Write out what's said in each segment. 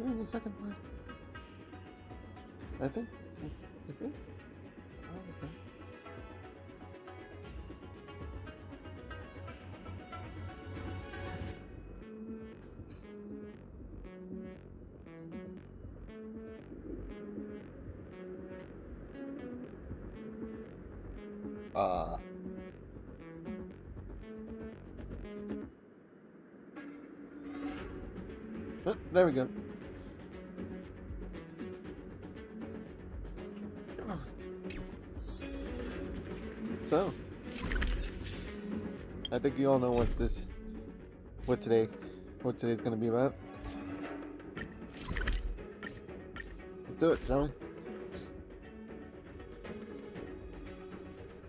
This is the second quest. I think. I think. Oh, okay. Oh, there we go. So, I think you all know what today's gonna be about. Let's do it, shall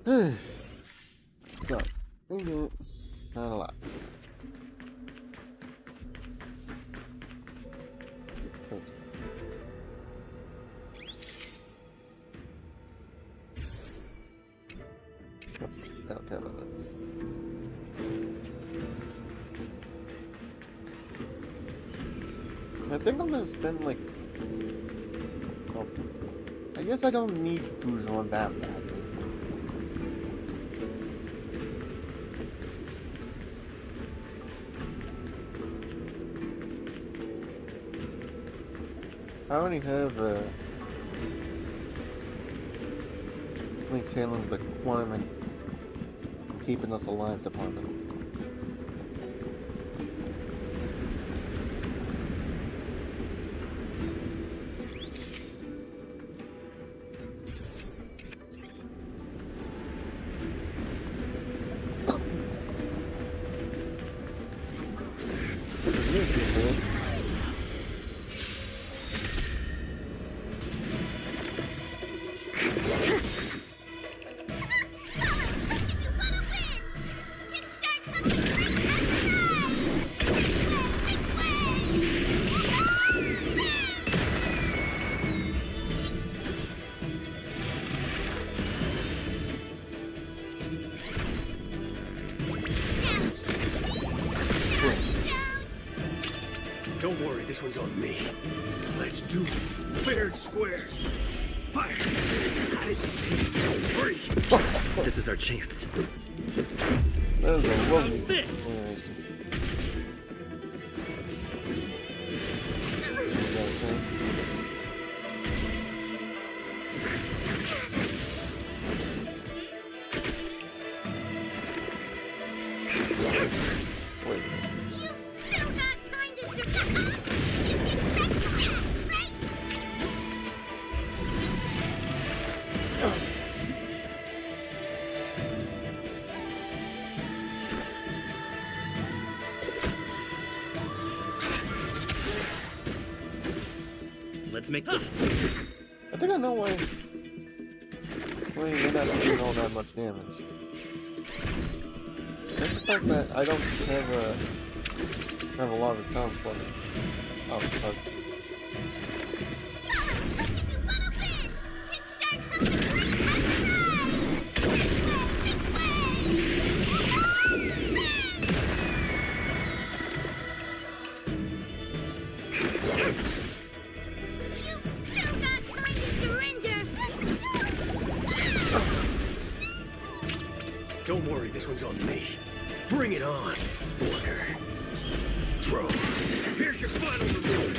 we? So, not a lot. I don't care about this. I think I'm gonna spend like. Well, I guess I don't need Goujon that badly. I already have Link's handling the quantum and keeping us alive department. Don't worry, this one's on me. Let's do it. Fair and square. Fire! I didn't see it. Free! This is our chance. That was a lovely This! Wait. You've still got time to survive. You can fix that, right? Let's make the... I think I know why you're not doing all that much damage. It's the fact that I don't have a lot of his time for me. Oh, fuck. If you wanna win, kickstart from the You've still got time to surrender. Don't worry, this one's on me. Bring it on, Border. Throw. Here's your final reward.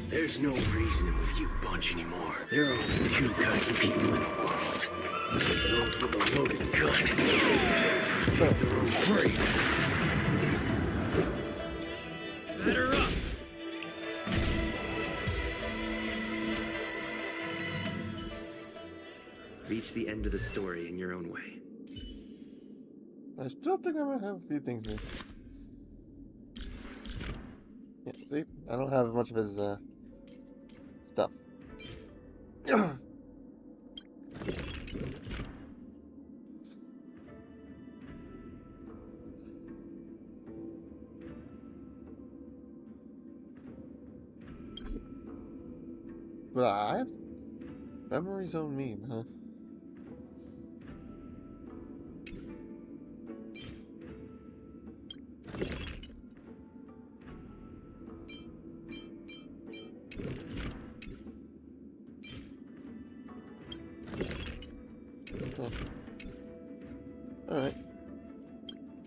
There's no reasoning with you bunch anymore. There are only two kinds of people in the world. Those with a loaded gun. Those who dig their own grave. Batter up! Reach the end of the story in your own way. I still think I might have a few things missed. Yeah, see? I don't have much of his, stuff. But I have memory zone meme, huh? Huh. Alright.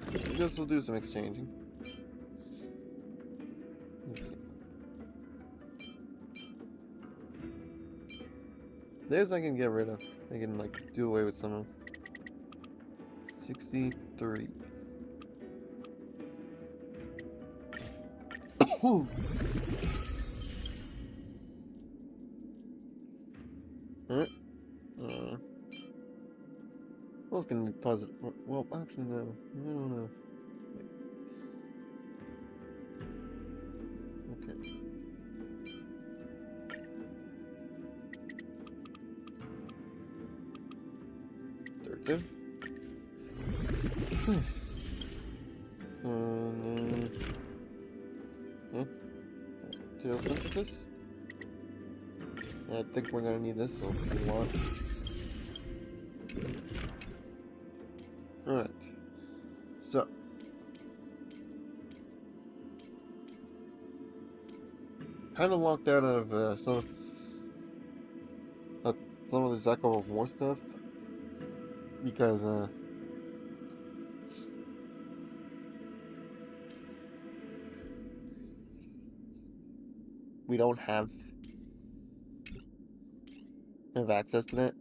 I guess we'll do some exchanging. Let's see. This I can get rid of. I can, like, do away with some of them. 63. Alright. What else can we pause it? Well, actually, no. I don't know. Okay. Third. Geosynthesis? I think we're gonna need this a lot. Alright. So. Kind of locked out of some of this Echo of War stuff. Because, we don't have access to that,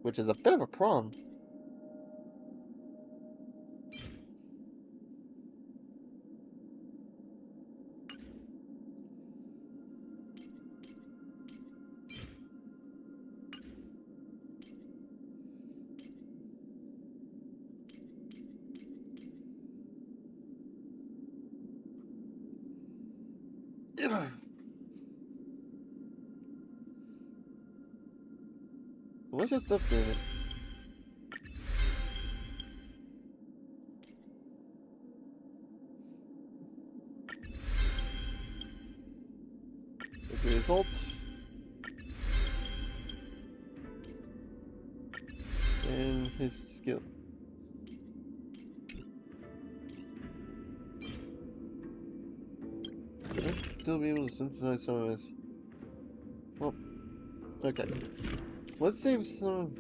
which is a bit of a problem. Let's just upgrade it. The result. And his skill. Still be able to synthesize some of this. Well, okay. Let's save some.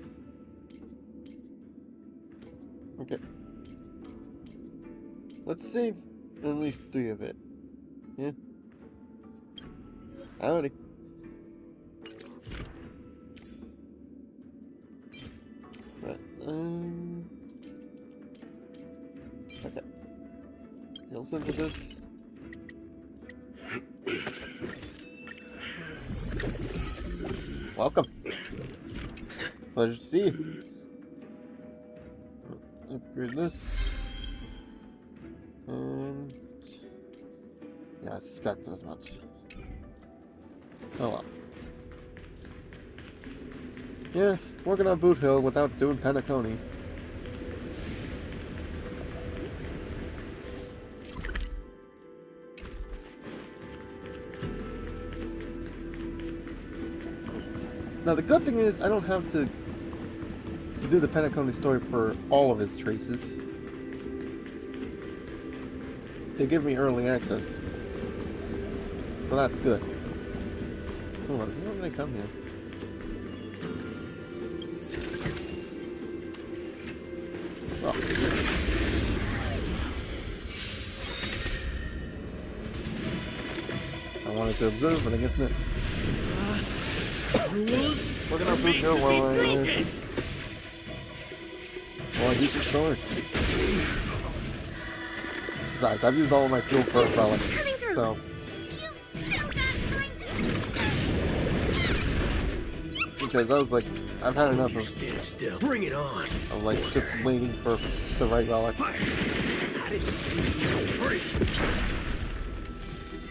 Okay. Let's save at least 3 of it. Yeah. Howdy. Right. Okay. You'll synthesis. Welcome. Pleasure to see you. Upgrade this. And yeah, I suspect as much. Oh well. Yeah, working on boothill without doing Penacony. Now the good thing is I don't have to do the Penacony story for all of his traces. They give me early access. So that's good. Hold on, when do they come here? Oh. I wanted to observe, but I guess not. We're gonna boothill while I use the sword. Besides, I've used all of my fuel for relic, so. Because I was like, I've had enough of. Stand still. Bring it on. Of like just waiting for the right relic.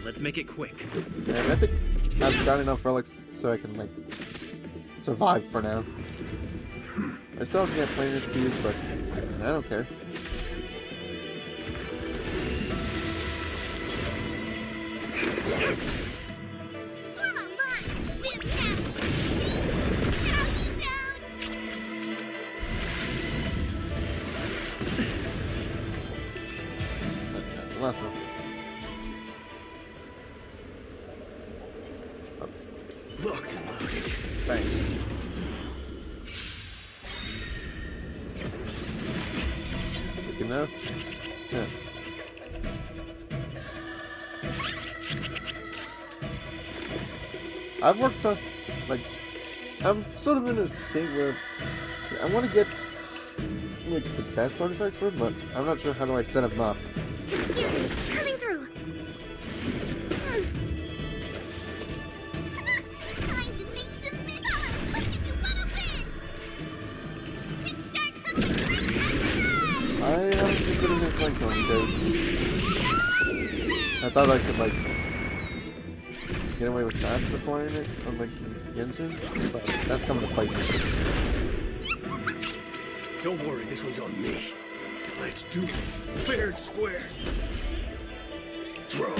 Let's make it quick. And I think I've got enough relics so I can like survive for now. I still have to get planar speeds, but I don't care. That's the last one. Locked and loaded. Bang. know? Yeah. I've worked on, like, I'm sort of in a state where I want to get, like, the best artifacts for it, but I'm not sure how do I set them up. Excuse me, coming through. Time to make some missiles. Like if you wanna win. Kickstart hook and break that I haven't considered it like one because I thought I could, like, get away with not requiring it on, like, Genshin, but that's coming to fight me. Don't worry, this one's on me. Let's do it. Fair and square. Throw.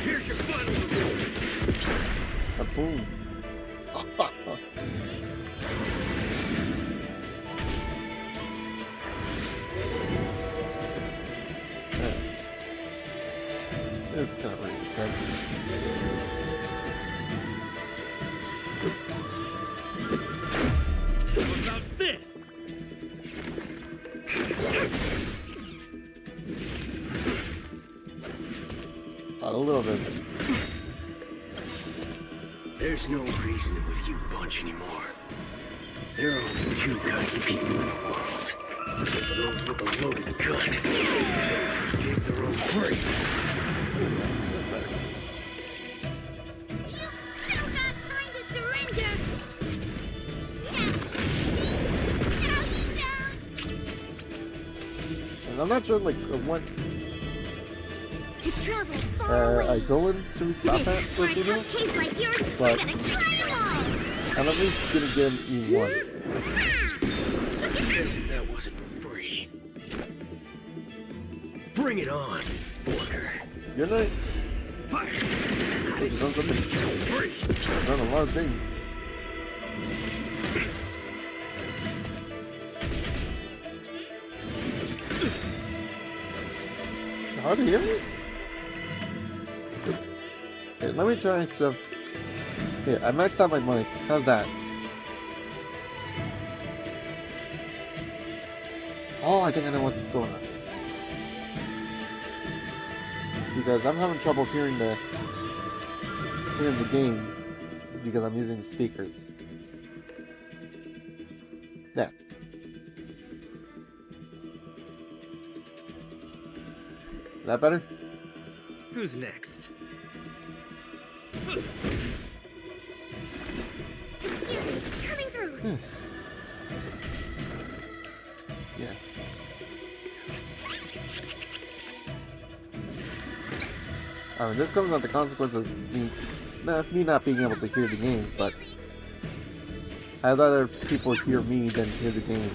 Here's your final reward. A boom. This is kind of really exciting. What about this? A little bit. There's no reasoning with you bunch anymore. There are only two kinds of people in the world. Those with a loaded gun. Those who dig their own grave. You've still got time to surrender. No, you don't. And I'm not sure, like, what To travel far away. Isolin should we stop at for a For a few tough minutes? case like yours, But- we're gonna try them all. I'm at least gonna give you one. Guessing that wasn't for free. Bring it on, Walker. Good night. Fire. You've done something. Free. You've done a lot of things. Is it hard to hear me? Here, let me try some. Here, I maxed out my mic. How's that? Oh, I think I know what's going on. Because I'm having trouble hearing the game because I'm using the speakers. There. Is that better? Who's next? Coming through. Yeah. I mean, this comes at the consequence of me not being able to hear the game, but I'd rather people hear me than hear the game.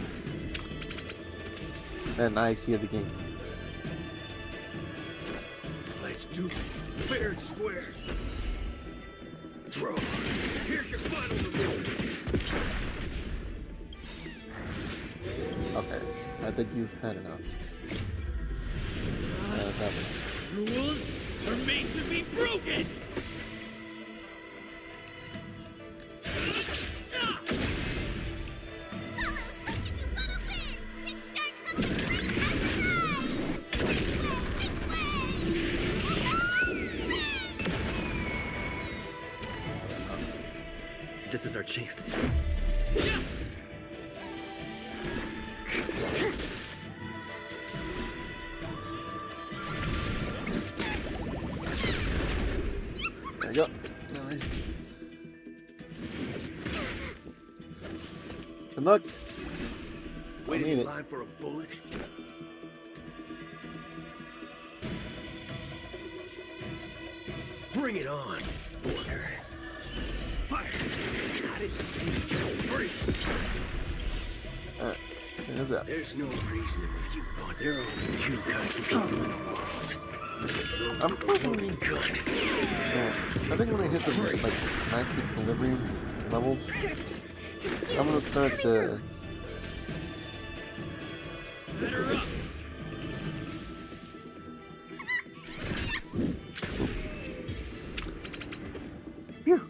And I hear the game. Let's do it. Fair and square. Throw. Here's your final reward. Okay, I think you've had enough. That was- Rules are made to be broken! This is our chance. There you go. Nice. Good luck. Waiting need in it. line for a bullet. Bring it on, Walker. Fire. I didn't see you. Free. Alright, here's that. There's no reasoning with you, but there are only two kinds of people in the world. Those I'm with a probably- loaded gun. Yeah, I think when I hit the like max equilibrium levels, I'm gonna start to. Better up! Phew,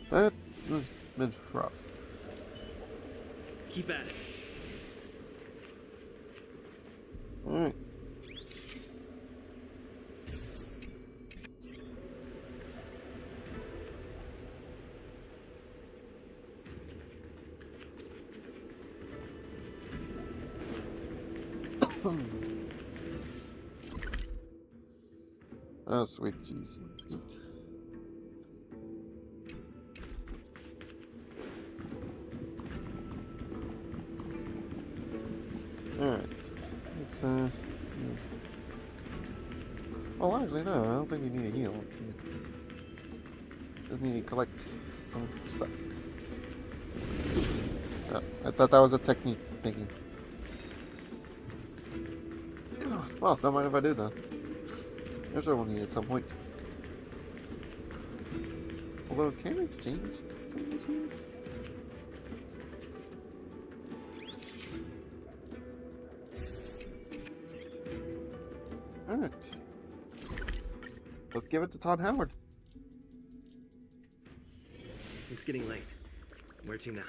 that was been rough. Keep at it. Alright. Oh, sweet cheese. Alright. Let's, well, actually, no, I don't think we need a heal. Just need to collect some stuff. Oh, I thought that was a technique thingy. Well, don't mind if I do, though. I'm sure we'll need it at some point. Although, can we exchange some of these things? Alright. Let's give it to Todd Howard. It's getting late. Where to now?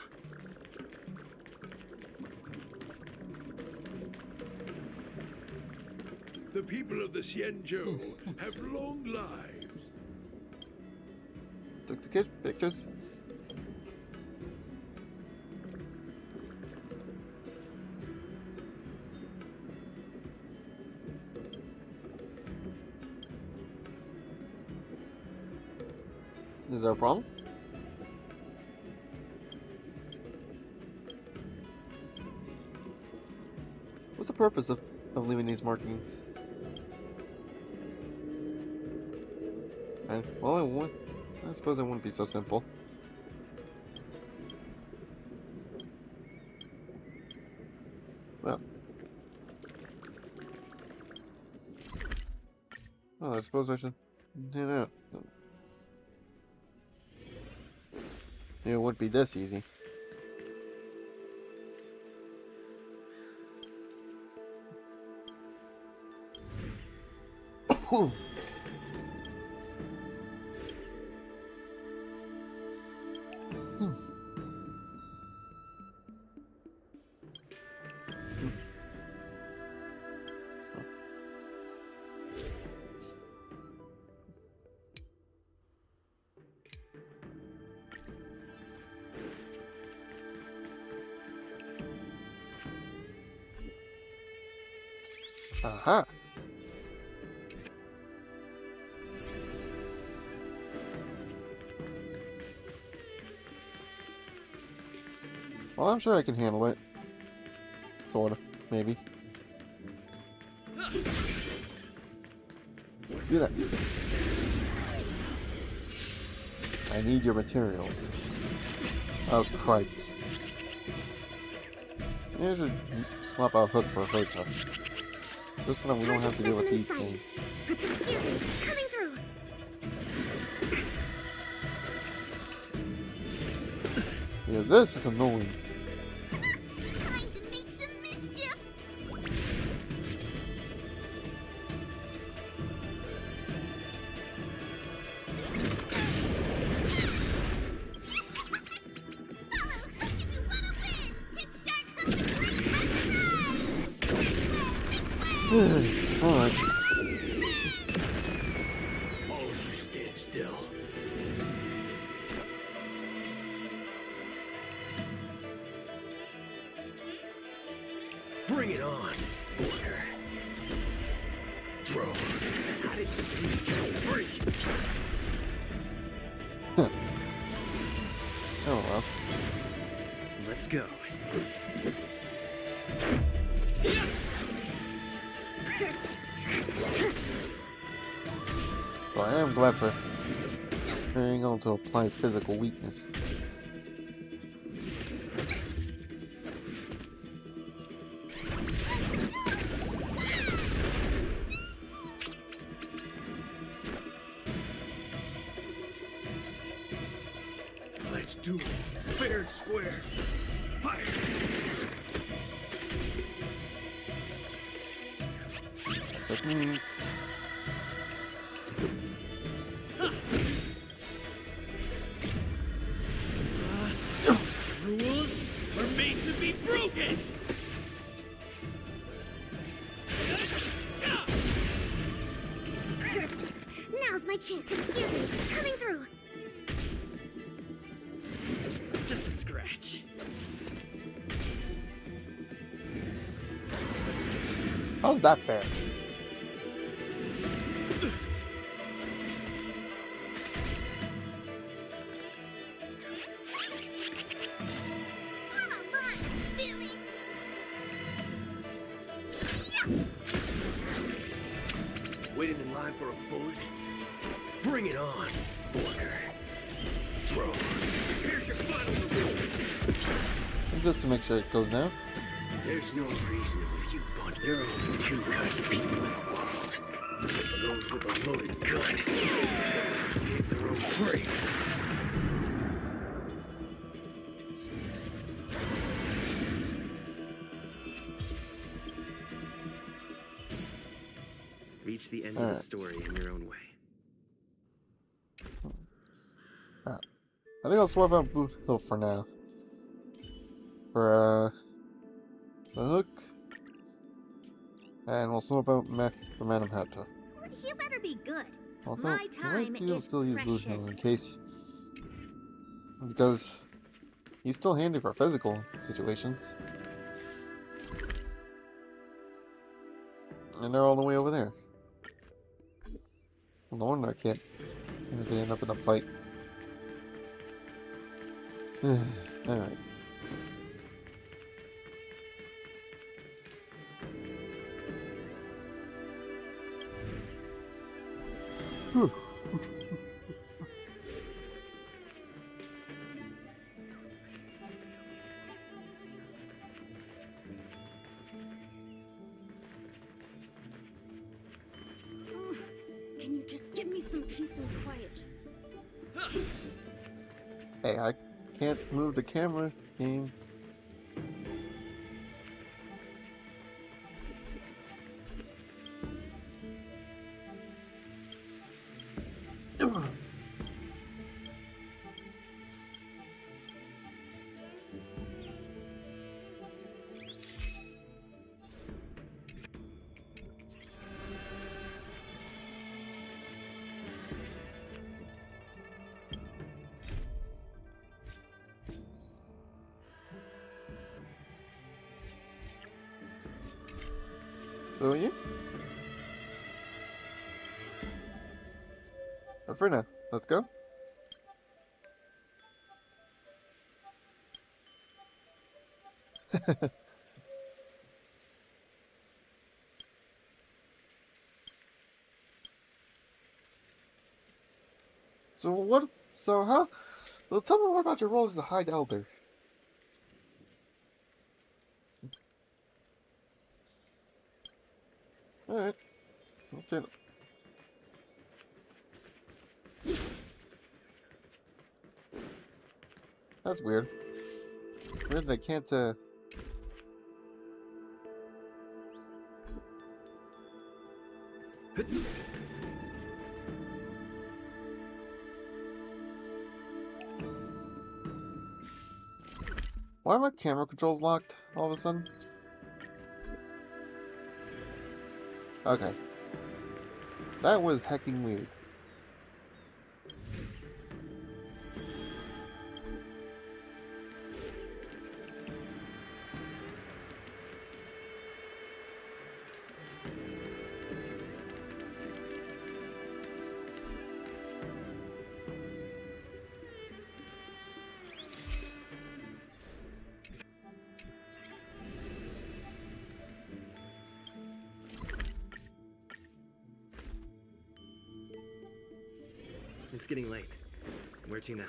The people of the Xianzhou have long lives. Took the kid pictures. Is there a problem? What's the purpose of leaving these markings? Well, I suppose it wouldn't be so simple. Well, I suppose I should head out. It wouldn't be this easy. Aha! Well, I'm sure I can handle it. Sorta, maybe. Do that. I need your materials. Oh, cripes. Maybe I should swap out Hook for Hota. Just so that we don't have to deal with these things. Coming through. Yeah, this is annoying. Time to make some mischief. Alright. All of you stand still. Bring it on, Order. Drone. I didn't see you get free. Oh well. Let's go. So I am glad for being able to apply physical weakness. Let's do it. Fair and square. Fire. Technique. Rules are made to be broken! chance. Excuse me. Coming through. Just a scratch. How's that fair? Come on, feelings. Waiting in line for a bullet? Bring it on, Borger. Bro, here's your final reward. Just to make sure it goes down. There's no reasoning with you bunch. There are only two kinds of people in the world. Those with a loaded gun. Those who dig their own grave. Reach the end of the story in your own way. I think I'll swap out boothill for now. For the hook. And we'll swap out for Madam Hatta. You better be good. Also, My I time might be able to is still use precious. boothill in case. Because he's still handy for physical situations. And they're all the way over there. Well, no wonder I can't. They end up in a fight. Alright. Whew. Can you just give me some peace and quiet? Hey, I can't move the camera, game. So you? For now, let's go. So what? So how? So tell me more about your role as the High Elder. All right, let's do it. That's weird. Weird they can't, Why are my camera controls locked all of a sudden? Okay. That was hecking weird. It's getting late. Where to now?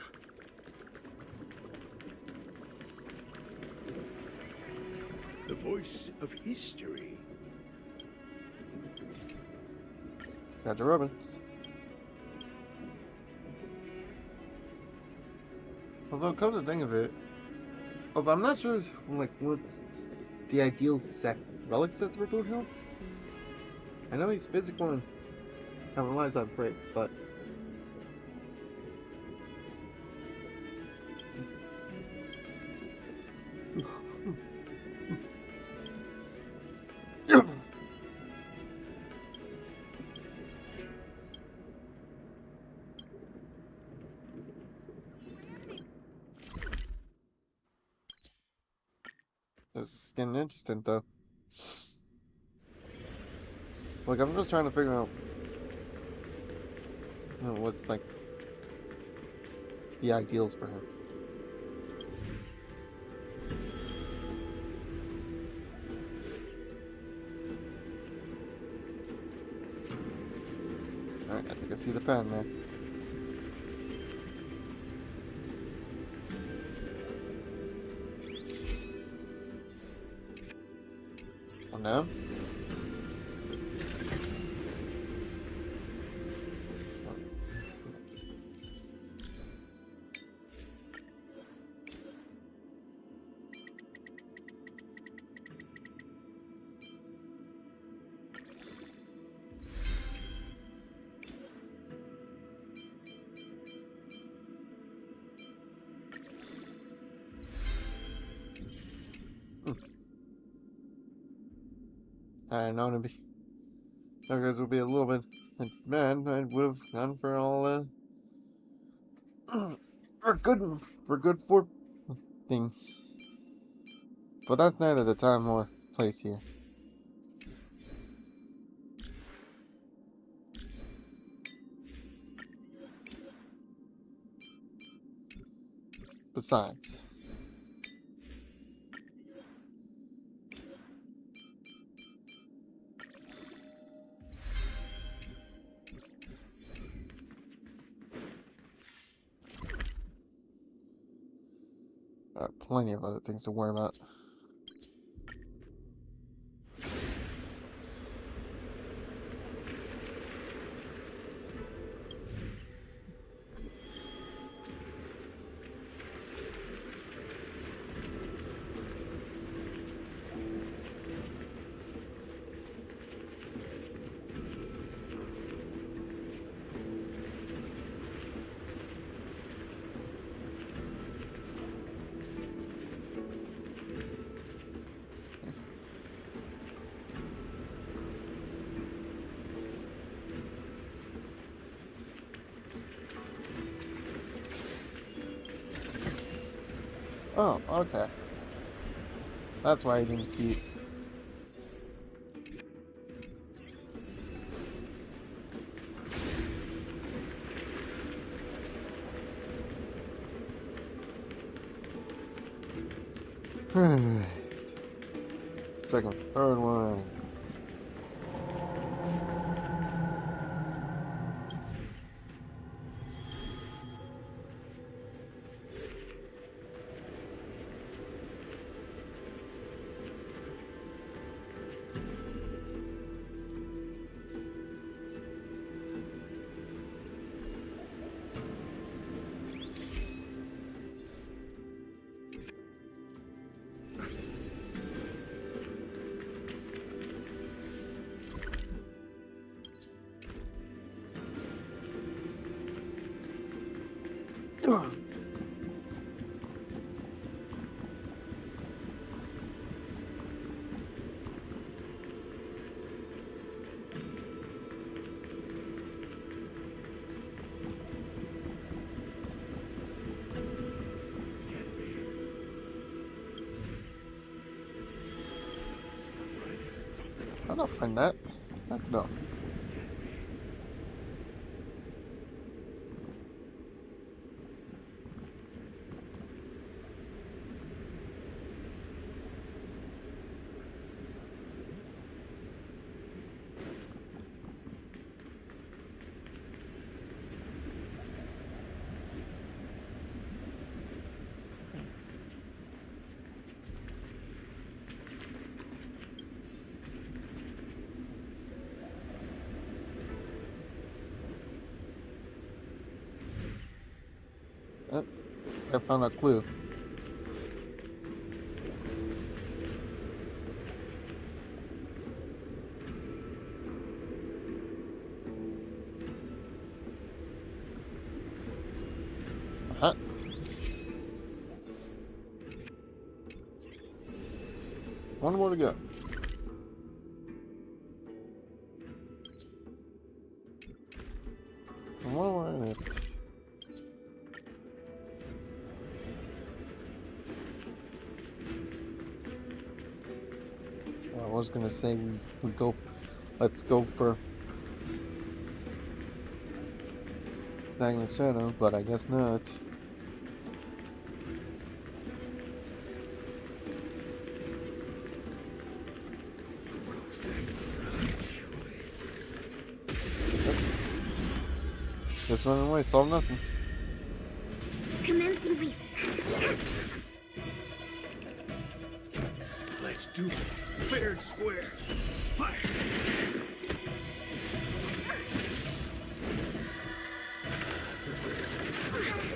The voice of history. Dr. Robbins. Although, come to think of it, although I'm not sure, like, what the ideal relic sets for boothill. I know he's physical and relies on breaks, but This is getting interesting, though. Like, I'm just trying to figure out, you know, what's, like, the ideals for him. Alright, I think I see the pen there. Oh no? I known to be. You guys would be a little bit mad. I would have gone for all for good for things. But that's neither the time or place here. Besides, I have plenty of other things to worry about. Oh, okay. That's why I didn't see it. Right. Second, third one. Ugh. I don't find that. Heck no. I found a clue. Uh-huh. One more to go. One more in it. Well, I was gonna say we go. Let's go for Stagnant Shadow, but I guess not. Just running away, solve nothing. Commencing research. Let's do it. Fair and square. Fire!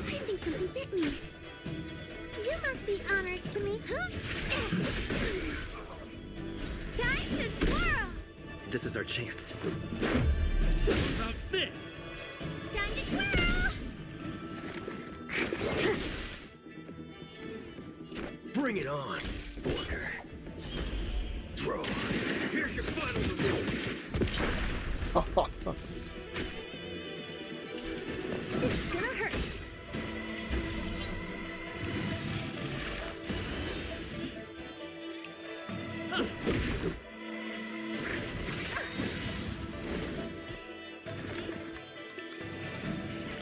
I think something bit me. You must be honored to me, huh? Time to twirl! This is our chance. About this! Time to twirl! Bring it on, Border. Throw. Here's your final reward. This is gonna hurt.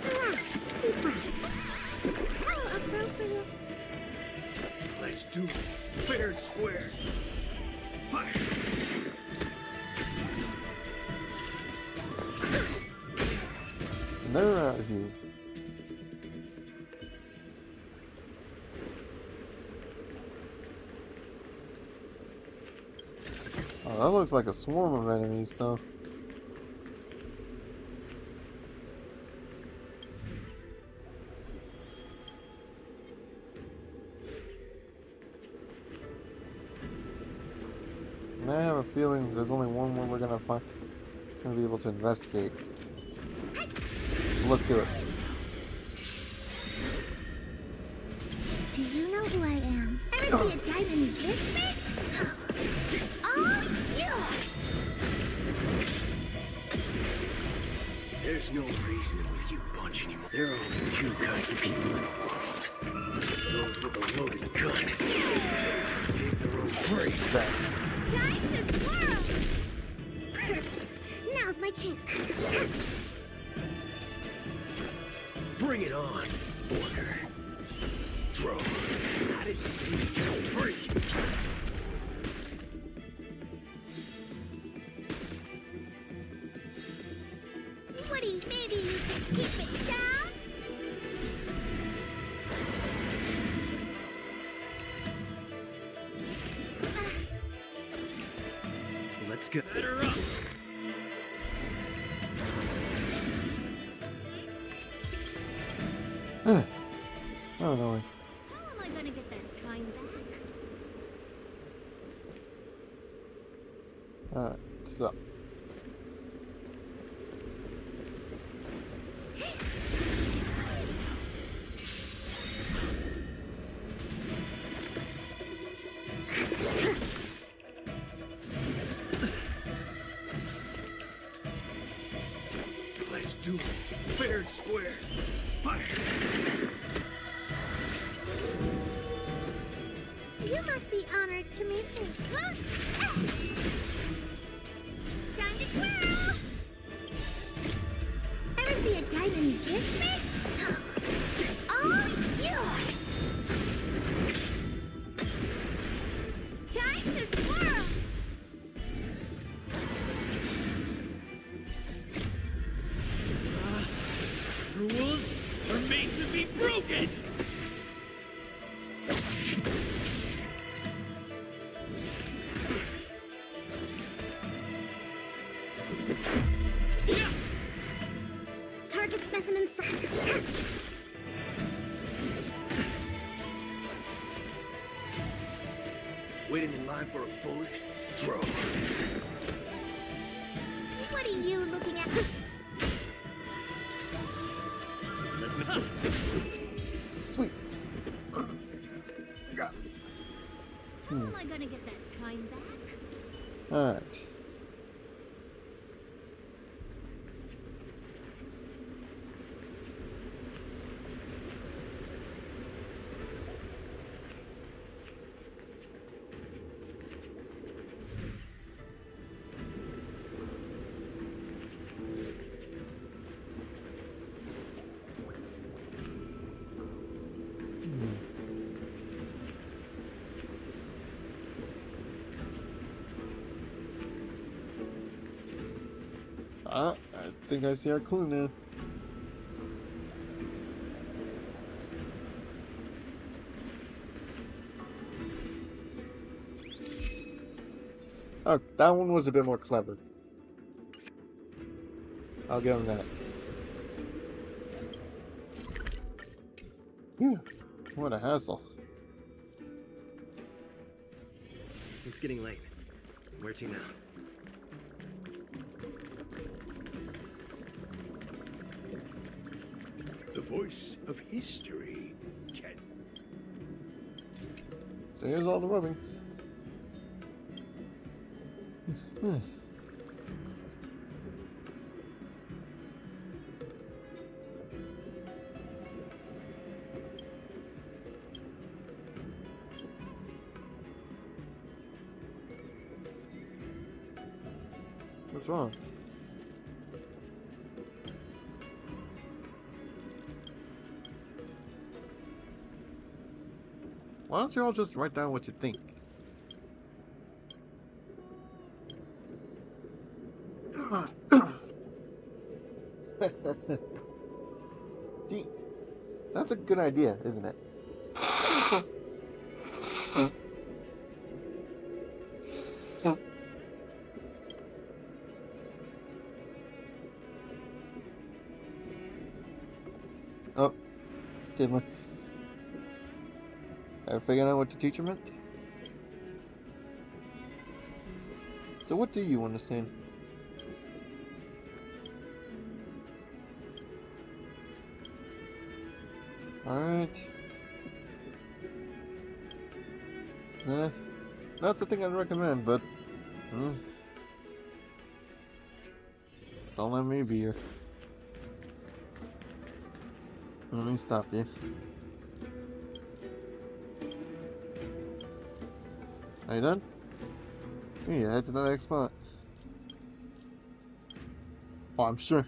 Relax, deep breaths. How appropriate. Let's do it. Fair and square. Fire! They're out here. Oh, that looks like a swarm of enemies, though. And I have a feeling there's only one more we're gonna be able to investigate. So let's do it. Do you know who I am? Ever see a diamond this big? It's all yours! There's no reasoning with you bunch anymore. There are only two kinds of people in the world. Those with a loaded gun. Those who dig their own grave. Time to twirl! Perfect. Now's my chance. Bring it on, Border. Throw. I didn't see you get break. Woody, maybe you can keep it down? Let's go. Better up! Oh no. How am I gonna get that time back? Alright, so. Let's do it. Fair and square. Fire! You must be honored to meet me, huh? Time to twirl! Ever see a diamond this big? It's all yours! Time to twirl! Rules are made to be broken! Yeah! Target specimen Waiting in line for a bullet? Throw. What are you looking at? Let's not. Sweet. Got it. How am I gonna get that time back? Alright. I think I see our clue now. Oh, that one was a bit more clever. I'll give him that. Whew, what a hassle. It's getting late. Where to now? The voice of history, Ken. So here's all the rubbings. What's wrong? Why don't you all just write down what you think? See, that's a good idea, isn't it? Oh, did my... I figured out what the teacher meant? So what do you understand? Alright. Not the thing I'd recommend, but... don't let me be here. Let me stop you. Are you done? Yeah, head to the next spot. Oh, I'm sure.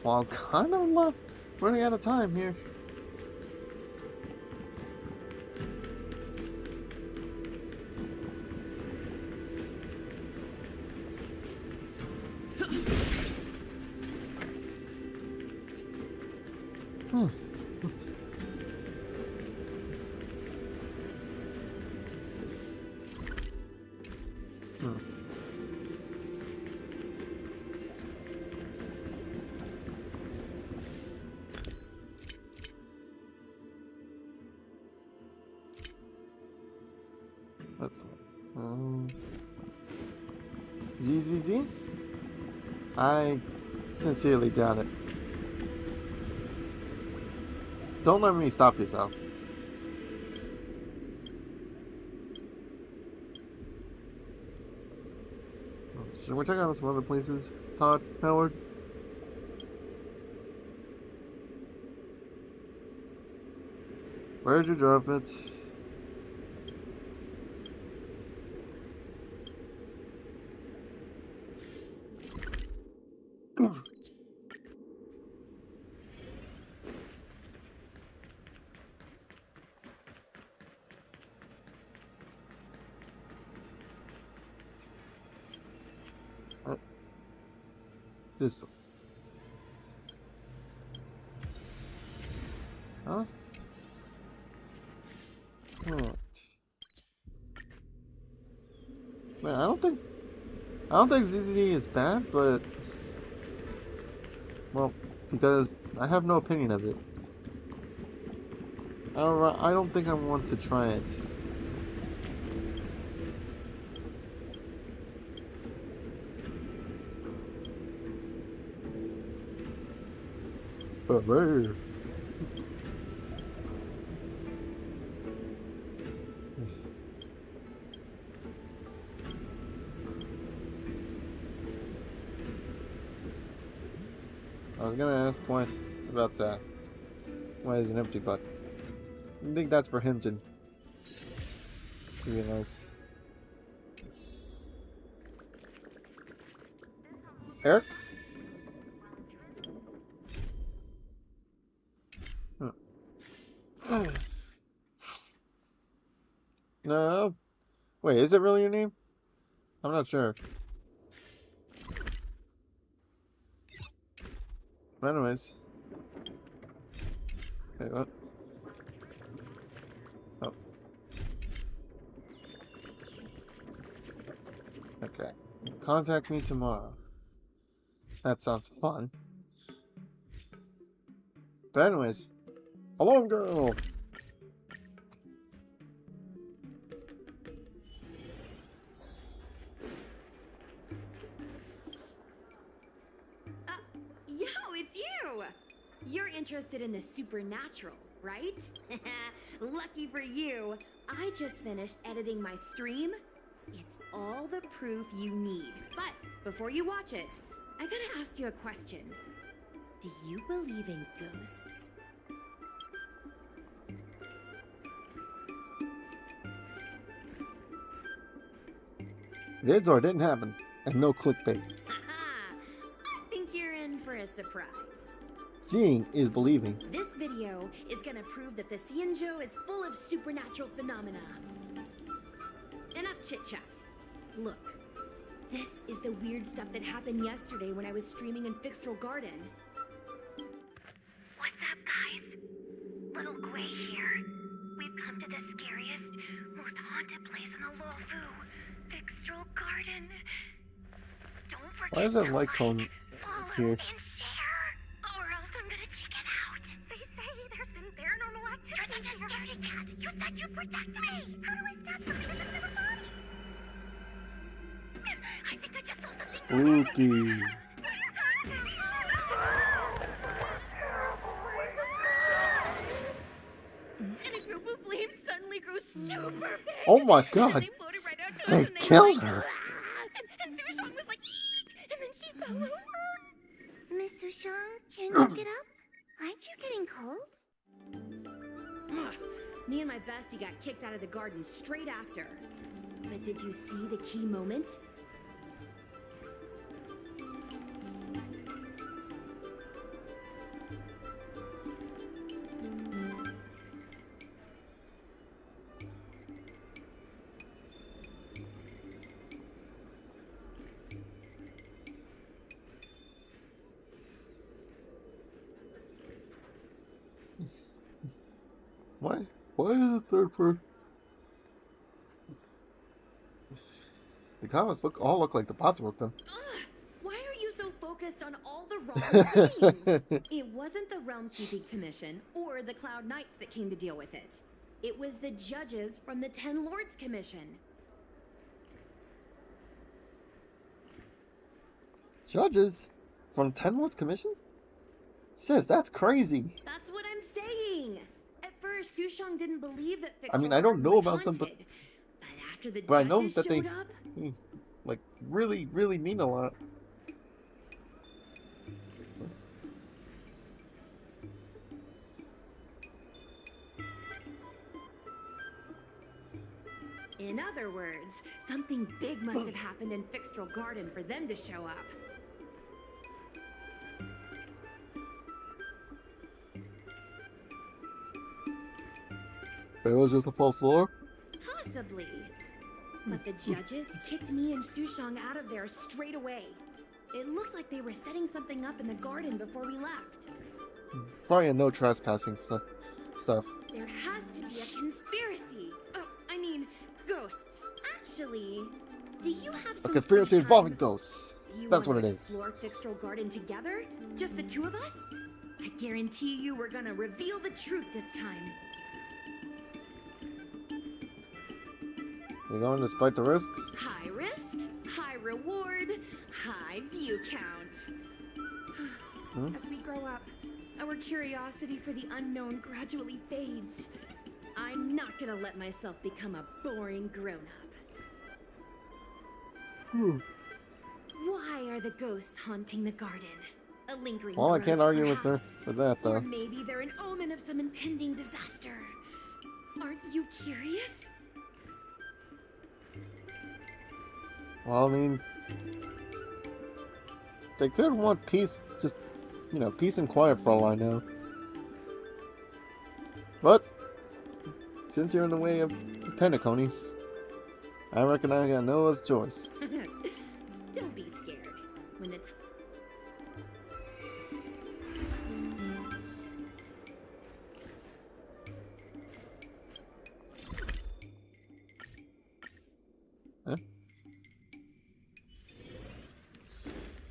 Well, I'm kind of running out of time here. Let's ZZZ? I sincerely doubt it. Don't let me stop yourself. Should we check out some other places, Todd, Howard? Where'd you drop it? This. Huh? What? Man, I don't think ZZ is bad, but well, because I have no opinion of it. I don't think I want to try it. Brave. I was gonna ask why about that. Why is an empty butt? I think that's for Hinton. To be nice. Eric? No. Wait, is it really your name? I'm not sure. But anyways. Wait, what? Oh. Okay. Contact me tomorrow. That sounds fun. But anyways. Alarm girl! Yo, it's you! You're interested in the supernatural, right? Lucky for you, I just finished editing my stream. It's all the proof you need. But before you watch it, I gotta ask you a question. Do you believe in ghosts? Did or didn't happen. And no clickbait. Haha! I think you're in for a surprise. Seeing is believing. This video is gonna prove that the Xianzhou is full of supernatural phenomena. Enough chit-chat. Look, this is the weird stuff that happened yesterday when I was streaming in Fixtral Garden. What's up, guys? Little Gui here. We've come to the scariest, most haunted place in the Luofu, Fixtral Garden. Don't forget Why is that to light cone follow, here? and share, or else I'm gonna chicken out. They say there's been paranormal activity. You're such a scaredy cat. You said you'd protect me. How do I stab something in the middle of the body? I think I just saw something. Spooky. And a group of flames suddenly grew super big. Oh my And then god. they floated right out to us They and they killed were like, her. "Ah!" And Sushong was like, "Eek!" And then she fell over. Miss Sushang, can you get up? Aren't you getting cold? Ugh. Me and my bestie got kicked out of the garden straight after. But did you see the key moment? Why? Why is the third person? The comments all look like the bots worked them. Ugh, why are you so focused on all the wrong things? It wasn't the Realm Keeping Commission or the Cloud Knights that came to deal with it. It was the judges from the Ten Lords Commission. Judges from Ten Lords Commission? Sis, that's crazy. That's what I'm saying. At first, Sushong didn't believe that Fixtral I mean, I don't Garden know was about them, but haunted. But after the but I know judges that they showed up, like really mean a lot. in other words, something big must have happened in Fixtral Garden for them to show up. It was just a false floor. Possibly. But the judges kicked me and Sushong out of there straight away. It looked like they were setting something up in the garden before we left. Probably a no trespassing stuff. There has to be a conspiracy. Oh, I mean, ghosts. Actually, do you have A some conspiracy free time? involving ghosts. Do you That's want what to it is. explore Fixtral Garden together? Just the two of us? I guarantee you we're gonna reveal the truth this time. You're going despite the risk? High risk, high reward, high view count. As we grow up, our curiosity for the unknown gradually fades. I'm not gonna let myself become a boring grown-up. Why are the ghosts haunting the garden? A lingering Well, I can't grudge, argue with perhaps? that Or though. maybe they're an omen of some impending disaster. Aren't you curious? Well, I mean, they could want peace, just, you know, peace and quiet for all I know. But, since you're in the way of Pentacony, I reckon I got no other choice. Don't be scared. When the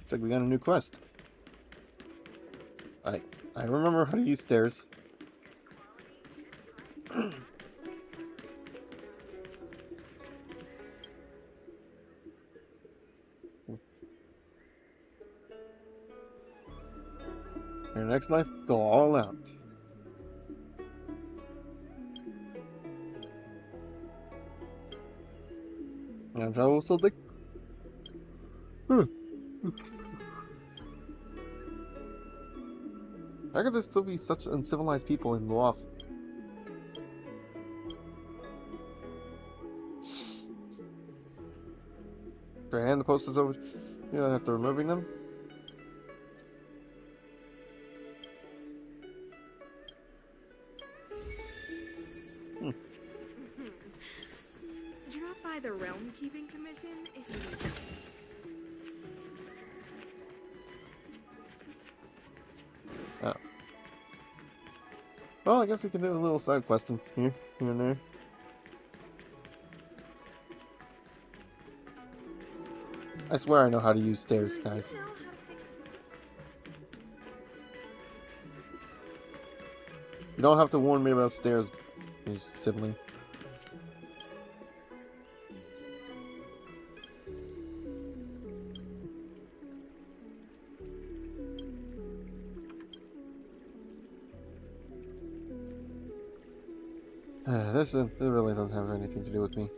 Looks like we got a new quest. I remember how to use stairs. In the next life, go all out. And travel something? How could there still be such uncivilized people in Loft? Do I hand the posters over? Yeah, after removing them? Drop by the Realm Keeping Commission if you need help. Oh. Well, I guess we can do a little side questing here and there. I swear I know how to use stairs, guys. You know how to fix this. You don't have to warn me about stairs, you sibling. This really doesn't have anything to do with me.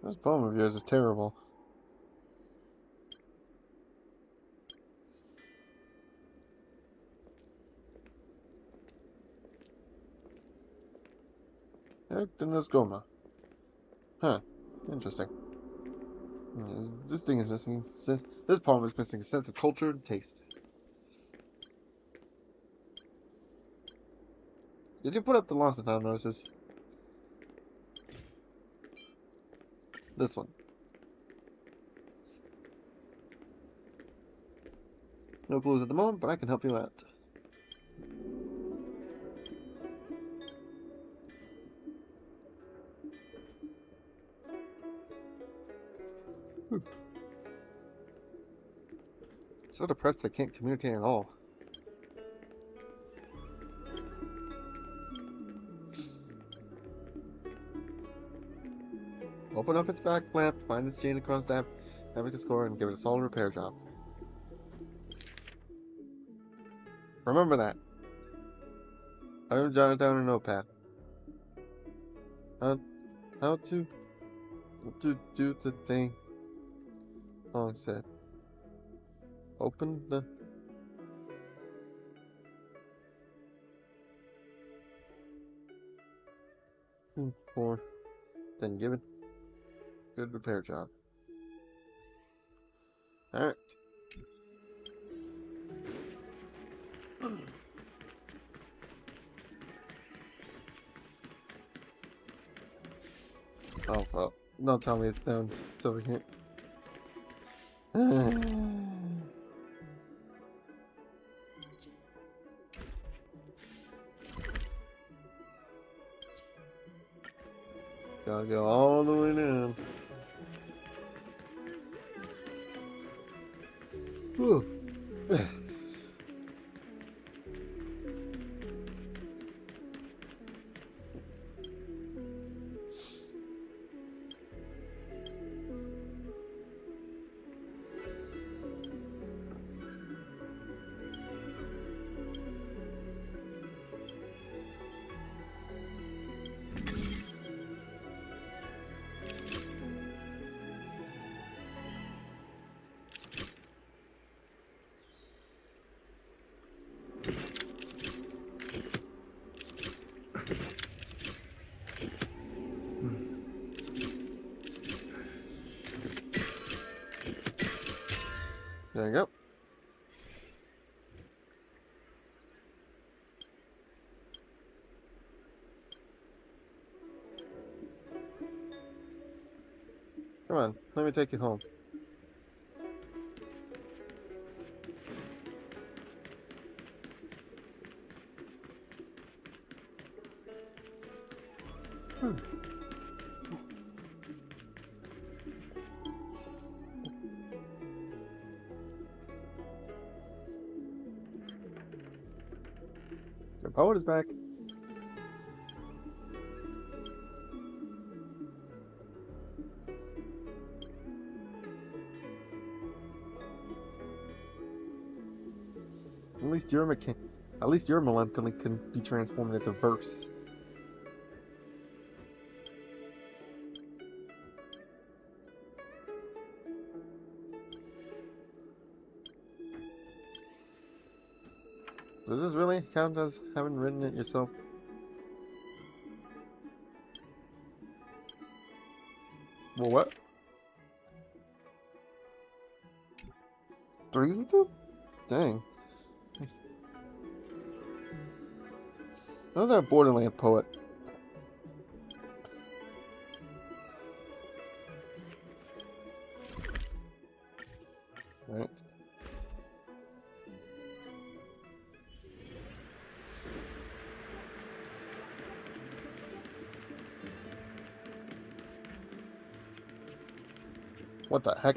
This poem of yours is terrible. Goma. Huh. Interesting. This thing is missing. This poem is missing a sense of culture and taste. Did you put up the lost and found notices? This one. No clues at the moment, but I can help you out. So depressed I can't communicate at all. Open up its back lamp, find its chain across that, make a score, and give it a solid repair job. Remember that. I'm jotting down a notepad. How to do the thing. Long said. Open the... for... then give it a good repair job. Alright. Oh, well. Don't tell me it's down. It's over here. Gotta go all the way down. Whew. There you go. on, let me take you home. Your poet is back. At least your Maleficent can be transformed into verse. Does this really count as having written it yourself? Well, what? 3 of them? Dang. How's that Borderland poet? Right. What the heck?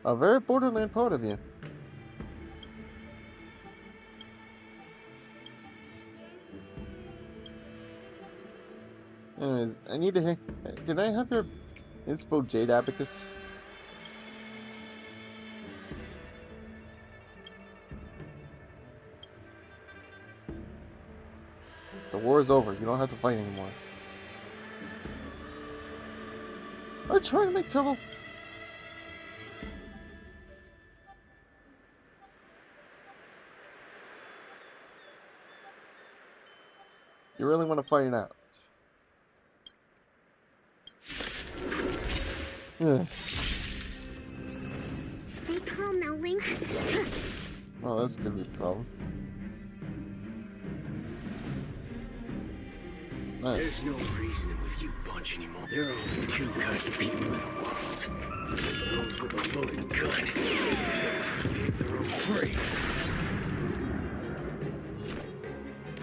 A very Borderland poet of you. Anyways, I need to. Can I have your inspo Jade Abacus? The war is over. You don't have to fight anymore. Are you trying to make trouble? You really want to fight it out? Stay calm now, Link. Oh, that's gonna be a problem. Nice. There's no reasoning with you bunch anymore. There are only 2 kinds of people in the world. Those with a loaded gun. Those who dig their own grave.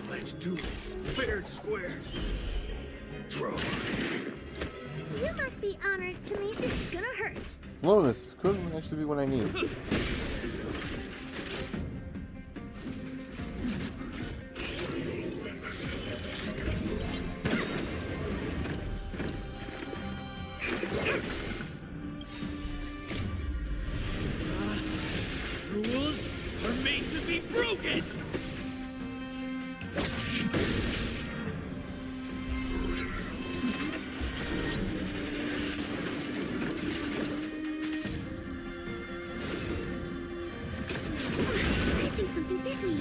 Let's do it. Fair and square. Throw. You must be honored to me. This is gonna hurt. Slowness could actually be what I need. Rules are made to be broken! I think something bit me.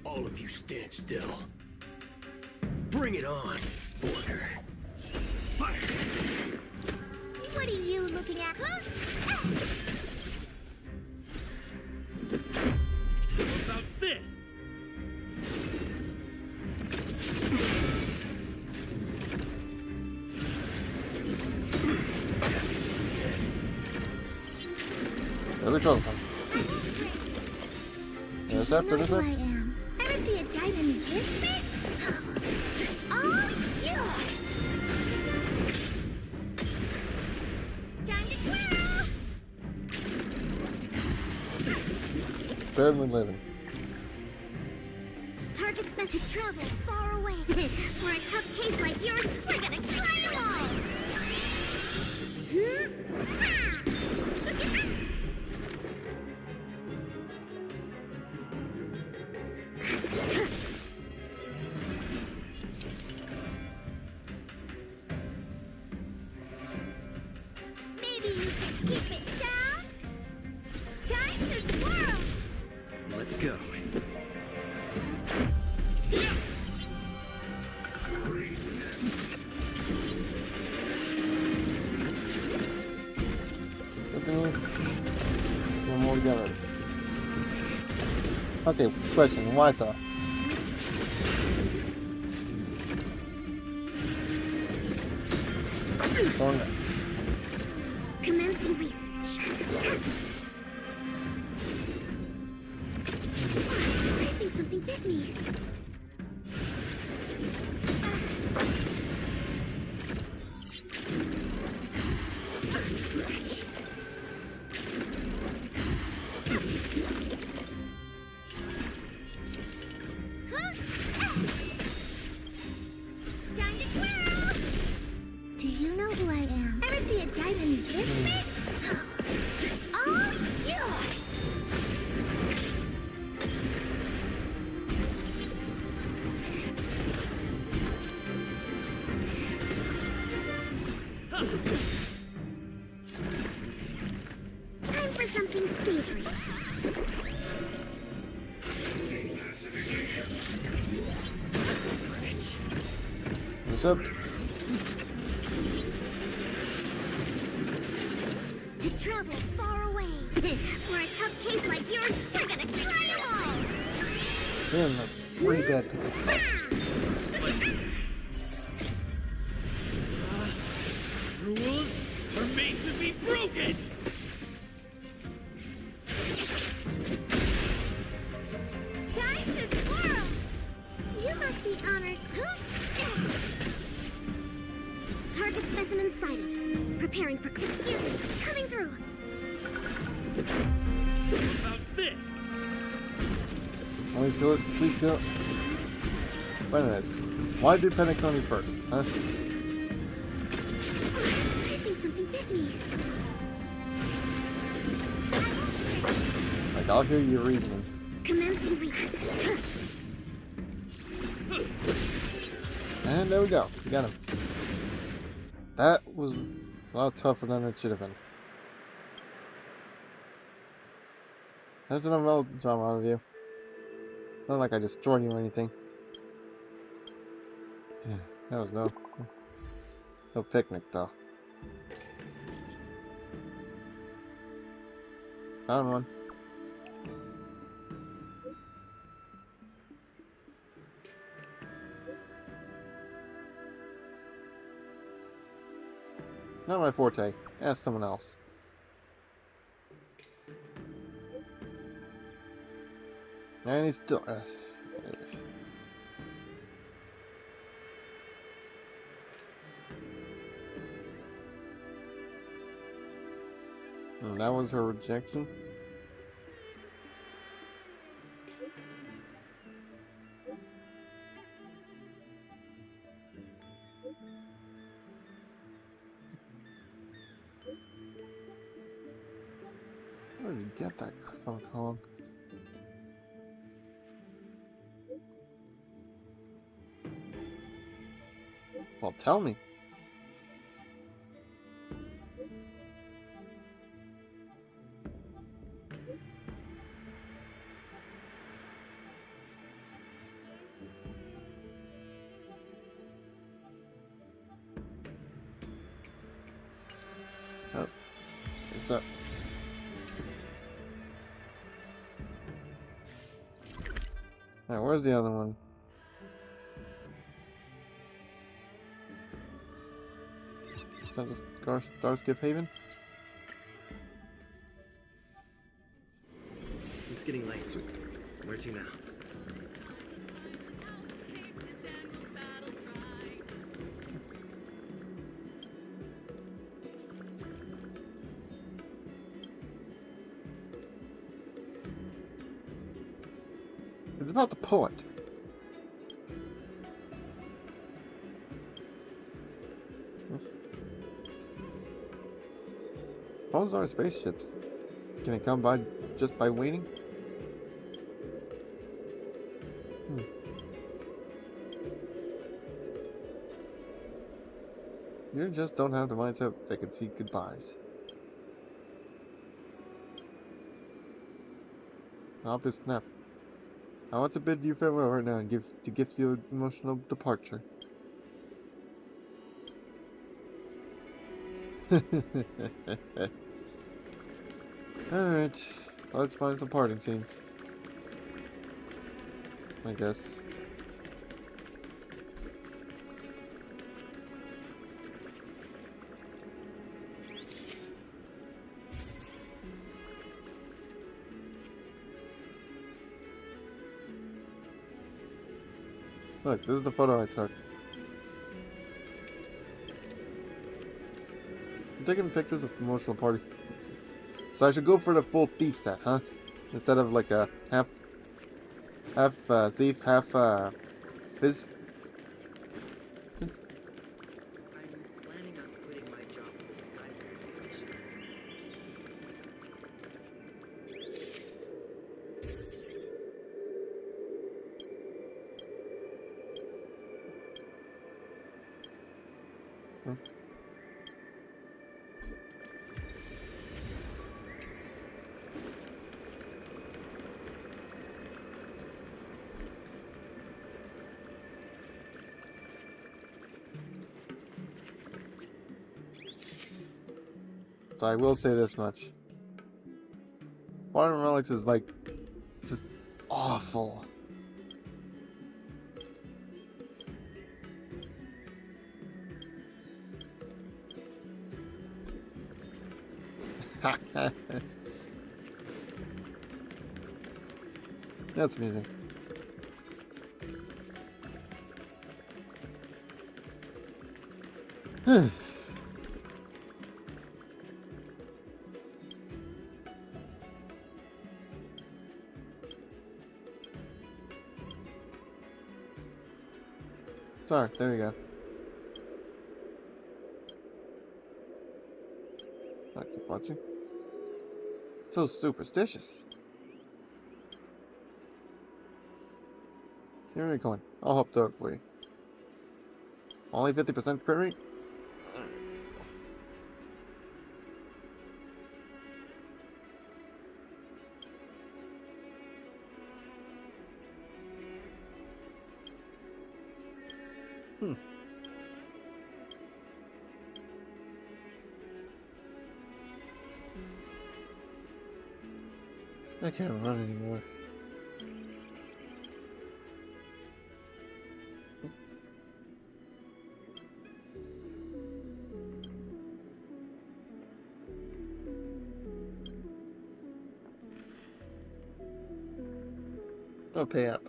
All of you stand still. Bring it on, Border. Fire! What are you looking at, huh? How about this? Really close. Intercept, You know who intercept. I am. Ever see a diamond this big? It's all yours. Time to twirl. Barely living. Target's message traveled far away. For a tough case like yours, we're gonna try them all. Maybe you can keep it down. Time to twirl. Let's go. What do you need? One more together. Okay, question. Why though? Oh no. Commencing research. I think something bit me. Time to twirl! Do you know who I am? Ever see a diamond this big? It's all yours! Time for something savory. What's up? To travel far away. For a tough case like yours, we're gonna try them all! Damn, that's pretty bad pickup. Rules are made to be broken! Time to twirl! You must be honored. Target specimen sighted. Preparing for... Excuse me, coming through. How about this? Please do it. Please do it. Wait a minute. Why do Penacony first? Huh? I think something bit me. Like, I'll hear your reasoning. Commencing research. And there we go. We got him. That was a lot tougher than it should have been. That's an melodrama out of you. Not like I destroyed you or anything. Yeah, that was no picnic though. Found one. Not my forte. Ask someone else. And he's still... And that was her rejection? Where did you get that phone call? Well, tell me. Oh, what's up? Alright, where's the other one? Is that just Starskip Haven? It's getting late. Where to now? It's about the poet. Phones are spaceships. Can it come by just by waiting? You just don't have the mindset that can see goodbyes. Obvious snap. I want to bid you farewell right now and gift you an emotional departure. Alright, let's find some parting scenes. I guess. Look, this is the photo I took. I'm taking pictures of promotional party. So I should go for the full thief set, huh? Instead of like a half thief, half biz. I'm planning on quitting my job at the Skyfair dealership. So I will say this much. Modern Relics is like just awful. That's amusing. Sorry, there we go. I keep watching. So superstitious. Here we go. I'll help throw it for you. Only 50% crit rate? I can't run anymore. I'll pay up.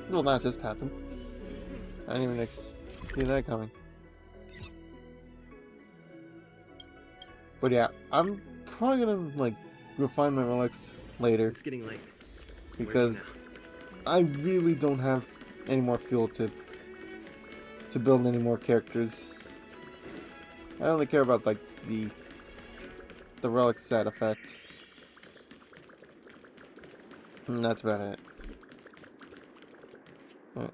Well, that just happened. I didn't even see that coming. But yeah, I'm probably gonna like refine my relics later It's getting late. because I really don't have any more fuel to build any more characters. I only care about like the relic set effect. And that's about it. Alright.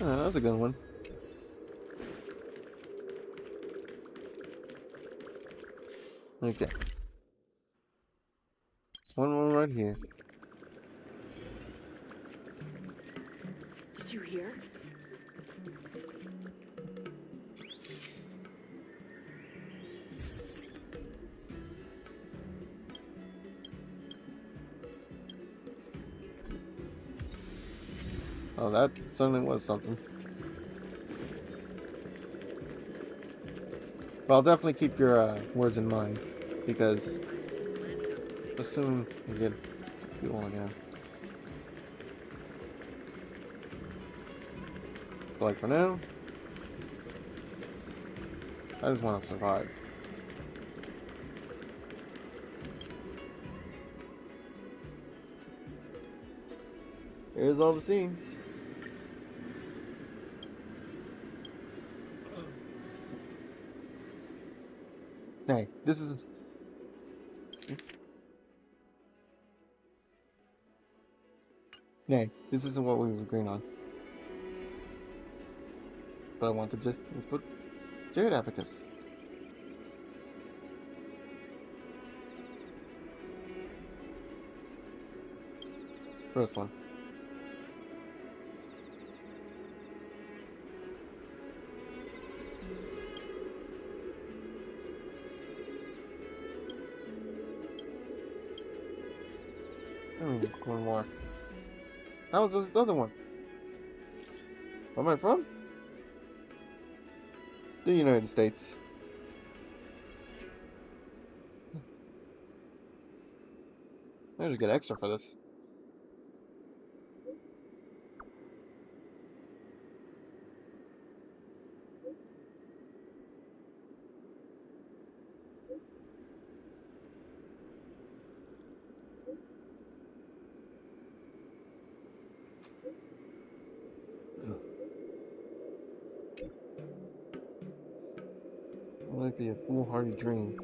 Oh, that's a good one. Okay. One more right here. Did you hear? Oh, that certainly was something. But I'll definitely keep your words in mind, because assume you get fuel again. But like for now, I just want to survive. Here's all the scenes. Hey, this is... Nay, this isn't what we were agreeing on. But I want to just put Jared Abacus. First one. One more. That was the other one. Where am I from? The United States. I should get extra for this. It might be a foolhardy dream.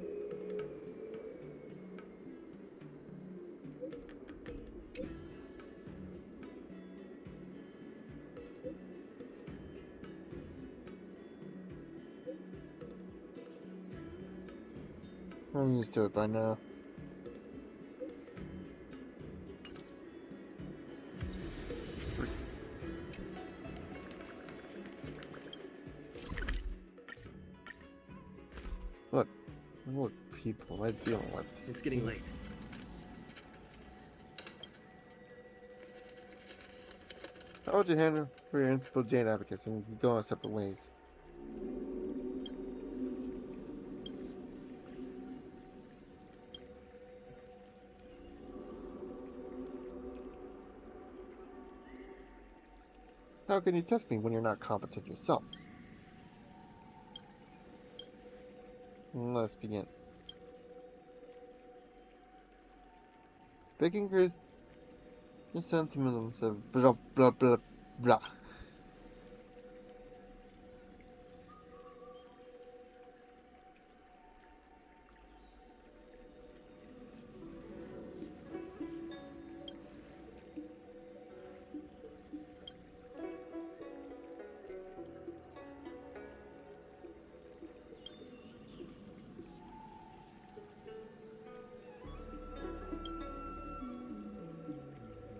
I'm used to it by now. What people am I dealing with? It's getting late. How would you handle for your principal Jade advocates and you go on separate ways? How can you test me when you're not competent yourself? Let's begin. Picking Chris, your sentiments of blah blah blah blah.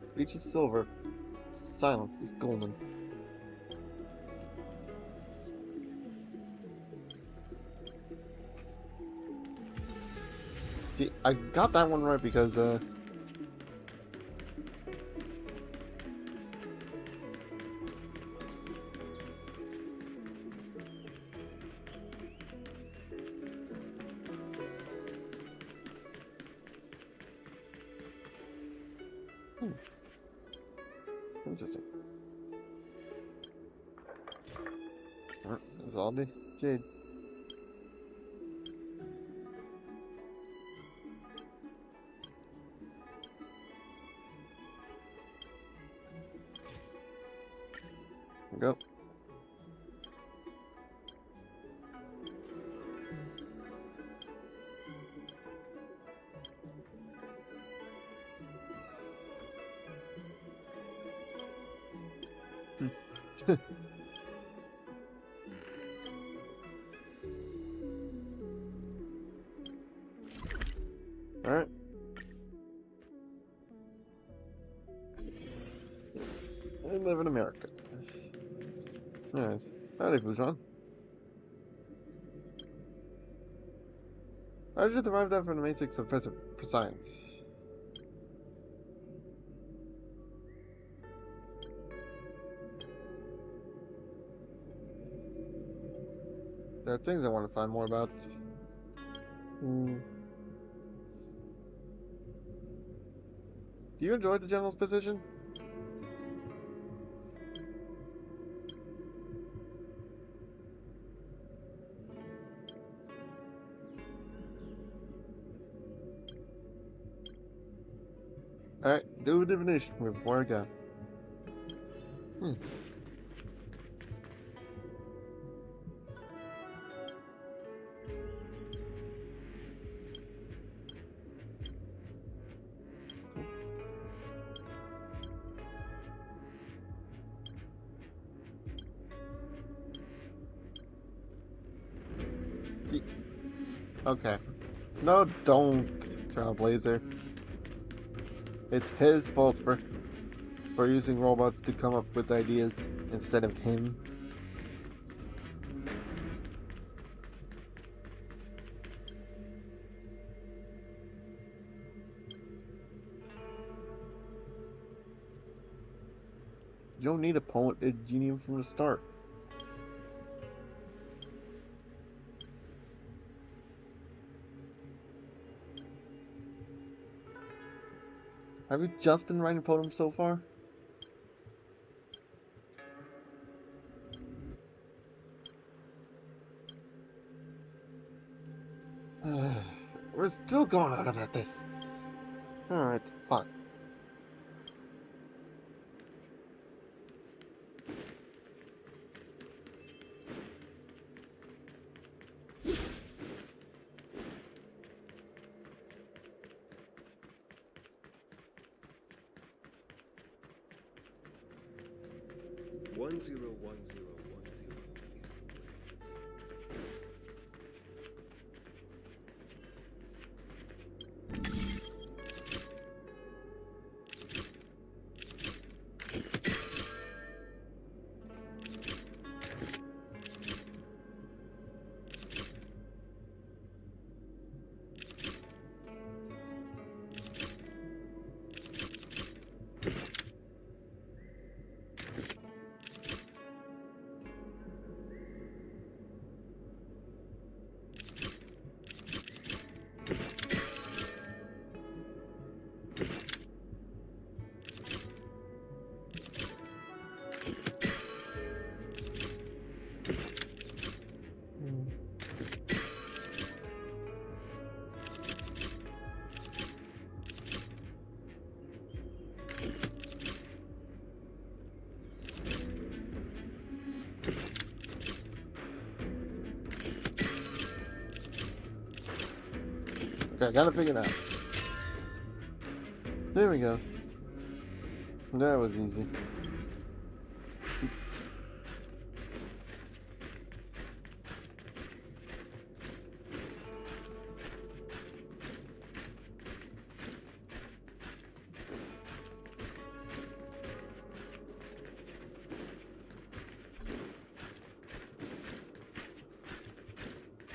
Speech is silver, silence is golden. See, I got that one right because, interesting. That's all the Jade. Go. Alright. I live in America. Nice. Howdy, Bujan. How did you derive that from the matrix of for science? There are things I want to find more about. Do you enjoy the general's position? Alright, do a divination for me before I go. See, okay. No, don't, Trailblazer. It's his fault for for using robots to come up with ideas instead of him. You don't need a genie from the start. Have you just been writing poems so far? We're still going on about this. Alright, fine. One zero one zero one zero Okay, I gotta figure it out. There we go. That was easy.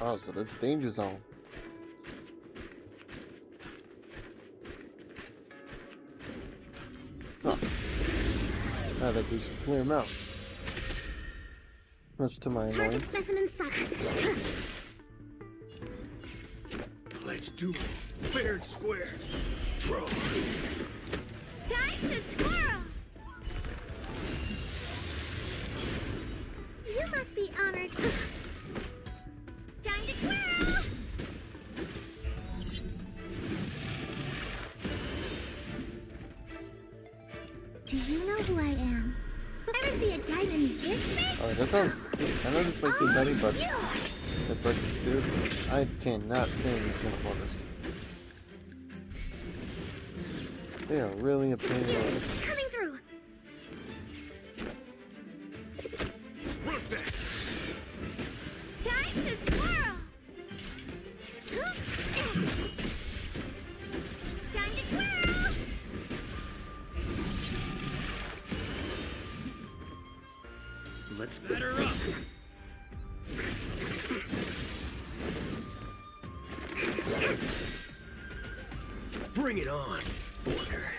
Oh, so that's danger zone. Huh. I think we should clear him out. Much to my Target annoyance. specimen sucker. Let's do it. Fair and square. Throw. Time to twirl. You must be honored. Time to twirl. Do you know who I am? Ever see a diamond this big? Alright, that sounds. I know this makes you nutty, but Yours. it's like, dude, I cannot stand these motherfuckers. They are really a pain in the ass. Coming through. Run fast. Time to twirl. Time to twirl. Let's batter up. Bring it on, Border.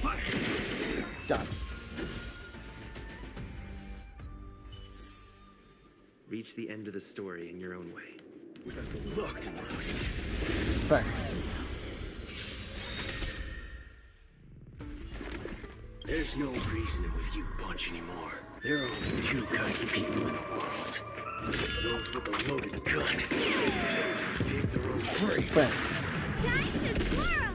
Fire. Got it. Reach the end of the story in your own way. Locked and loaded. Back. There's no reasoning with you bunch anymore. There are only two kinds of people in the world. Those with a loaded gun. Those who dig their own grave. Back. Time to twirl.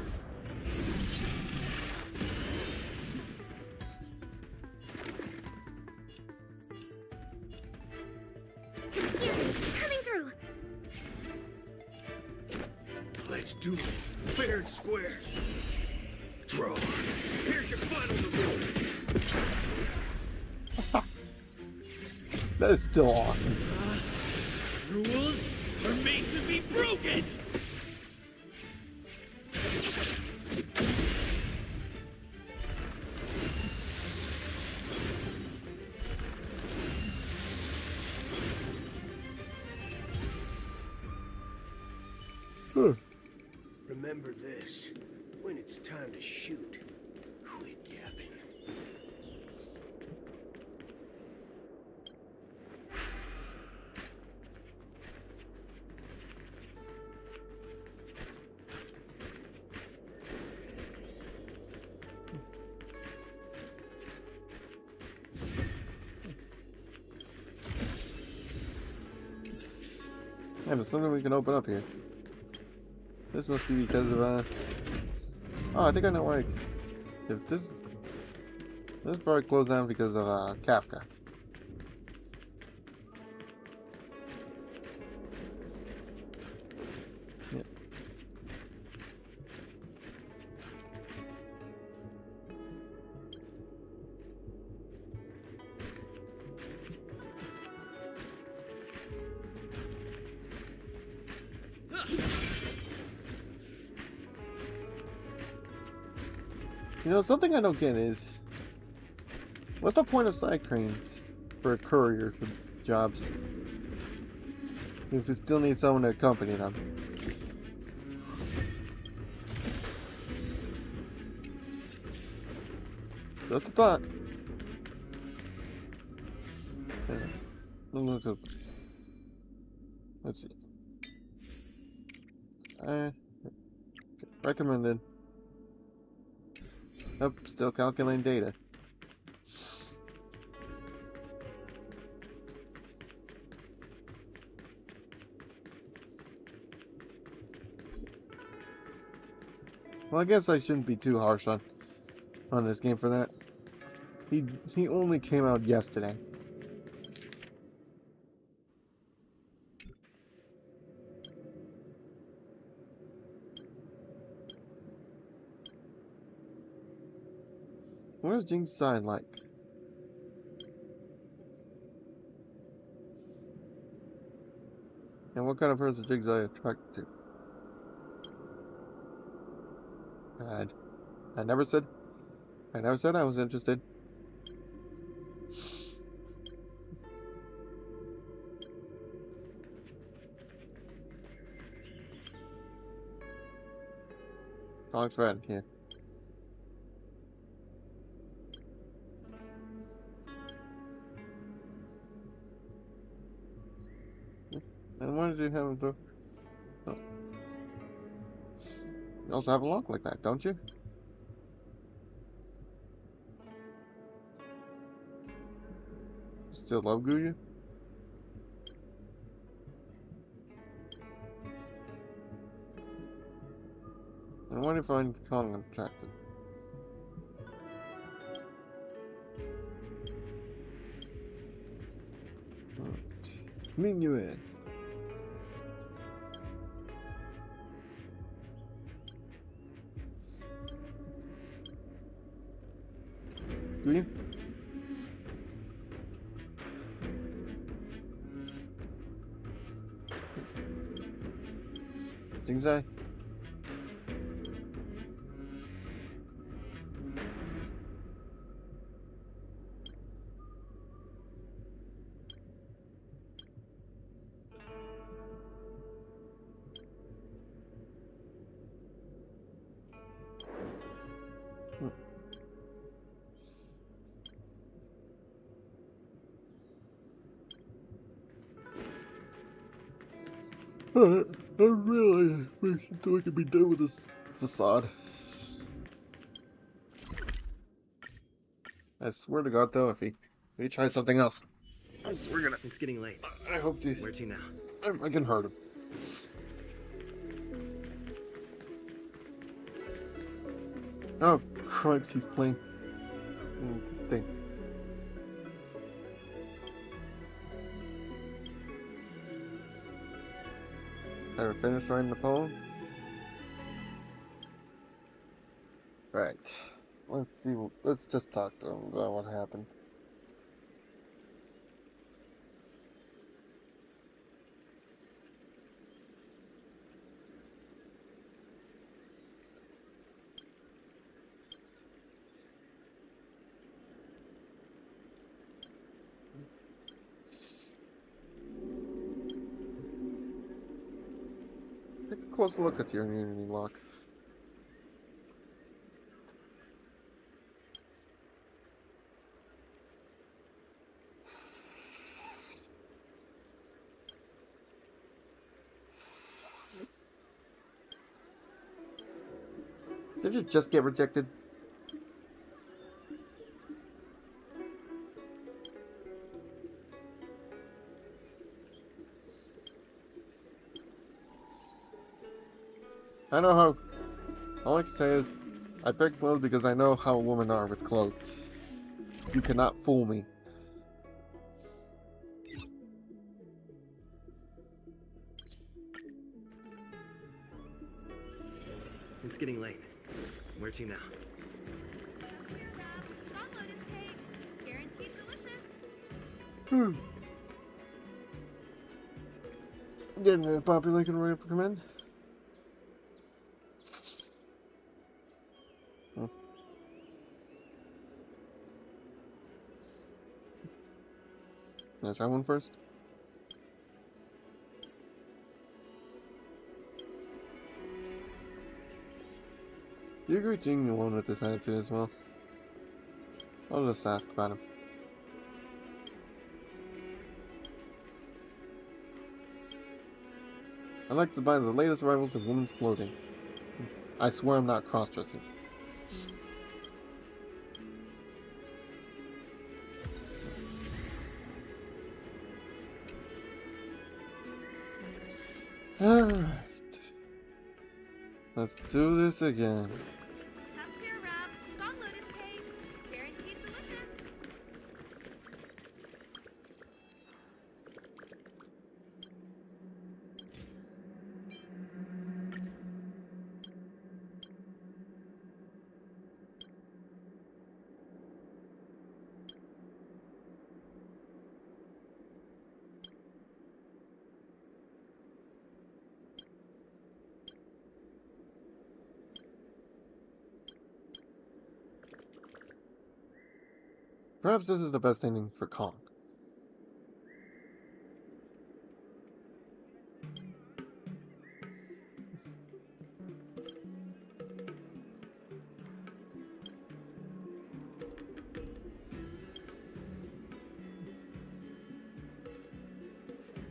Excuse me, coming through. Let's do it. Fair and square. Throw. Here's your final reward. That is still awesome. Rules are made to be broken! boss. When it's time to shoot, quit yapping. Yeah, there's something we can open up here. This must be because of, oh, I think I know why. If this probably closed down because of, Kafka. Yeah. You know, something I don't get is, what's the point of side cranes for a courier for jobs if you still need someone to accompany them? Just a thought. Yeah. Let's see. Recommended. Nope, still calculating data. Well, I guess I shouldn't be too harsh on this game for that. He only came out yesterday. What is Jing's sign like? And what kind of person Jing's I attracted to? God. I never said I was interested. Alex Red here. And why did you have him do? Oh. You also have a lock like that, don't you? Still love Guya? And why do you find Kong attractive? Meet you in. Green? Things I. I really wish we could be done with this facade. I swear to God, though, if he tries something else, we're gonna. It's getting late. I hope to. Where to now? I can hurt him. Oh, cripes! He's playing this thing. Ever finished writing the poem? Right. Let's see. Let's just talk to him about what happened. Take a close look at your immunity lock. Did you just get rejected? I know how. All I can say is, I pick clothes because I know how women are with clothes. You cannot fool me. It's getting late. Where to now? Getting a population rate recommend? Let's try one first. You agree Jing alone with this attitude as well? I'll just ask about him. I like to buy the latest arrivals of women's clothing. I swear I'm not cross-dressing. Alright. Let's do this again. Perhaps this is the best ending for Kong.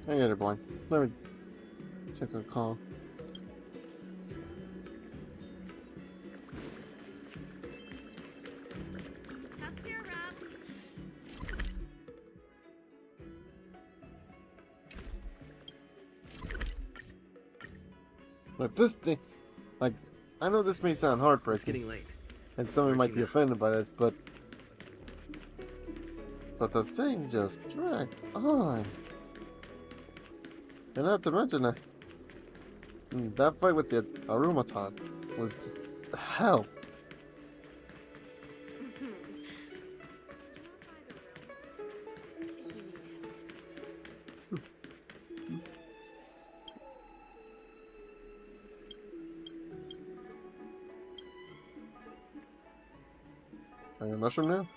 I get it, boy. Let me check on Kong. But this thing, like, I know this may sound It's heartbreaking, getting late. and someone might be now? offended by this, but the thing just dragged on. And not to mention that fight with the Arumaton was just hell. Are you a mushroom now?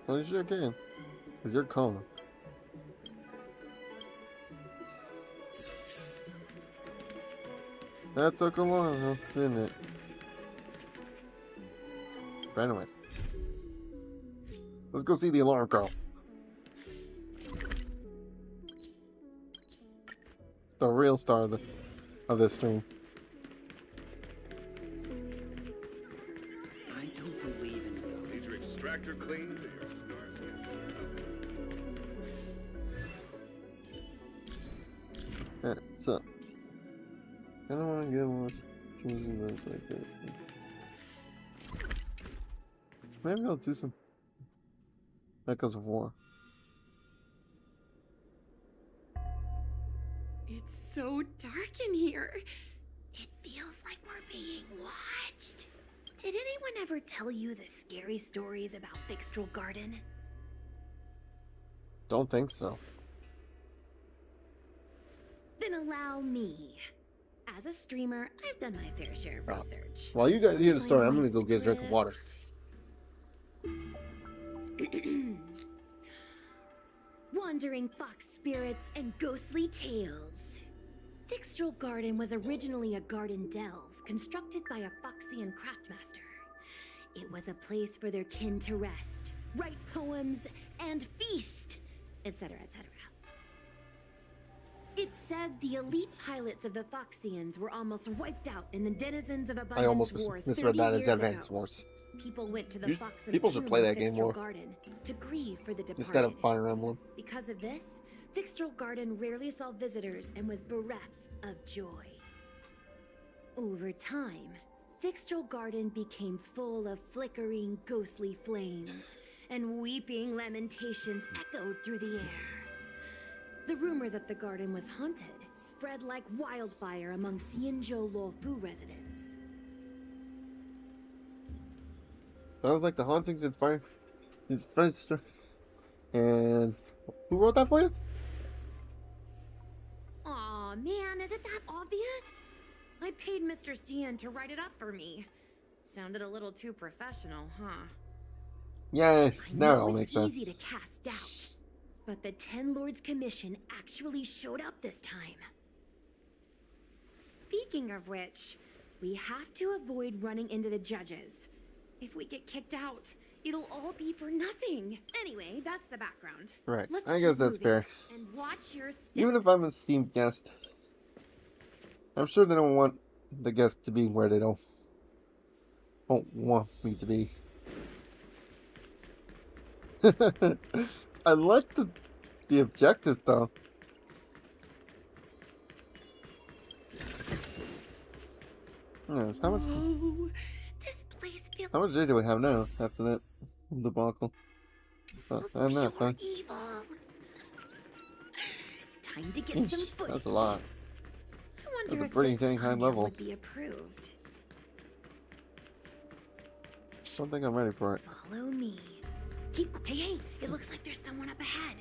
Well, you sure can. Because you're calm. That took a while, didn't it? But anyways. Let's go see the alarm girl. The real star of this stream. I don't believe in ghosts. Is your extractor cleaned? Or your stars Alright, so. I don't want to get much choosing words like that. Maybe I'll do some Echoes of War. It's so dark in here. It feels like we're being watched. Did anyone ever tell you the scary stories about Fixtral Garden? Don't think so. Then allow me. As a streamer, I've done my fair share of research. While you guys hear the story, I'm Find gonna my go get a drink of water. Wandering fox spirits and ghostly tales. Fixtral Garden was originally a garden delve constructed by a Foxian craftmaster. It was a place for their kin to rest, write poems, and feast. etc., etc. It said the elite pilots of the Foxians were almost wiped out in the denizens of I Abundance almost War misread 30 that as years Advance ago. Wars People went to the You- Foxen people should tomb play in that game Fixtral more. Garden to grieve for the departed. instead of Fire Emblem. Because of this, Fixtral Garden rarely saw visitors and was bereft of joy. Over time, Fixtral Garden became full of flickering, ghostly flames, and weeping lamentations echoed through the air. The rumor that the garden was haunted spread like wildfire among Xianzhou Luofu residents. Sounds like the hauntings in Fire. And who wrote that for you? Aw, man, is it that obvious? I paid Mr. Cian to write it up for me. Sounded a little too professional, huh? Yeah, I now it know all it's makes sense. easy to cast doubt, but the Ten Lords Commission actually showed up this time. Speaking of which, we have to avoid running into the judges. If we get kicked out, it'll all be for nothing. Anyway, that's the background. Right, Let's I guess keep that's moving fair. And watch your step. Even if I'm a Steam guest, I'm sure they don't want the guest to be where they don't want me to be. I like the objective though. Yes, how much Whoa, this place feels J do we have now after that debacle? Oh, I'm pure not, huh? evil. Time to get Yeesh, some footage. that's a lot. I wonder That's a if pretty this dang high thumbnail level. would be approved. Don't think I'm ready for it. Follow me. Hey, it looks like there's someone up ahead.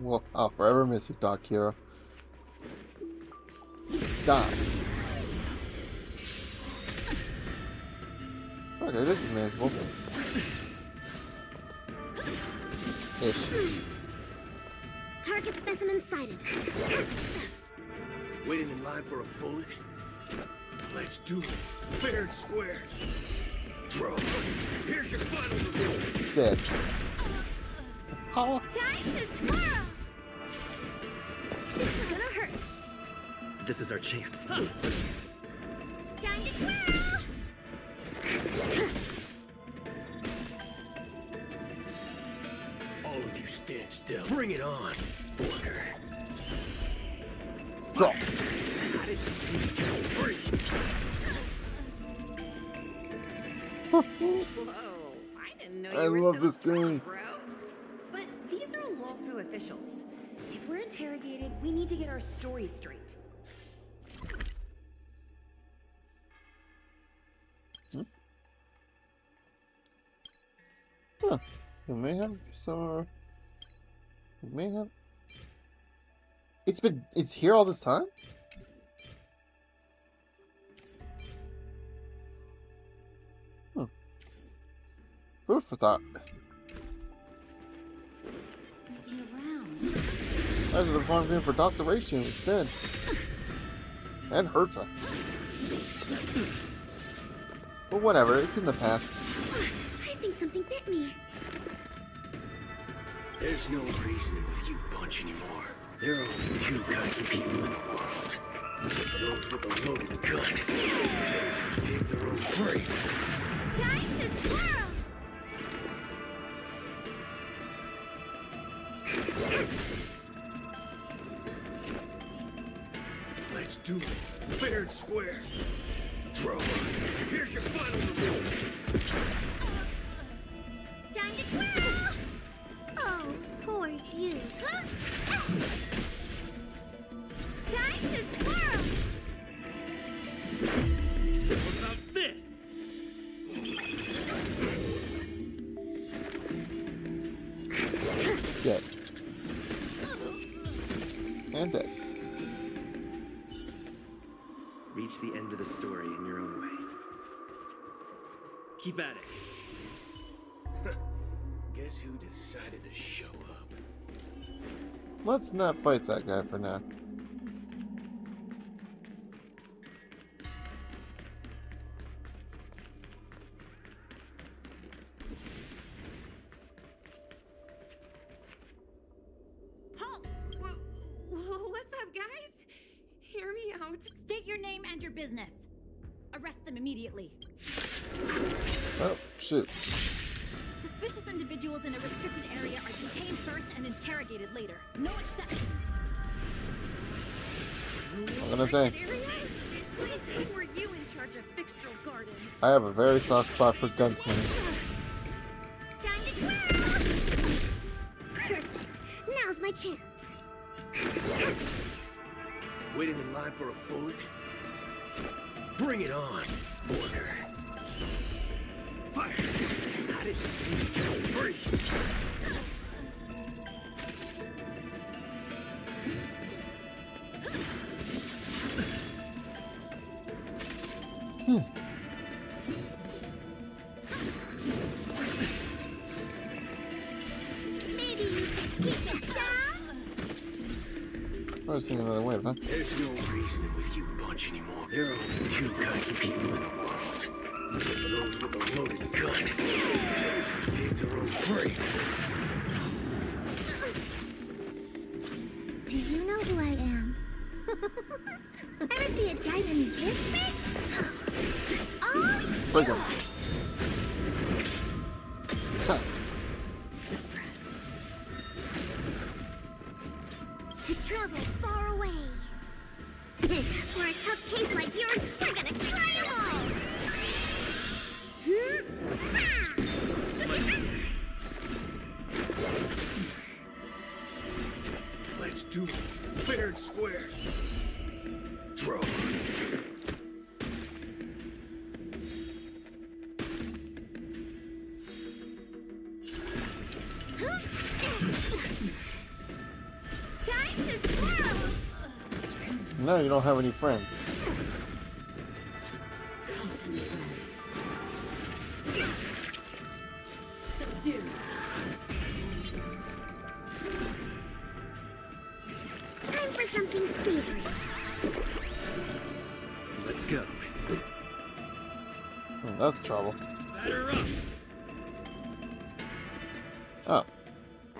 Well, I'll forever miss you, Doc Hero. Die. Okay, this is manageable. Ish. Target specimen sighted. Waiting in line for a bullet? Let's do it. Fair and square. Draw. Here's your final reward. Dead. Oh, Time to twirl! This is gonna hurt. This is our chance. Time to twirl! All of you stand still. Bring it on, Booker. go. I didn't see you get free. Whoa, I didn't know I you were love so this smart, game. bro. But these are Luofu officials. If we're interrogated, we need to get our story straight. Huh. We may have some. We may have. It's here all this time? Food for thought. Sneaking around. I should have farmed in for Dr. Ratio instead. And Herta. But whatever, it's in the past. I think something bit me. There's no reasoning with you bunch anymore. There are only two kinds of people in the world. Those with a loaded gun. Those who dig their own grave. Time to twirl! Let's do it. Fair and square. Draw. Here's your final reward. Time to twirl! Oh, poor you. Time to twirl! What about this? Dead. And dead. Reach the end of the story in your own way. Keep at it. Guess who decided to show up? Let's not fight that guy for now. out. State your name and your business. Arrest them immediately. Oh, shit. Suspicious individuals in a restricted area are detained first and interrogated later. No exceptions. I'm gonna say, When were you in charge of Fixtral Garden? I have a very soft spot for gunslinging. Time to twirl! Perfect. Now's my chance. Waiting in line for a bullet? Bring it on, Border. Fire! I didn't see you get free! Maybe you can keep it down? I was thinking another way, huh? There's no reasoning with you bunch anymore. There are only two kinds of people in the world. Those with a loaded gun. Those who dig their own grave. Do you know who I am? Ever see a diamond this big? Oh, Break him. Huh. to travel far away. For a tough case like yours, we're gonna try them all. Let's do it. Fair and square. Throw. Time to twirl. Now you don't have any friends. Subdue. Time for something savory. Let's go. That's trouble. Batter up. Oh,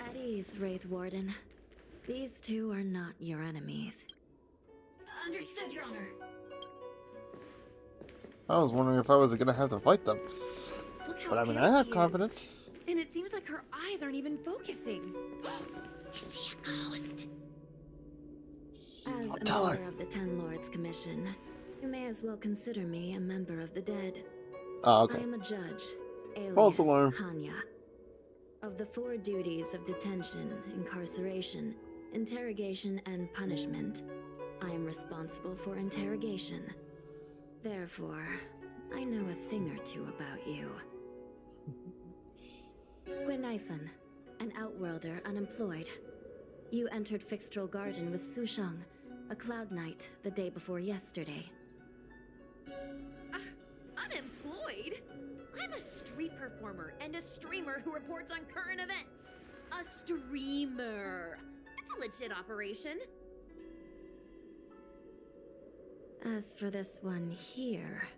At ease, Wraith Warden. These two are not your enemies. Understood, Your Honor. I was wondering if I was gonna have to fight them. Look how But I mean, I pale have she is. confidence. And it seems like her eyes aren't even focusing. Is she a ghost? As a tell her. member of the Ten Lords Commission, you may as well consider me a member of the dead. Oh, I okay. am a judge, False alias alarm. Hanya. Of the 4 duties of detention, incarceration, interrogation, and punishment, I am responsible for interrogation. Therefore, I know a thing or two about you. Gwenifan, an outworlder unemployed. You entered Fixtral Garden with Sushang, a cloud knight, the day before yesterday. Unemployed? I'm a street performer and a streamer who reports on current events. A streamer. It's a legit operation. As for this one here,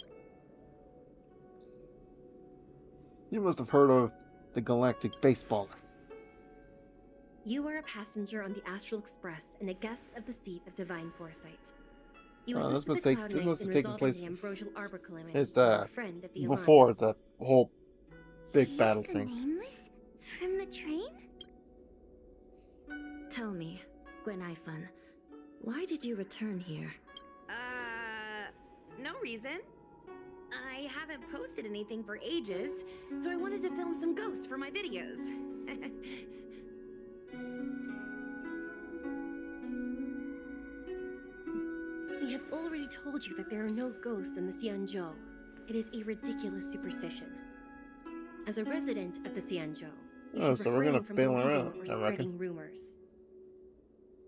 You must have heard of the Galactic Baseballer. You are a passenger on the Astral Express and a guest of the seat of Divine Foresight. You Oh, this assisted must the take- Cloud this Knights must in have taken resolving place- the Ambrosial Arbor calamity. It's and are a friend of the before Alliance. the whole big He's battle the thing. nameless? From the train? tell me, Gwenifan, why did you return here? No reason. I haven't posted anything for ages, so I wanted to film some ghosts for my videos. We have already told you that there are no ghosts in the Xianzhou. It is a ridiculous superstition. As a resident of the Xianzhou, you Oh, should so we're gonna refrain from bail believing around, or I reckon. spreading rumors.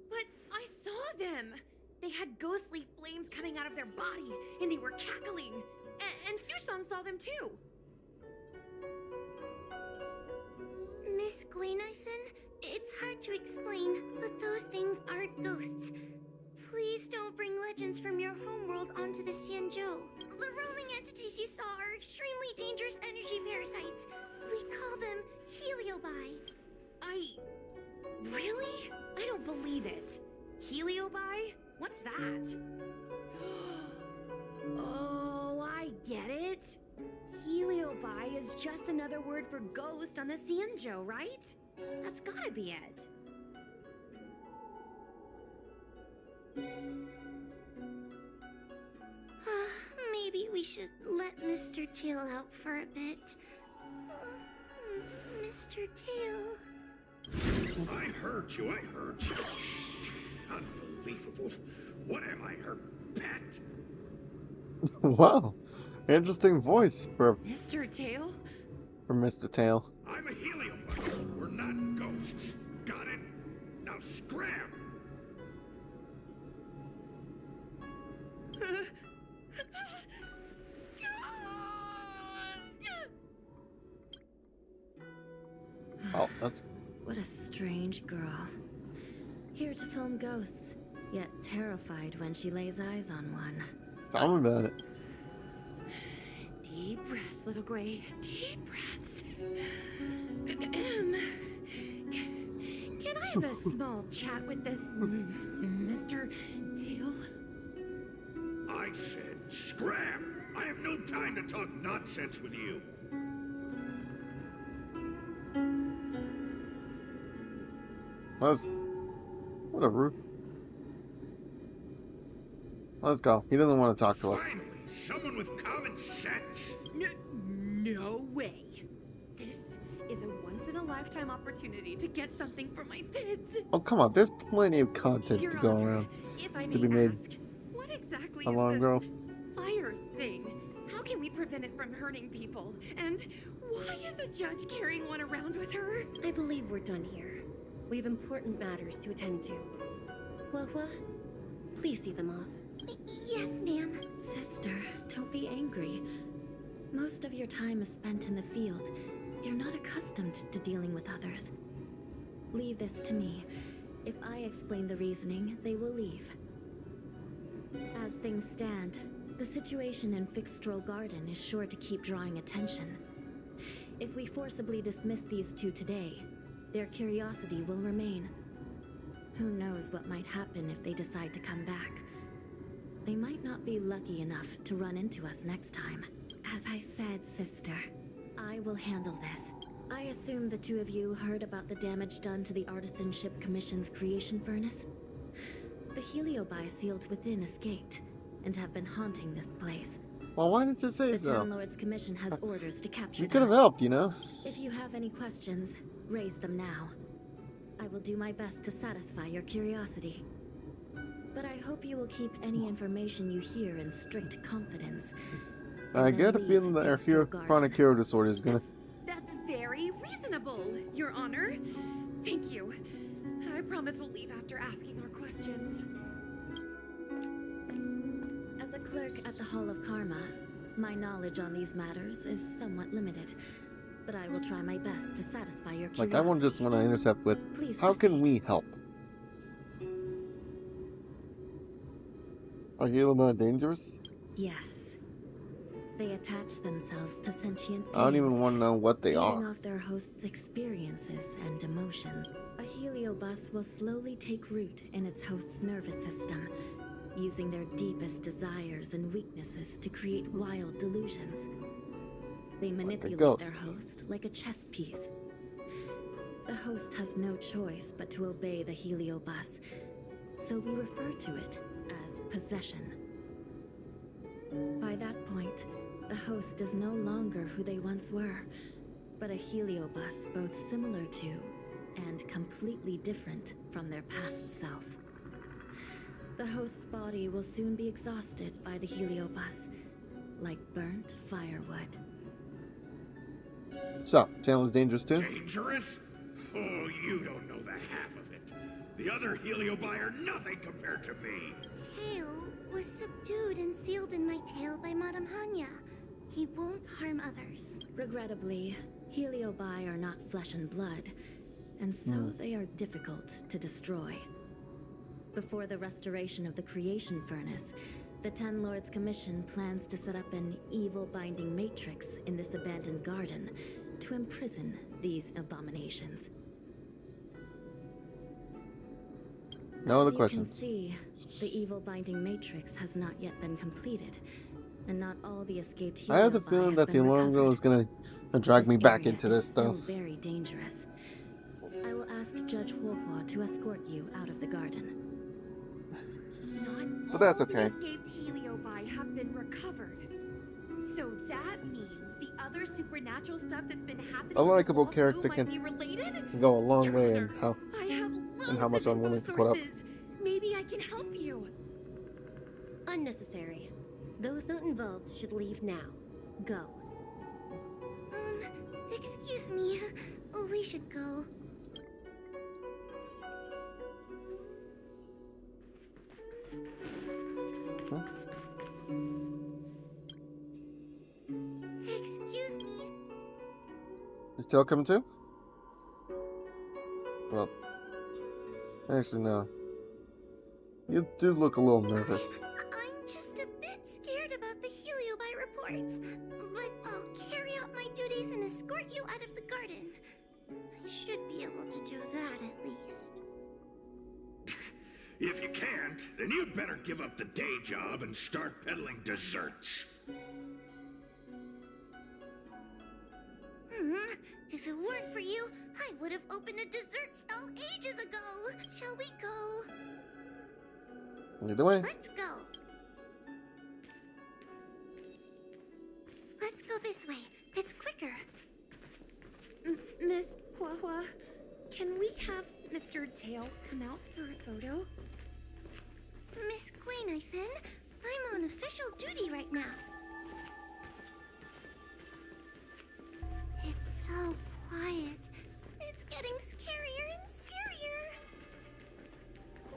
But I saw them! They had ghostly flames coming out of their body, and they were cackling. And Sushang saw them too. Miss Gwenifan, it's hard to explain, but those things aren't ghosts. Please don't bring legends from your homeworld onto the Xianzhou. The roaming entities you saw are extremely dangerous energy parasites. We call them heliobi. Really? I don't believe it. Heliobi? What's that? Oh, I get it. Heliobi is just another word for ghost on the Xianzhou, right? That's gotta be it. Maybe we should let Mr. Tail out for a bit. Mr. Tail. I heard you, I heard you. Unbelievable. What am I, her pet? Wow, interesting voice for Mr. Tail? Mr. Tail. I'm a heliobot. We're not ghosts. Got it? Now scram! Oh, that's What a strange girl. Here to film ghosts, yet terrified when she lays eyes on one. tell me about it. Deep breaths, little gray. Deep breaths. Can I have a small chat with this Mr. Tail? I said scram! I have no time to talk nonsense with you. What a rude. Let's go. He doesn't want to talk to us. Finally, someone with common sense. No way. This is a once-in-a-lifetime opportunity to get something for my vids. Oh, come on. There's plenty of content Your to go Honor, around. if I to may be made. ask, what exactly How is long this ago? fire thing? How can we prevent it from hurting people? And why is a judge carrying one around with her? I believe we're done here. We have important matters to attend to. Huahua, please see them off. Yes, ma'am. Sister, don't be angry. Most of your time is spent in the field. You're not accustomed to dealing with others. Leave this to me. If I explain the reasoning, they will leave. As things stand, the situation in Fixstrol Garden is sure to keep drawing attention. If we forcibly dismiss these two today, their curiosity will remain. Who knows what might happen if they decide to come back. They might not be lucky enough to run into us next time. As I said, sister, I will handle this. I assume the two of you heard about the damage done to the Artisanship Commission's creation furnace? The Heliobi sealed within escaped, and have been haunting this place. Well, why didn't you say The so? Town Lord's Commission has orders to capture You could have them. helped, you know? If you have any questions, raise them now. I will do my best to satisfy your curiosity. But I hope you will keep any information you hear in strict confidence. I and get a then feeling leave that our Fixstrol Garden. chronic hero disorder is gonna. That's very reasonable, Your Honor. Thank you. I promise we'll leave after asking our questions. As a clerk at the Hall of Karma, my knowledge on these matters is somewhat limited. But I will try my best to satisfy your curiosity. Like, I won't just want to intercept with. Please How can proceed. we help? Are Heliobi dangerous? Yes. They attach themselves to sentient I don't even beings, want to know what they feeding are. off their host's experiences and emotion. A heliobus will slowly take root in its host's nervous system, using their deepest desires and weaknesses to create wild delusions. They manipulate ghost. their host like a chess piece. The host has no choice but to obey the heliobus, so we refer to it as possession. By that point, the host is no longer who they once were, but a heliobus both similar to and completely different from their past self. The host's body will soon be exhausted by the heliobus, like burnt firewood. So, Tail is dangerous too? Dangerous? Oh, you don't know the half of it. The other Heliobi are nothing compared to me. Tail was subdued and sealed in my tail by Madame Hanya. He won't harm others. Regrettably, heliobi are not flesh and blood, and so they are difficult to destroy. Before the restoration of the creation furnace, the Ten Lords Commission plans to set up an evil binding matrix in this abandoned garden to imprison these abominations. No other As you questions. can see, the evil binding matrix has not yet been completed, and not all the escaped I have the heliobi feeling have that the been alarm girl recovered. is gonna drag me back area into is this, still though. very dangerous. I will ask Judge Huohua to escort you out of the garden. Not But that's all the okay. escaped heliobi have been recovered. So that means the other supernatural stuff that's been happening A in the likable Luofu character might can be related? go a long Your way Honor, in how I have and how much loads of I'm willing info to put up. sources. Maybe I can help you. Unnecessary. Those not involved should leave now. Go. Excuse me. We should go. Huh? Excuse me. Is Tail coming too? Well, actually no. You do look a little nervous. I'm just a bit scared about the heliobi reports, but I'll carry out my duties and escort you out of the garden. I should be able to do that at least. If you can't, then you'd better give up the day job and start peddling desserts. If it weren't for you, I would have opened a dessert stall ages ago. Shall we go? Either way. Let's go. Let's go this way. It's quicker. Miss Huohua, can we have Mr. Tail come out for a photo? Miss Guinevere, I'm on official duty right now. It's so quiet. It's getting scarier and scarier.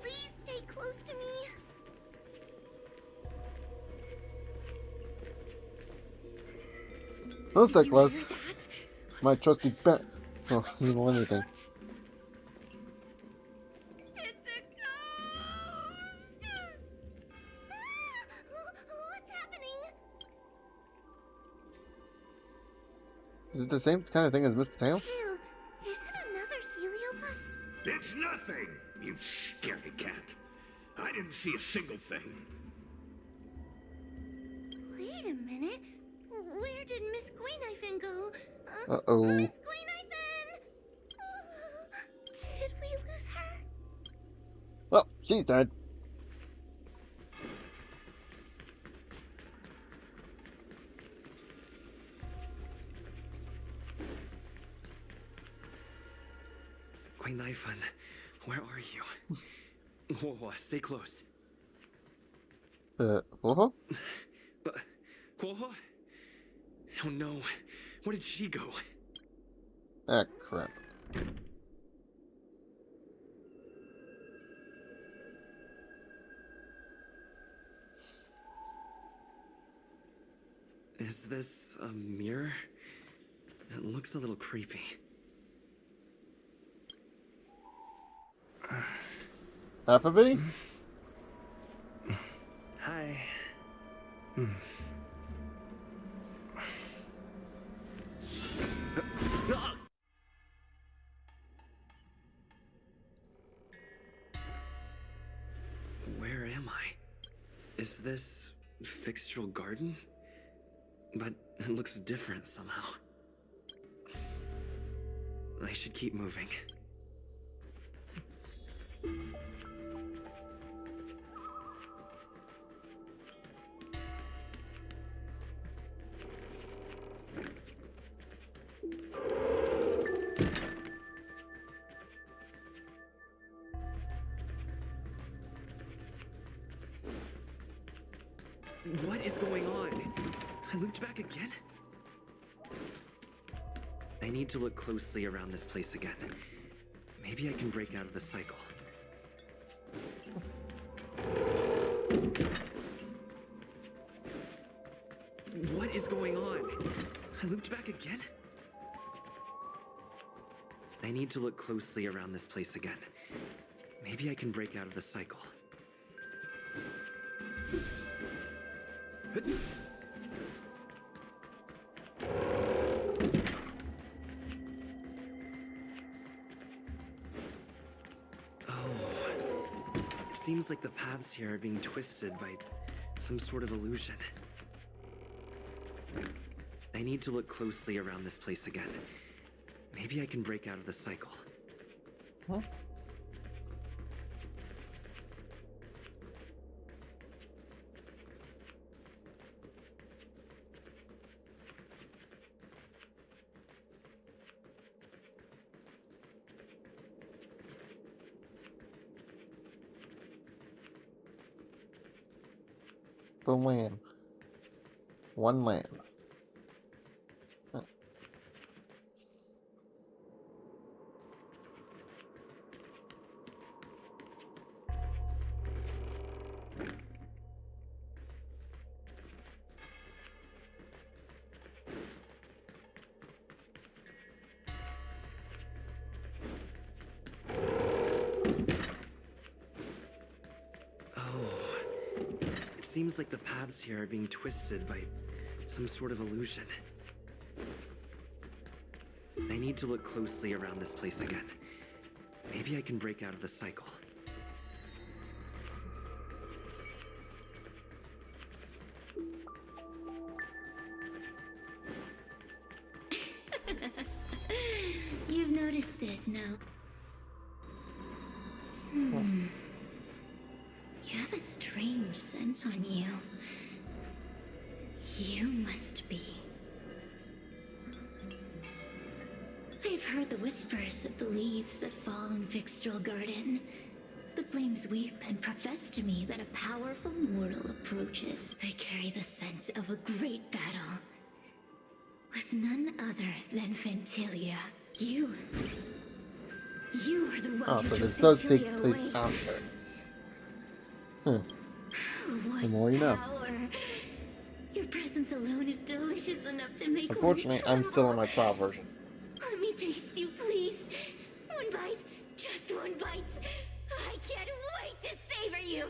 Please stay close to me. Don't stay Did you close. hear that? My trusty pet. Oh, you know anything. It's a ghost! What's happening? Is it the same kind of thing as Mr. Tail? Tail, is it another heliobus? It's nothing, you scaredy cat. I didn't see a single thing. Wait a minute. Where did Miss Guinevere go? Uh-oh. Miss Guinevere! Did we lose her? Well, she's dead. Guinevere, where are you? Huohua, stay close. Huohua? Huohua? Oh no, where did she go? Ah, crap. Is this a mirror? It looks a little creepy. Half of it? Hi. Where am I? Is this Fixtural Garden? But it looks different somehow. I should keep moving. What is going on? I looped back again? I need to look closely around this place again. Maybe I can break out of the cycle. What is going on? I looped back again? I need to look closely around this place again. Maybe I can break out of the cycle. It seems like the paths here are being twisted by some sort of illusion. I need to look closely around this place again. Maybe I can break out of the cycle. Huh? The land. One land. Huh. It seems like the paths here are being twisted by some sort of illusion. I need to look closely around this place again. Maybe I can break out of the cycle. You've noticed it, no? You have a strange scent on you. You must be. I've heard the whispers of the leaves that fall in Fixtral Garden. The flames weep and profess to me that a powerful mortal approaches. They carry the scent of a great battle. With none other than Ventilia. You are the one Oh, who so took this does take Ventilia place away. after. Huh. What The more you know. power. Your presence alone is delicious enough to make Unfortunately, one I'm still in tremble. my trial version. Let me taste you, please. One bite, just one bite. I can't wait to savor you.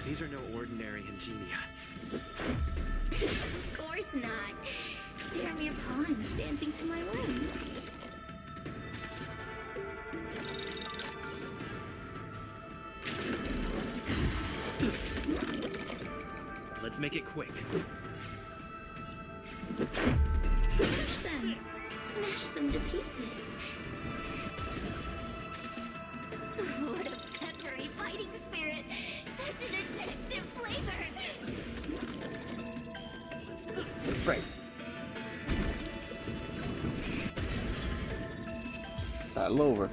These are no ordinary ingenia. Of course not. They are mere pawns dancing to my whim. Let's make it quick. Smash them. Smash them to pieces. What a peppery fighting spirit. Such an addictive flavor. Right. Battle over.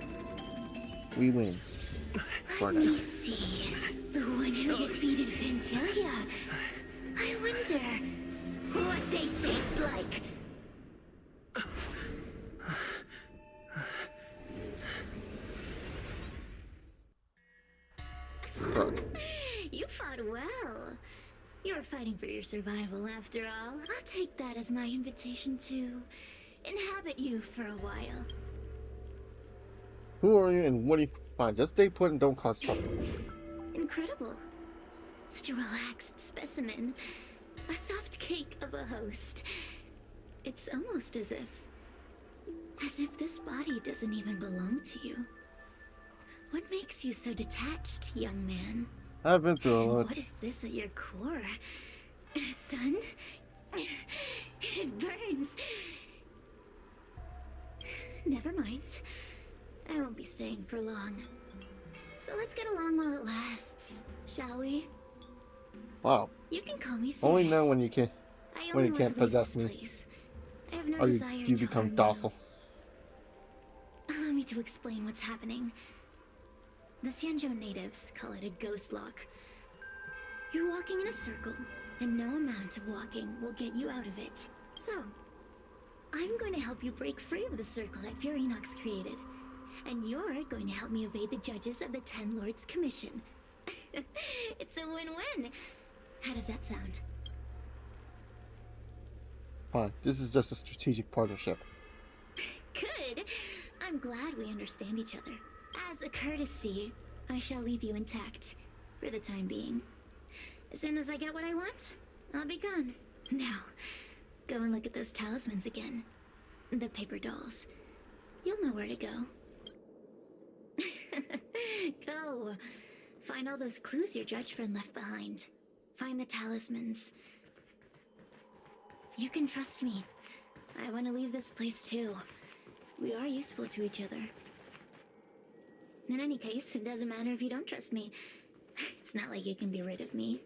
We win. For Let me now. see. The one who defeated Ventilia. I wonder what they taste like. Fuck. You fought well. You're fighting for your survival after all. I'll take that as my invitation to inhabit you for a while. Who are you and what do you find? Just stay put and don't cause trouble. Incredible. Such a relaxed specimen. A soft cake of a host. It's almost as if this body doesn't even belong to you. What makes you so detached, young man? I've been through a And lot. what is this at your core? Sun? It burns. Never mind. I won't be staying for long. So let's get along while it lasts, shall we? Wow. You can call me Cirrus. Only know when you can I when only you want can't to leave possess this me. place. I have no Or desire you to become harm docile. Allow me to explain what's happening. The Xianzhou natives call it a ghost lock. You're walking in a circle, and no amount of walking will get you out of it. So, I'm going to help you break free of the circle that Furinox created. And you're going to help me evade the judges of the Ten Lords Commission. It's a win-win. How does that sound? Fine. This is just a strategic partnership. Good. I'm glad we understand each other. As a courtesy, I shall leave you intact, for the time being. As soon as I get what I want, I'll be gone. Now, go and look at those talismans again. The paper dolls. You'll know where to go. Go. Find all those clues your judge friend left behind. find the talismans. You can trust me. I want to leave this place too. We are useful to each other. In any case, it doesn't matter if you don't trust me. It's not like you can be rid of me.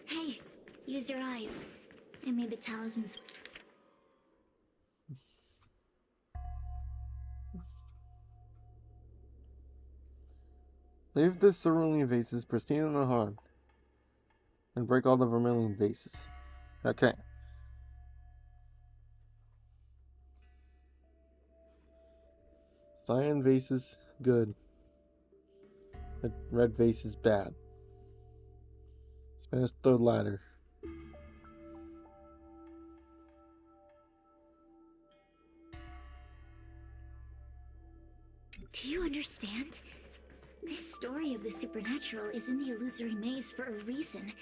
Hey, use your eyes. I made the talismans. Leave the cerulean vases pristine and unharmed. And break all the vermilion vases. Okay. Cyan vases, good. The red vase is bad. Smash the ladder. Do you understand? This story of the supernatural is in the illusory maze for a reason.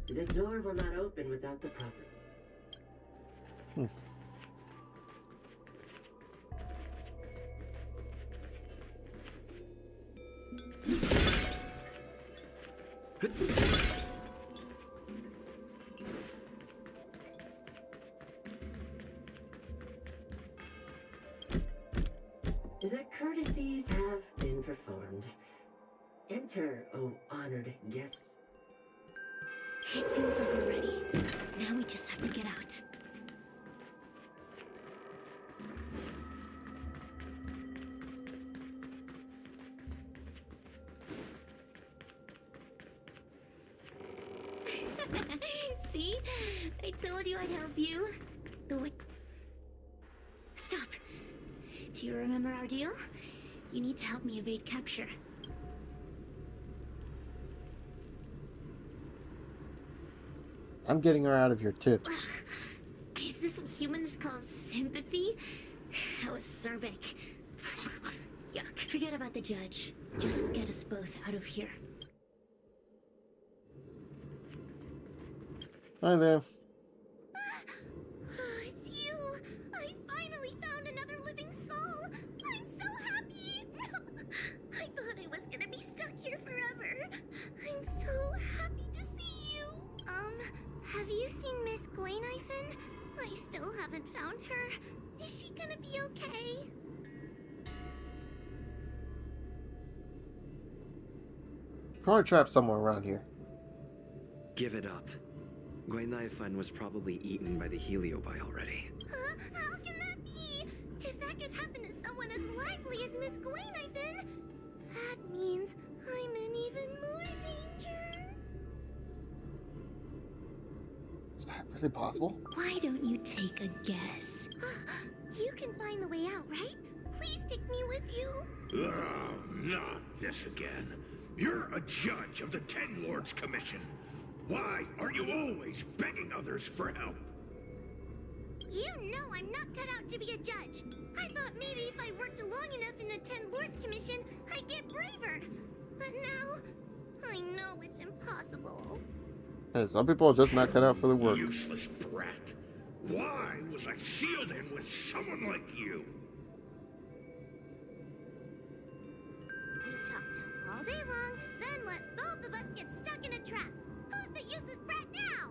The door will not open without the proper. The courtesies have been performed. Enter, O honored guest. It seems like we're ready. Now we just have to get out. See? I told you I'd help you. Stop. Do you remember our deal? You need to help me evade capture. I'm getting her out of here too. Is this what humans call sympathy? How acerbic. Yuck. Forget about the judge. Just get us both out of here. Hi there. It's you! I finally found another living soul! I'm so happy! I thought I was gonna be stuck here forever. I'm so happy to see you. Have you seen Miss Gwaynifin? I still haven't found her. Is she gonna be okay? Probably trapped somewhere around here. Give it up. Gwaynifin was probably eaten by the Heliobite already. Huh? How can that be? If that could happen to someone as lively as Miss Gwaynifin, that means I'm in even more danger. Is that really possible? Why don't you take a guess? You can find the way out, right? Please take me with you. Oh, not this again. You're a judge of the Ten Lords Commission. Why are you always begging others for help? You know I'm not cut out to be a judge. I thought maybe if I worked long enough in the Ten Lords Commission, I'd get braver. But now, I know it's impossible. Hey, some people are just not cut out for the work. Useless brat. Why was I sealed in with someone like you? You talk tough all day long, then let both of us get stuck in a trap. Who's the useless brat now?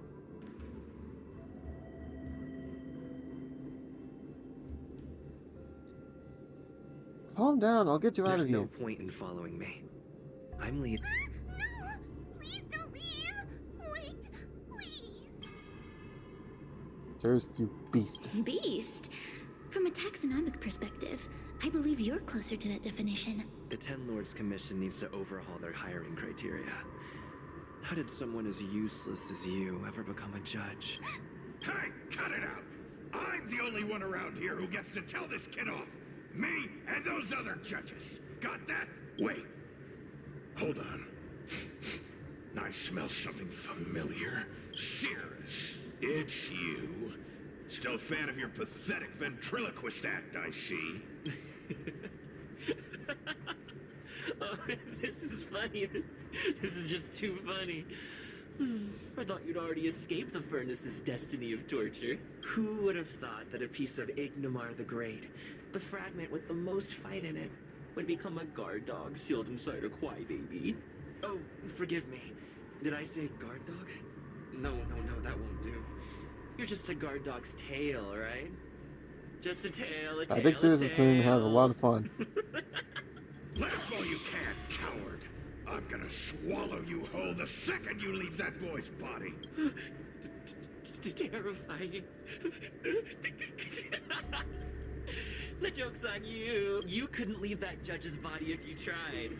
Calm down, I'll get you out There's of here. no point in following me. I'm leaving. No! Please don't leave! Wait, please! There's you beast. Beast? From a taxonomic perspective, I believe you're closer to that definition. The Ten Lords Commission needs to overhaul their hiring criteria. How did someone as useless as you ever become a judge? Hey, cut it out! I'm the only one around here who gets to tell this kid off. Me and those other judges. Got that? Wait. Hold on. I smell something familiar. Cirrus, it's you. Still a fan of your pathetic ventriloquist act, I see. Oh, this is funny. This is just too funny. I thought you'd already escaped the furnace's destiny of torture. Who would have thought that a piece of Ignomar the Great, the fragment with the most fight in it, would become a guard dog sealed inside a crybaby. Oh, forgive me. Did I say guard dog? No, that won't do. You're just a guard dog's tail, right? Just a tail, a tail, I think Sirius is going to have a lot of fun. Laugh all you can, coward. I'm gonna swallow you whole the second you leave that boy's body. Terrifying. The joke's on you. You couldn't leave that judge's body if you tried.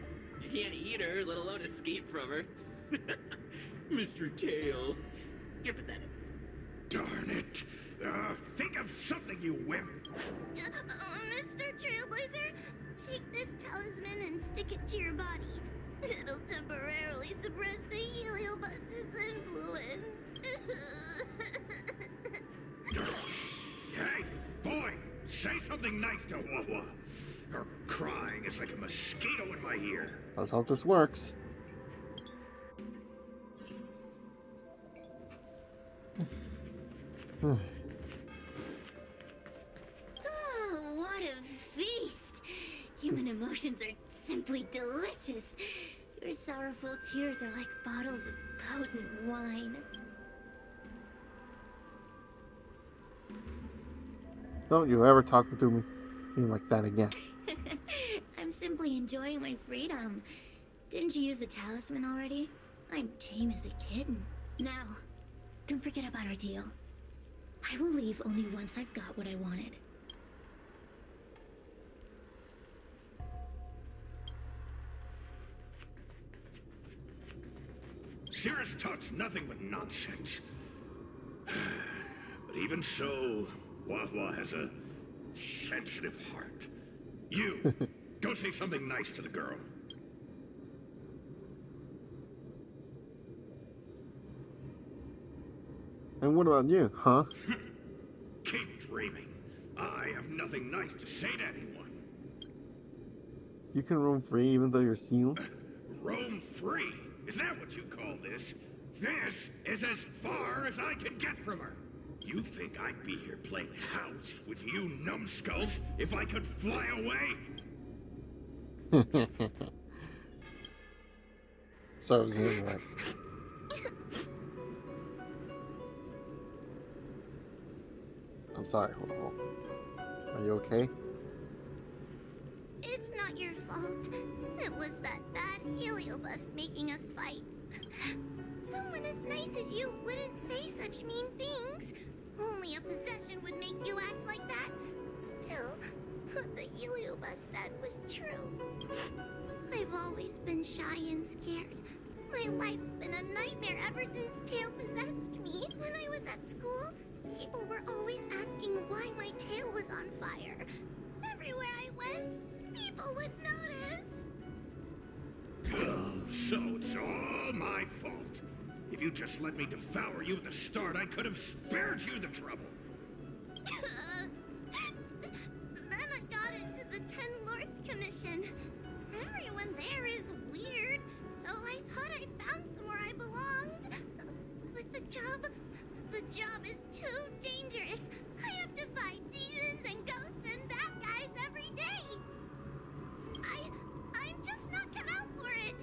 You can't eat her, let alone escape from her. Mr. Tail. You're pathetic. Darn it. Think of something, you wimp. Mr. Trailblazer, take this talisman and stick it to your body. It'll temporarily suppress the Heliobus's influence. Hey, boy, say something nice to Wawa. Her crying is like a mosquito in my ear. Let's hope this works. Oh, what a feast! Human emotions are simply delicious. Your sorrowful tears are like bottles of potent wine. Don't you ever talk to me like that again. I'm simply enjoying my freedom. Didn't you use the talisman already? I'm tame as a kitten. Now, don't forget about our deal. I will leave only once I've got what I wanted. Cirrus talks nothing but nonsense. But even so, Wawa has a sensitive heart. You, go say something nice to the girl. And what about you, huh? Keep dreaming. I have nothing nice to say to anyone. You can roam free even though you're sealed? Roam free? Is that what you call this? This is as far as I can get from her. You think I'd be here playing house with you numbskulls if I could fly away? Serves him right. I'm sorry, Ho-Ho. Are you okay? It's not your fault. It was that bad Heliobus making us fight. Someone as nice as you wouldn't say such mean things. Only a possession would make you act like that. Still, what the Heliobus said was true. I've always been shy and scared. My life's been a nightmare ever since Tail possessed me. When I was at school, people were always asking why my tail was on fire. Everywhere I went, people would notice. Oh, so it's all my fault. If you just let me devour you at the start, I could have spared you the trouble. Then I got into the 10 Lords Commission. Everyone there is weird, so I thought I found somewhere I belonged. But the job is too dangerous. I have to fight demons and ghosts and bad guys every day. I'm just not cut out for it.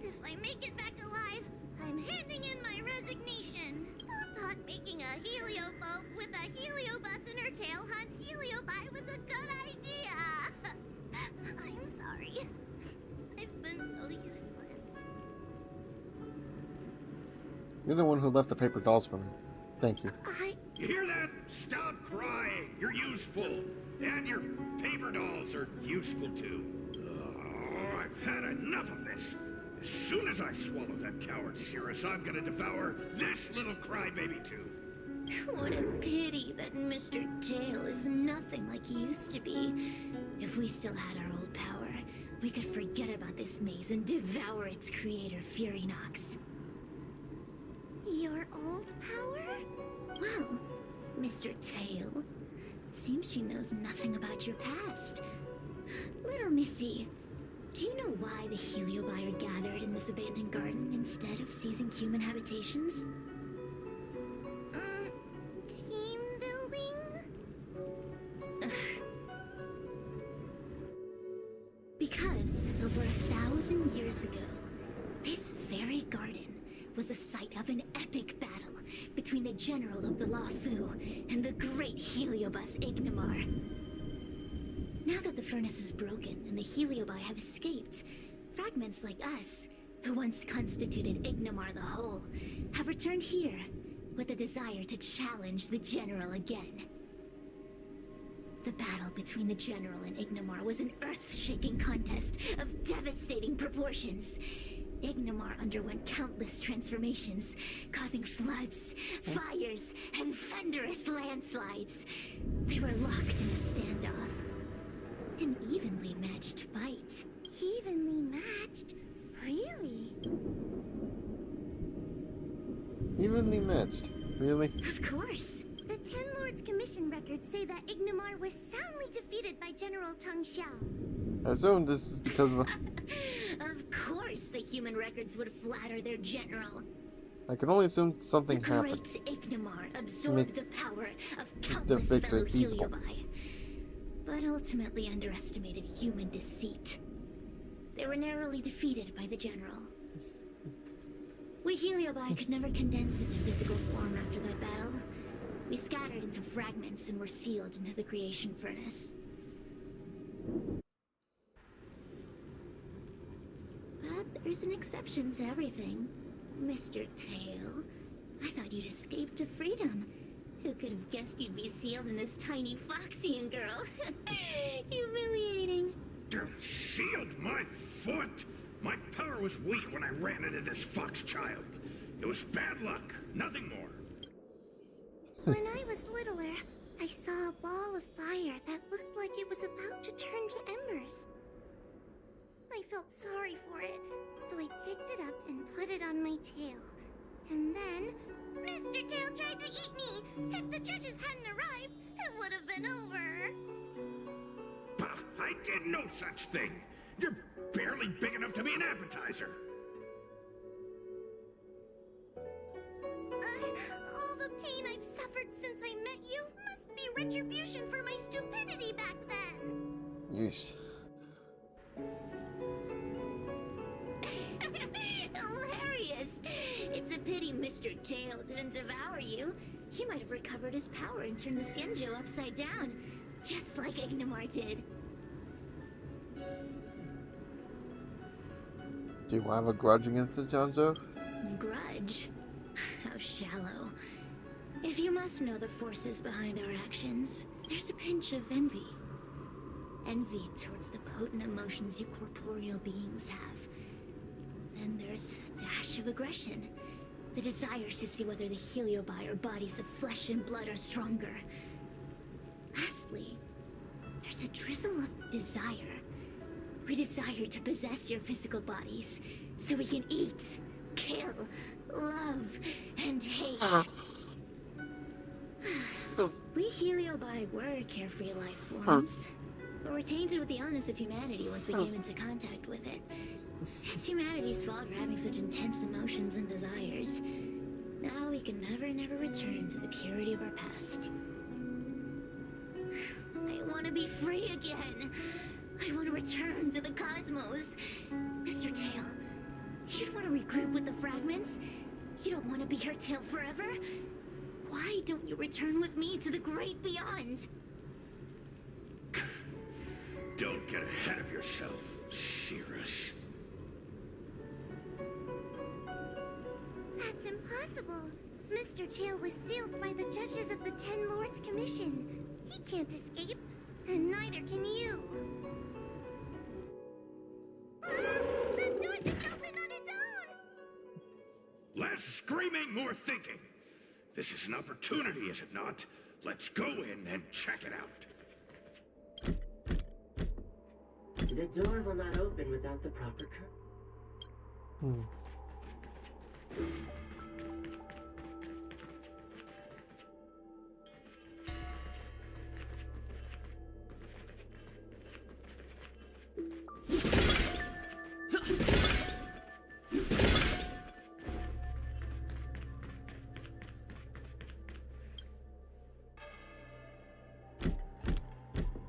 If I make it back alive, I'm handing in my resignation. Who thought making a helioboat with a heliobus in her tail hunt heliobi was a good idea? I'm sorry. I've been so useless. You're the one who left the paper dolls for me. Thank you. You hear that? Stop crying. You're useful. And your paper dolls are useful too. Oh, I've had enough of this. As soon as I swallow that coward Cirrus, I'm gonna devour this little crybaby too. What a pity that Mr. Tail is nothing like he used to be. If we still had our old power, we could forget about this maze and devour its creator, Furynox. Your old power? Well, Mr. Tail, seems she knows nothing about your past. Little Missy, do you know why the Heliobi are gathered in this abandoned garden instead of seizing human habitations? Team building? Because 1,000 years ago, this very garden was the site of an epic battle between the general of the Lafu and the great Heliobus Ignimar. Now that the furnace is broken and the Heliobi have escaped, fragments like us, who once constituted Ignimar the Whole, have returned here with the desire to challenge the general again. The battle between the general and Ignimar was an earth-shaking contest of devastating proportions. Ignimar underwent countless transformations, causing floods, fires, and thunderous landslides. They were locked in a standoff. An evenly matched fight. Evenly matched? Really? Evenly matched. Really? Of course. The Ten Lords Commission records say that Ignimar was soundly defeated by General Teng Xiao. I assume this is because of Of course the human records would flatter their general. I can only assume something The happened. great Ignimar absorbed the power of the countless victory fellow feasible. Heliobi, but ultimately underestimated human deceit. They were narrowly defeated by the general. We Heliobi could never condense into physical form after that battle. We scattered into fragments and were sealed into the creation furnace. But there's an exception to everything. Mr. Tail, I thought you'd escaped to freedom. Who could have guessed you'd be sealed in this tiny Foxian girl? Humiliating. Sealed my foot? My power was weak when I ran into this fox child. It was bad luck, nothing more. When I was littler, I saw a ball of fire that looked like it was about to turn to embers. I felt sorry for it, so I picked it up and put it on my tail. And then, Mr. Tail tried to eat me! If the judges hadn't arrived, it would have been over! Bah, I did no such thing. You're barely big enough to be an appetizer. All the pain I've suffered since I met you must be retribution for my stupidity back then! Yeesh. Hilarious! It's a pity Mr. Tail didn't devour you. He might have recovered his power and turned the Xianzhou upside down, just like Ignimar did. Do you have a grudge against the Xianzhou? Grudge? How shallow. If you must know the forces behind our actions, there's a pinch of envy. Envy towards the potent emotions you corporeal beings have. Then there's a dash of aggression. The desire to see whether the Heliobi or bodies of flesh and blood are stronger. Lastly, there's a drizzle of desire. We desire to possess your physical bodies, so we can eat, kill, love, and hate. We Heliobi were carefree life forms, but were tainted with the illness of humanity once we came into contact with it. It's humanity's fault for having such intense emotions and desires. Now we can never return to the purity of our past. I want to be free again. I want to return to the cosmos. Mr. Tail, you don't want to regroup with the fragments? You don't want to be her tail forever? Why don't you return with me to the great beyond? Don't get ahead of yourself, Cirrus. That's impossible. Mr. Tail was sealed by the judges of the Ten Lords Commission. He can't escape, and neither can you. The door just opened on its own! Less screaming, more thinking. This is an opportunity, is it not? Let's go in and check it out. The door will not open without the proper curtain.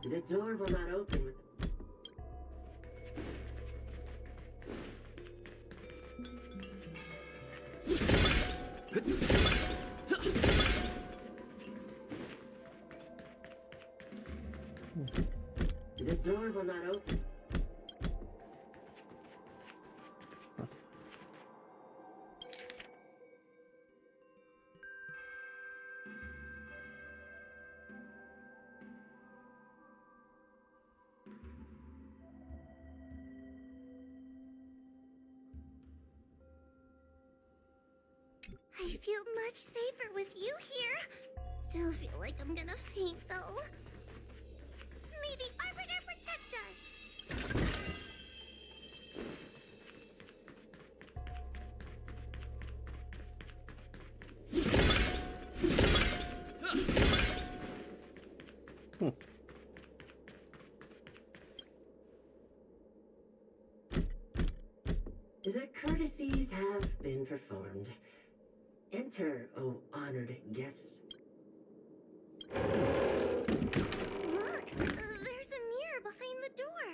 The door will not open with... door will not open. I feel much safer with you here. Still feel like I'm gonna faint, though. May the Arbiter protect us! The courtesies have been performed. Enter, O honored guests. Look! There's a mirror behind the door.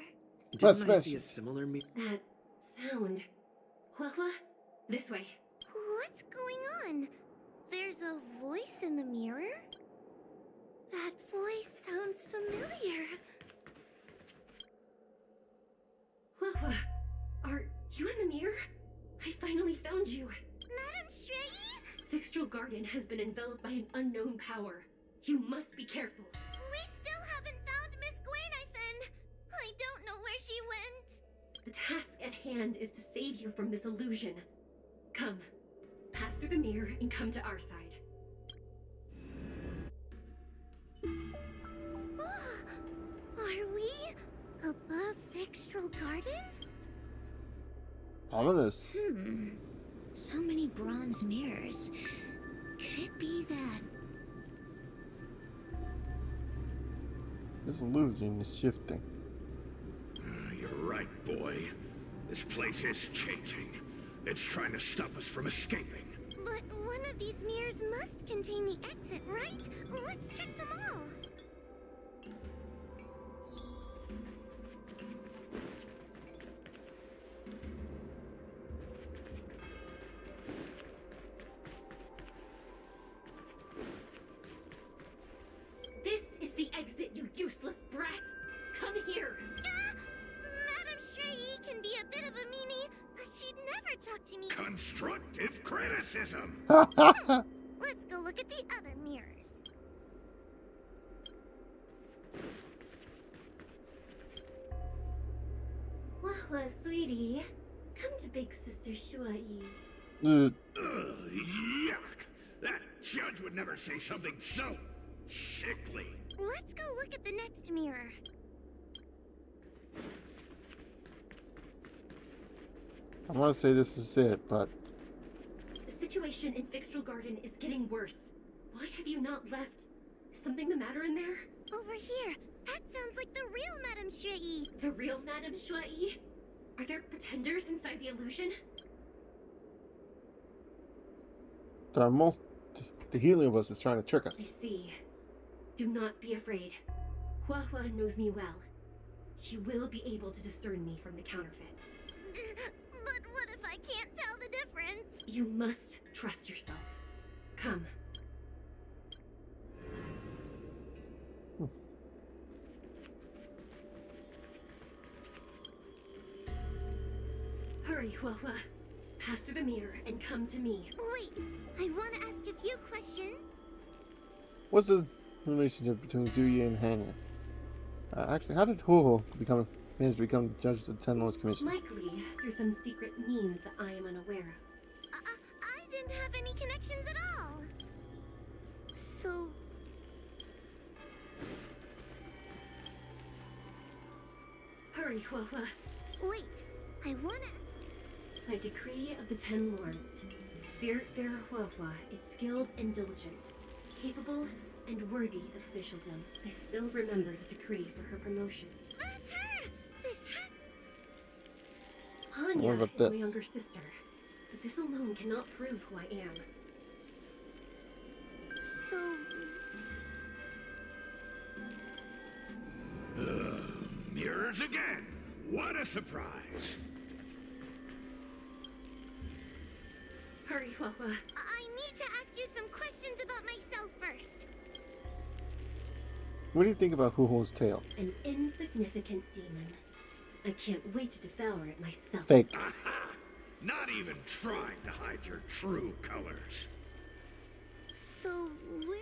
Didn't I see a similar That sound. Hua, this way. What's going on? There's a voice in the mirror? That voice sounds familiar. Hua, are you in the mirror? I finally found you. Madame Shrei? Fixtral Garden has been enveloped by an unknown power. You must be careful. We still haven't found Miss Gwainifin. I don't know where she went. The task at hand is to save you from this illusion. Come, pass through the mirror and come to our side. Are we above Fixtral Garden? Ominous. So many bronze mirrors. Could it be that? This illusion is shifting. You're right, boy. This place is changing. It's trying to stop us from escaping. But one of these mirrors must contain the exit, right? Let's check them all. This is the exit, you useless brat! Come here! Madame Shrei can be a bit of a meanie, but she'd never talk to me. Constructive criticism! Let's go look at the other mirrors. Wahwa, sweetie. Come to Big Sister Shuai. Ugh, yuck! That judge would never say something so sickly. Let's go look at the next mirror. I want to say this is it, but The situation in Fixtral Garden is getting worse. Why have you not left? Is something the matter in there? Over here. That sounds like the real Madame Shrei. The real Madame Shuai? Are there pretenders inside the illusion? the heliobus is trying to trick us. I see. Do not be afraid. Hua knows me well. She will be able to discern me from the counterfeits. But what if I can't tell the difference? You must trust yourself. Come. Hurry, Hua. Pass through the mirror and come to me. Wait, I want to ask a few questions. What's the relationship between Zuya and Hanya? Actually, how did Ho manage to become judge of the Ten Lords Commission? Likely through some secret means that I am unaware of. I didn't have any connections at all. So... Hurry, Hua. Wait, I wanna... By decree of the Ten Lords, Spiritfarer Hua is skilled and diligent, capable and worthy of officialdom. I still remember the decree for her promotion. That's her! This has... Hanya What about is my this? younger sister, but this alone cannot prove who I am. So... Mirrors again. What a surprise. Hurry, Hua. I need to ask you some questions about myself first. What do you think about Huho's tail? An insignificant demon. I can't wait to devour it myself. Fake. Aha! Not even trying to hide your true colors. So, where?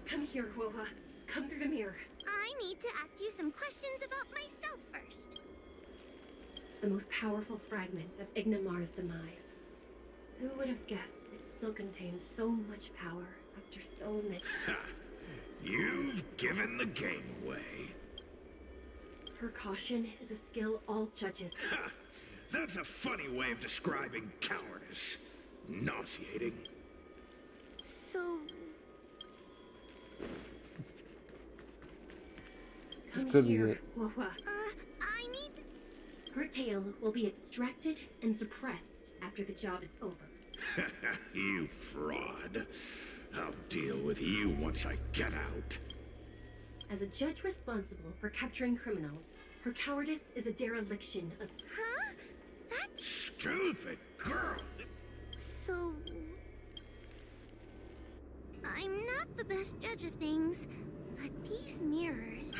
Come here, Huohua. Come through the mirror. I need to ask you some questions about myself first. It's the most powerful fragment of Ignamar's demise. Who would have guessed it still contains so much power after so many... Ha! You've given the game away. Her caution is a skill all judges... Ha! That's a funny way of describing cowardice. Nauseating. So, This Come could be here, it. Huohua. I need to... Her tail will be extracted and suppressed after the job is over. You fraud. I'll deal with you once I get out. As a judge responsible for capturing criminals, her cowardice is a dereliction of... Huh? That... Stupid girl. So... I'm not the best judge of things, but these mirrors...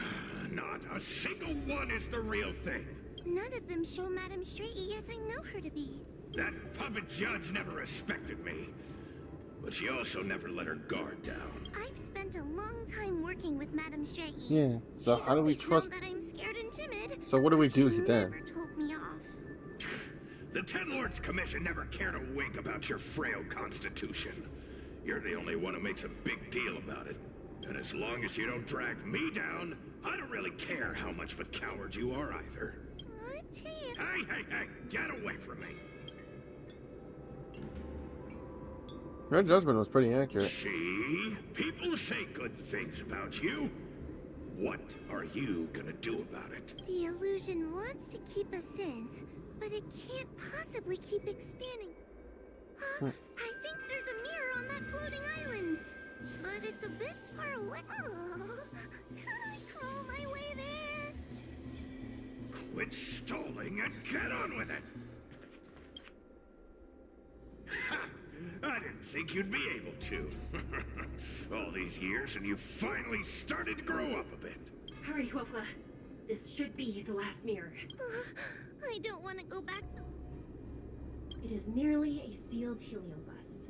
Not a single one is the real thing. None of them show Madame Straighty as I know her to be. That puppet judge never respected me. But she also never let her guard down. I've spent a long time working with Madame Straighty. Yeah. So She's how do we always trust? known that I'm scared and timid. So what do we but do she then? never told me off. The Ten Lords Commission never cared a wink about your frail constitution. You're the only one who makes a big deal about it. And as long as you don't drag me down, I don't really care how much of a coward you are either. Tim. Hey, get away from me. Her judgment was pretty accurate. See? People say good things about you. What are you gonna do about it? The illusion wants to keep us in, but it can't possibly keep expanding. Huh? I think there's a mirror on that floating island, but it's a bit far away. Oh, could I crawl my way there? Quit stalling and get on with it! Ha! I didn't think you'd be able to. All these years and you finally started to grow up a bit. Hurry, Huohua. This should be the last mirror. I don't want to go back. It is merely a sealed heliobus.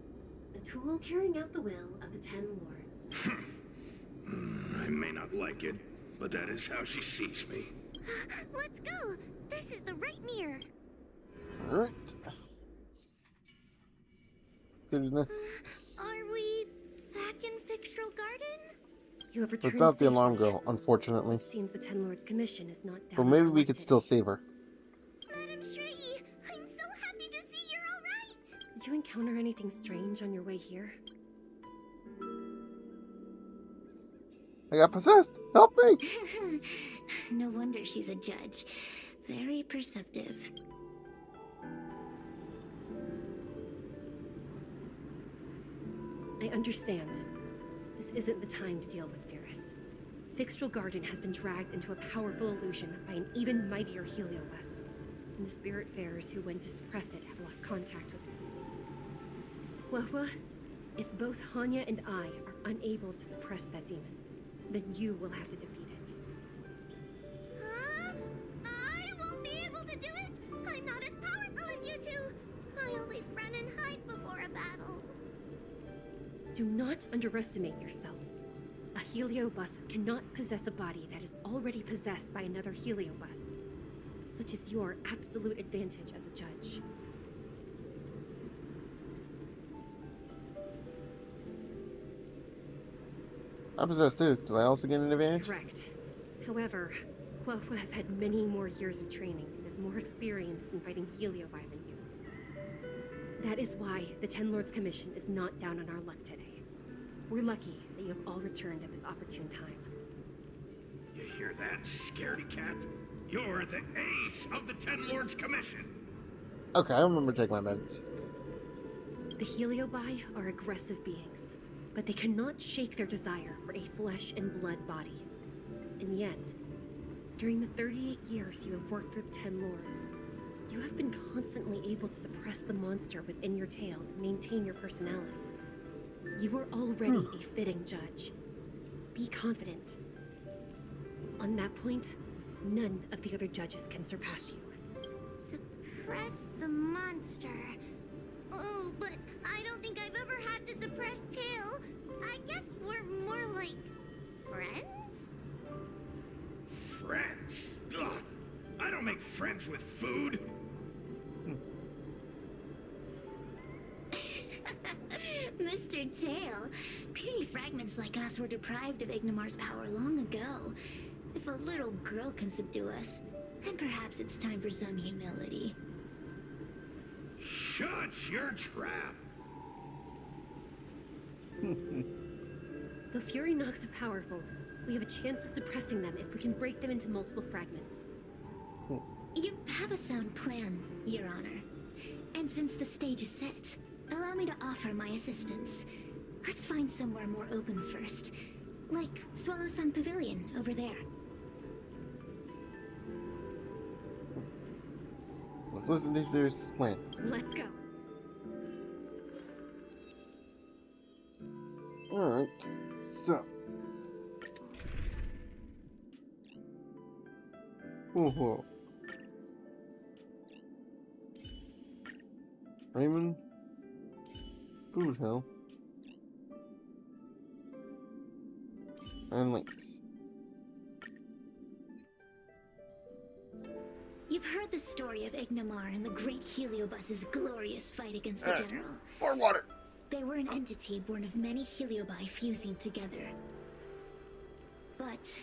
A tool carrying out the will of the Ten Lords. I may not like it, but that is how she sees me. Let's go. This is the right mirror. Alright. Good enough. Are we back in Fixtral Garden? You have returned Without the safely. alarm girl, unfortunately. It seems the Ten Lords Commission is not down. But on maybe our we luck could today. still save her. Madame Straighty, I'm so happy to see you're all right. Did you encounter anything strange on your way here? I got possessed! Help me! No wonder she's a judge. Very perceptive. I understand. This isn't the time to deal with Cirrus. Fixtral Garden has been dragged into a powerful illusion by an even mightier heliobus, and the spiritfarers who went to suppress it have lost contact with it. Huohua, if both Hanya and I are unable to suppress that demon, then you will have to defeat it. Huh? I won't be able to do it. I'm not as powerful as you two. I always run and hide before a battle. Do not underestimate yourself. A heliobus cannot possess a body that is already possessed by another heliobus. Such is your absolute advantage as a judge. I'm possessed too. Do I also get an advantage? Correct. However, Huohua has had many more years of training and is more experienced in fighting heliobi than you. That is why the Ten Lords Commission is not down on our luck today. We're lucky that you have all returned at this opportune time. You hear that, scaredy cat? You're the ace of the Ten Lords Commission. Okay, I remember taking my meds. The heliobi are aggressive beings, but they cannot shake their desire for a flesh and blood body. And yet, during the 38 years you have worked with the Ten Lords, you have been constantly able to suppress the monster within your tail and maintain your personality. You are already a fitting judge. Be confident. On that point, none of the other judges can surpass you. Suppress the monster. Oh, but I don't think I've ever had to suppress Tail. I guess we're more like friends? Friends? Ugh. I don't make friends with food. Mr. Tail, puny fragments like us were deprived of Ignimar's power long ago. If a little girl can subdue us, then perhaps it's time for some humility. Shut your trap! Though Fury Nox is powerful, we have a chance of suppressing them if we can break them into multiple fragments. You have a sound plan, Your Honor. And since the stage is set, allow me to offer my assistance. Let's find somewhere more open first. Like Swallow Sun Pavilion over there. Let's listen to this plan. Let's go. Alright, so. Whoa. Raymond. Boothill. And Lynx. You've heard the story of Ignimar and the great Heliobus's glorious fight against the General. More water! They were an entity born of many Heliobi fusing together. But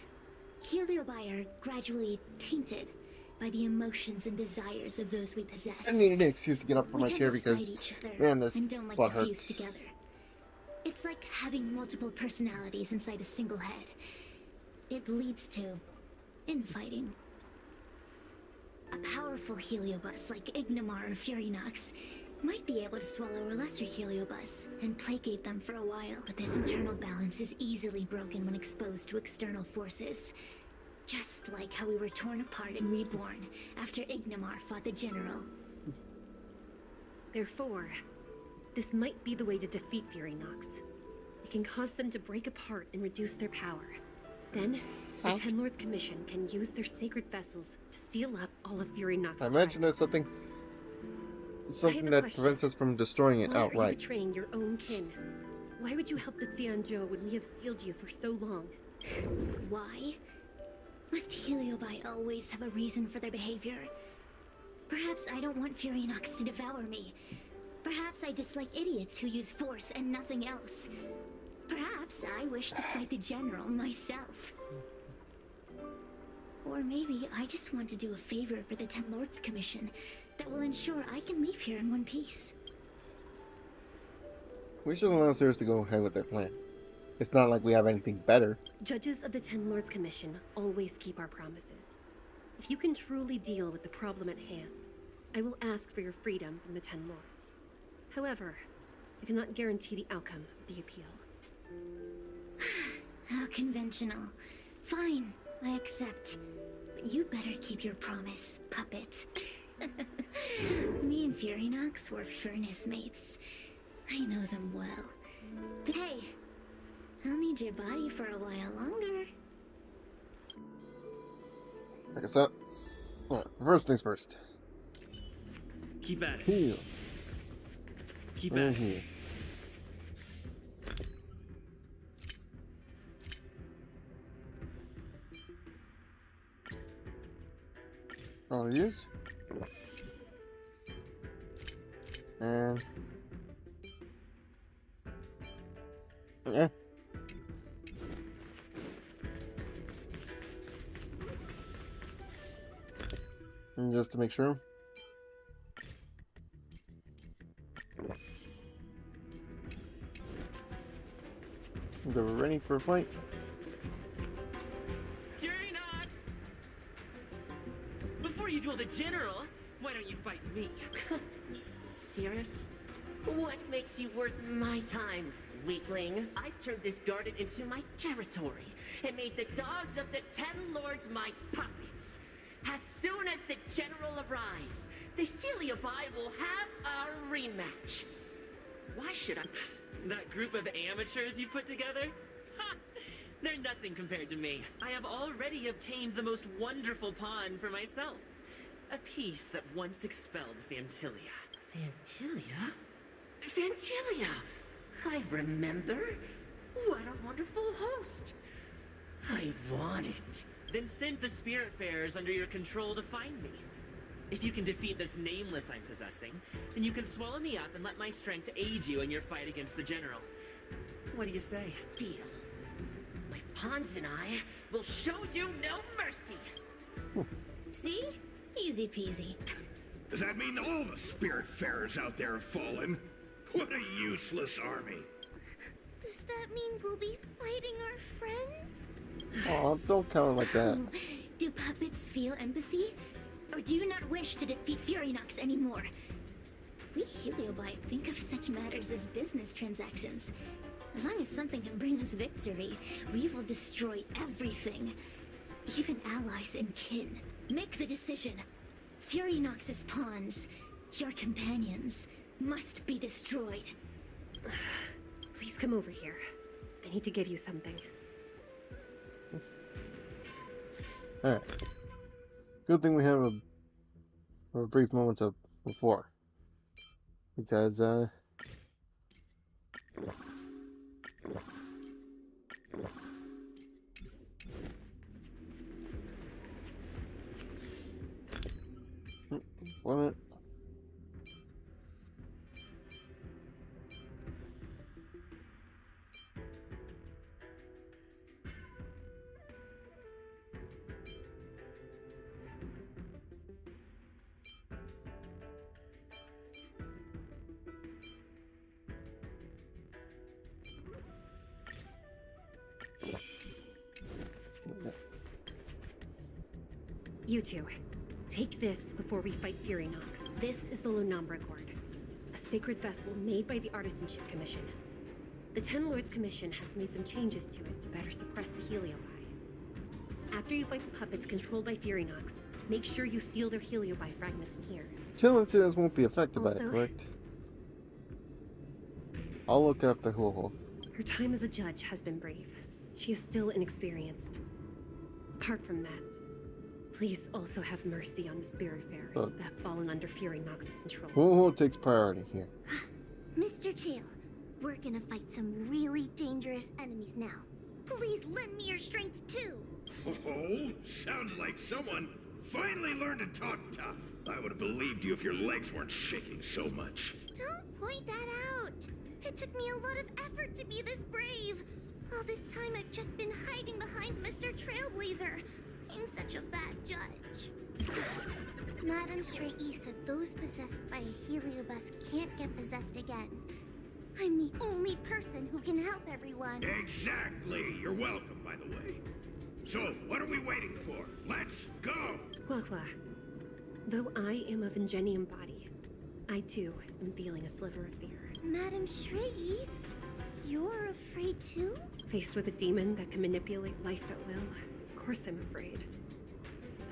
Heliobi are gradually tainted by the emotions and desires of those we possess. I needed an excuse to get up from my We tend chair to because, spite each other man, this and don't like butt to fuse hurts. together. It's like having multiple personalities inside a single head. It leads to infighting. A powerful Heliobus like Ignimar or Fury Nox might be able to swallow a lesser Heliobus and placate them for a while, but this internal balance is easily broken when exposed to external forces. Just like how we were torn apart and reborn after Ignimar fought the General. Therefore, this might be the way to defeat Fury Nox. We can cause them to break apart and reduce their power. Then, the Ten Lords Commission can use their sacred vessels to seal up all of Fury Nox's I imagine there's something that prevents us from destroying it Why are you outright. betraying your own kin? Why would you help the Xianzhou when we have sealed you for so long? Why? Must Heliobi always have a reason for their behavior? Perhaps I don't want Fury Nox to devour me. Perhaps I dislike idiots who use force and nothing else. Perhaps I wish to fight the General myself. Or maybe I just want to do a favor for the Ten Lords Commission that will ensure I can leave here in one piece. We should allow Cirrus to go ahead with their plan. It's not like we have anything better. Judges of the Ten Lords Commission always keep our promises. If you can truly deal with the problem at hand, I will ask for your freedom from the Ten Lords. However, I cannot guarantee the outcome of the appeal. How conventional. Fine, I accept. But you better keep your promise, puppet. Me and Fury Nox were furnace mates. I know them well. But hey, I'll need your body for a while longer. Like I said, alright, first things first. Keep at it. Heal. Keep at And it. heal. I'll use. And yeah. And just to make sure. They were ready for a fight. Fury Nox! Before you duel the General, why don't you fight me? Serious? What makes you worth my time, weakling? I've turned this garden into my territory and made the dogs of the Ten Lords my puppets. As soon as the General arrives, the Heliobi will have a rematch. Why should I? That group of amateurs you put together? Ha! They're nothing compared to me. I have already obtained the most wonderful pawn for myself. A piece that once expelled Fantilia. Fantilia? Fantilia! I remember. What a wonderful host. I want it. Then send the Spiritfarers under your control to find me. If you can defeat this nameless I'm possessing, then you can swallow me up and let my strength aid you in your fight against the General. What do you say? Deal. My pawns and I will show you no mercy. See? Easy peasy. Does that mean all the Spiritfarers out there have fallen? What a useless army. Does that mean we'll be fighting our friends? Aw, don't count it like that. Do puppets feel empathy? Or do you not wish to defeat Furynox anymore? We Heliobi think of such matters as business transactions. As long as something can bring us victory, we will destroy everything. Even allies and kin. Make the decision. Furynox's pawns, your companions, must be destroyed. Please come over here. I need to give you something. Alright. Good thing we have a brief moment of before. Because, well, You two, take this before we fight Furynox. This is the Lunombra Cord, a sacred vessel made by the Artisanship Commission. The Ten Lords Commission has made some changes to it to better suppress the Heliobi. After you fight the puppets controlled by Furynox, make sure you seal their Heliobi fragments in here. Chillin's won't be affected by it, Also- correct? I'll look after Ho-Ho. Her time as a judge has been brave. She is still inexperienced. Apart from that, please also have mercy on the Spiritfarers that have fallen under Furynox's control. Ho-Ho takes priority here. Mr. Tail, we're gonna fight some really dangerous enemies now. Please lend me your strength too. Oh, sounds like someone finally learned to talk tough. I would have believed you if your legs weren't shaking so much. Don't point that out. It took me a lot of effort to be this brave. All this time I've just been hiding behind Mr. Trailblazer. I'm such a bad judge. Madame Shrey said those possessed by a Heliobus can't get possessed again. I'm the only person who can help everyone. Exactly. You're welcome, by the way. So, what are we waiting for? Let's go! Wahwa, though I am of Ingenium body, I too am feeling a sliver of fear. Madame Shrey, you're afraid too? Faced with a demon that can manipulate life at will, of course I'm afraid.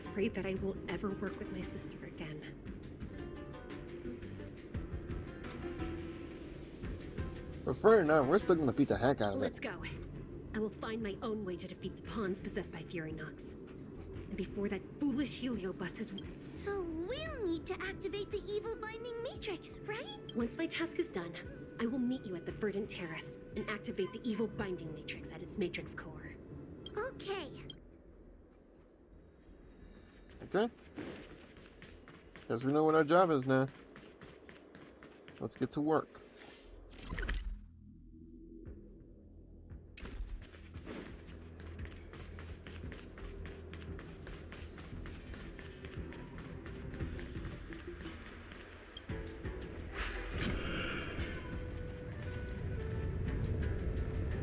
Afraid that I won't ever work with my sister again. Afraid or not, we're still gonna beat the heck out of it. Let's go. I will find my own way to defeat the pawns possessed by Furynox. And before that foolish Heliobus has... So we'll need to activate the evil binding matrix, right? Once my task is done, I will meet you at the Verdant Terrace and activate the evil binding matrix at its matrix core. Okay. Okay? Guess we know what our job is now. Let's get to work.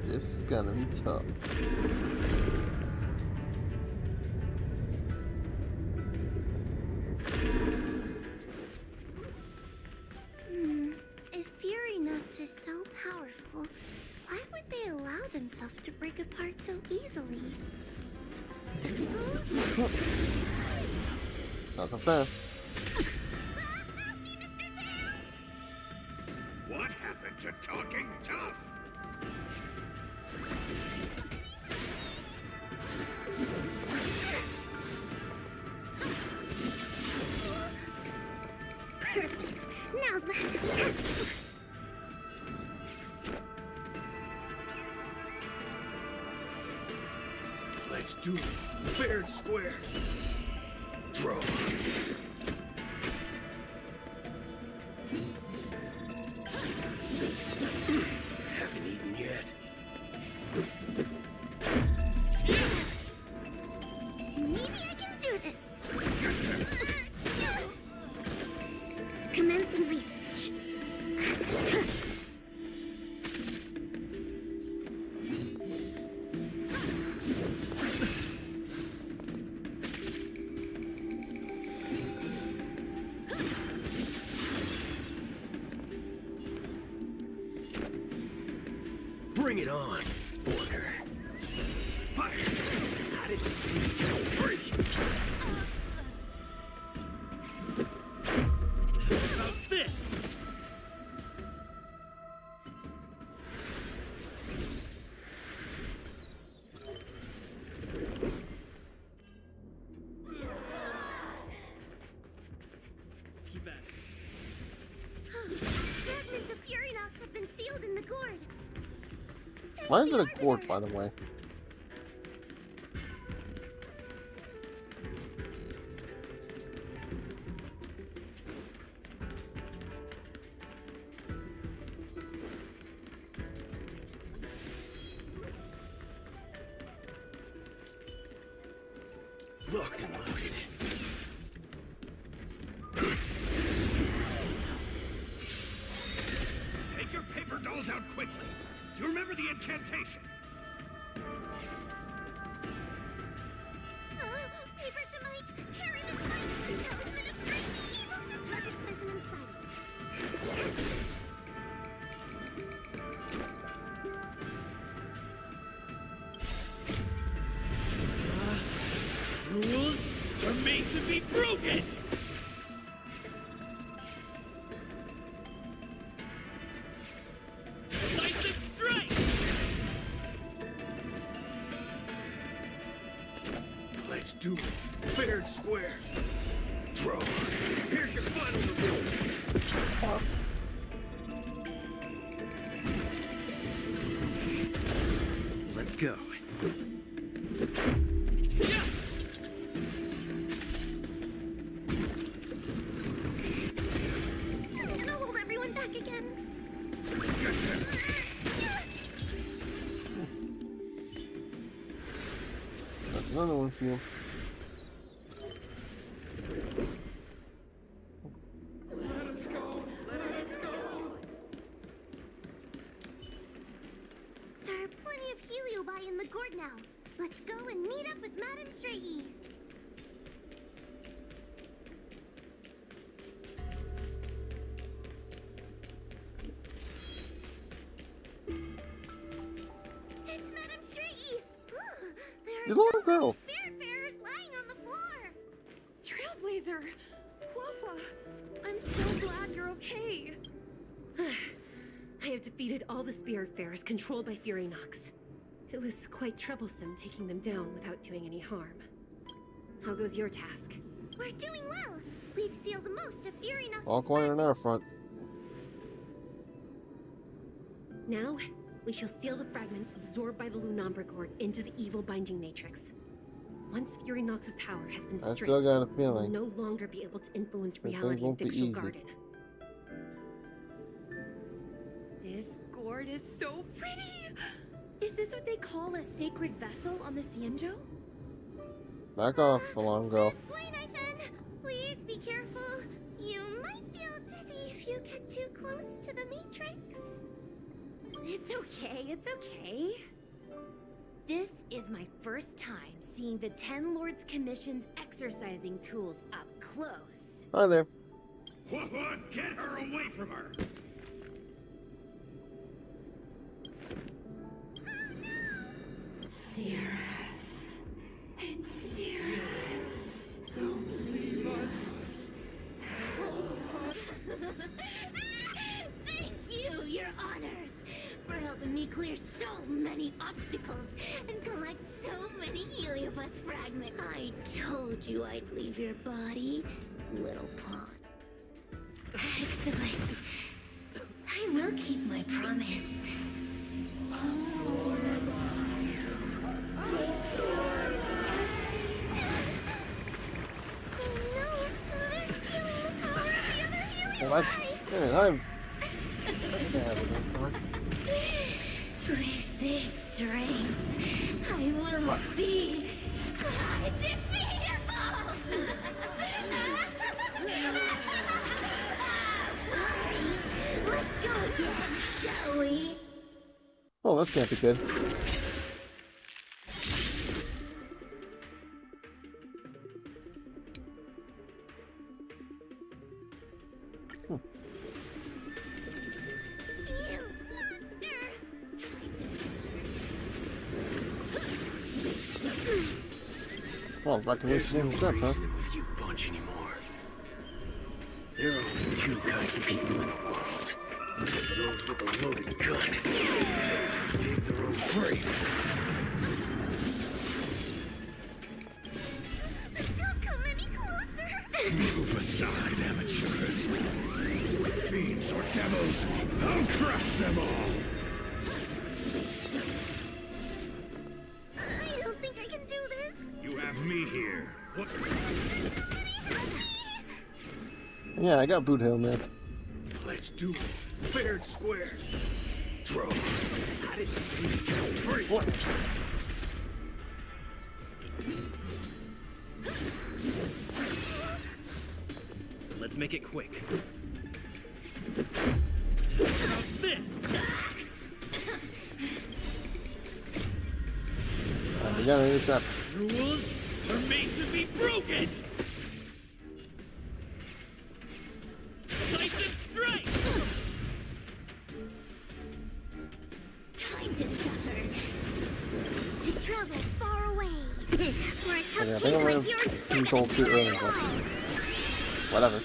This is gonna be tough. If Furynox is so powerful, why would they allow themselves to break apart so easily? Not so fast. Help me, Mr. Tail! What happened to talking tough? do it. Fair and square. Draw. Haven't eaten yet. Maybe I can do this. Commencing research. Bring it on, Border. Fire! I didn't see you. Free! How's this? Keep at it. Fragments of Furynox have been sealed in the gourd. Why is it a gourd, by the way? Locked and loaded. Take your paper dolls out quickly. Do you remember the incantation? Paper to Mike, carry this mic and tell administration evil system is missing inside. Rules are made to be broken! Decisive strike! Let's do it. Fair and square. Draw. Here's your final reward. Let's go. Yeah! I'm gonna hold everyone back again. That's another one sealed. There are plenty of heliobi in the gourd now. Let's go and meet up with Madame Straighty. It's Madame Straighty. There You are little so girl. many spiritfarers lying on the floor. Trailblazer! Whoa! I'm so glad you're okay. I have defeated all the Spiritfarers controlled by Furynox. It was quite troublesome taking them down without doing any harm. How goes your task? We're doing well. We've sealed most of Furynox's All quiet on our front. Now, we shall seal the fragments absorbed by the Lunombra Gourd into the evil binding matrix. Once Furynox's power has been I stripped, still got a we'll feeling. no longer be able to influence But things reality in won't be Victual easy. Garden. This gourd is so pretty! Is this what they call a sacred vessel on the Xianzhou? Back off, alarm girl. Miss Gwainifin, please be careful. You might feel dizzy if you get too close to the Matrix. It's okay, it's okay. This is my first time seeing the Ten Lords Commission's exercising tools up close. Hi there. What? Get her away from her! Cirrus. It's Cirrus. Don't leave us. Thank you, Your Honors, for helping me clear so many obstacles and collect so many heliobus fragments. I told you I'd leave your body, little pawn. Excellent. I will keep my promise. I'm With this strength, I will be undefeatable! Let's go again, shall we? Oh, that can't be good. You monster! Well, back to There's no wasting stuff, huh? reasoning with you bunch anymore. There are only two kinds of people in the world. Those with a loaded gun. Those who dig their own grave. Don't come any closer! Move aside, amateurs. Fiends or devils, I'll crush them all. I don't think I can do this. You have me here. What? Yeah, I got boothill, man. Let's do it. Fair and square. Throw. I didn't see you. Break. What? Let's make it quick. How's this? We gotta intercept. Rules are made to be broken! Slice and strike! Time to suffer. To travel far away. Where a Okay, I cupcake think I'm like gonna yours control too early. But whatever.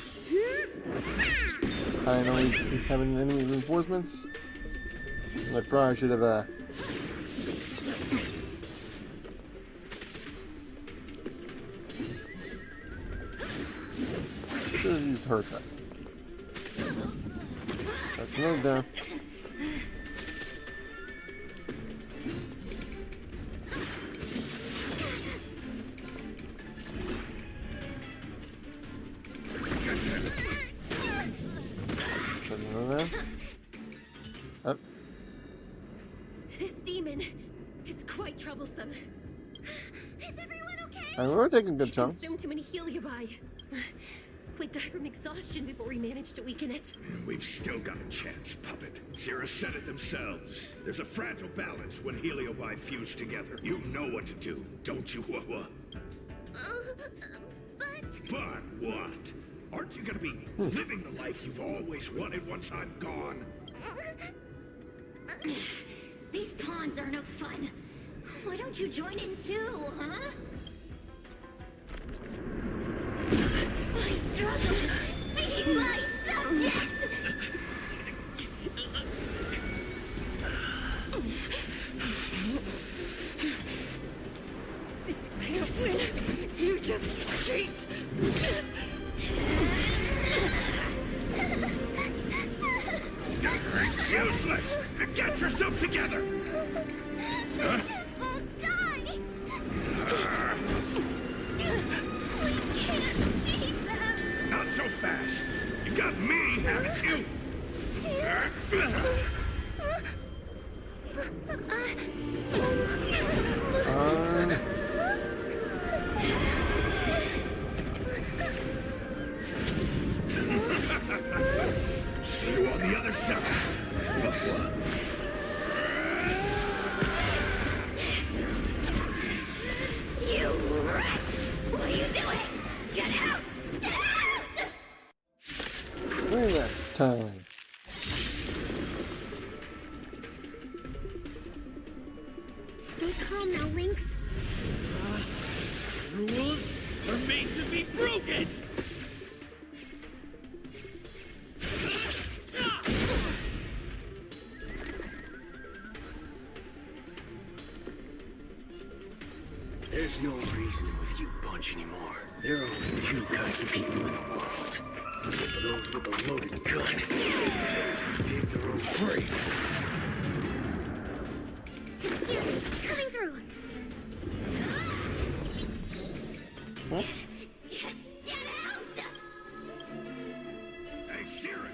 I know he's having enemy reinforcements. I probably should have should have used her truck. That's another down. That's another down. Up. This demon is quite troublesome. Is everyone okay? And we're taking good chunks. Consumed too many heliobi. We'd die from exhaustion before we managed to weaken it. We've still got a chance, Puppet. Sierra said it themselves. There's a fragile balance when heliobi fuse together. You know what to do, don't you, Wawa? But what? Aren't you gonna be living the life you've always wanted once I'm gone? These pawns are no fun. Why don't you join in too, huh? I struggle. Be my subject! If you can't win, you just cheat. Useless! Get yourself together! Huh? Just won't die! We can't beat them! Not so fast! You've got me, haven't you? See you on the other side. You wretch! What are you doing? Get out! Get out! Relax time. Stay calm now, Lynx. Rules are made to be broken! There's no reasoning with you bunch anymore. There are only two kinds of people in the world. Those with a loaded gun. Those who dig their own grave. Here, coming through. Huh? Get out! Hey, Sierra,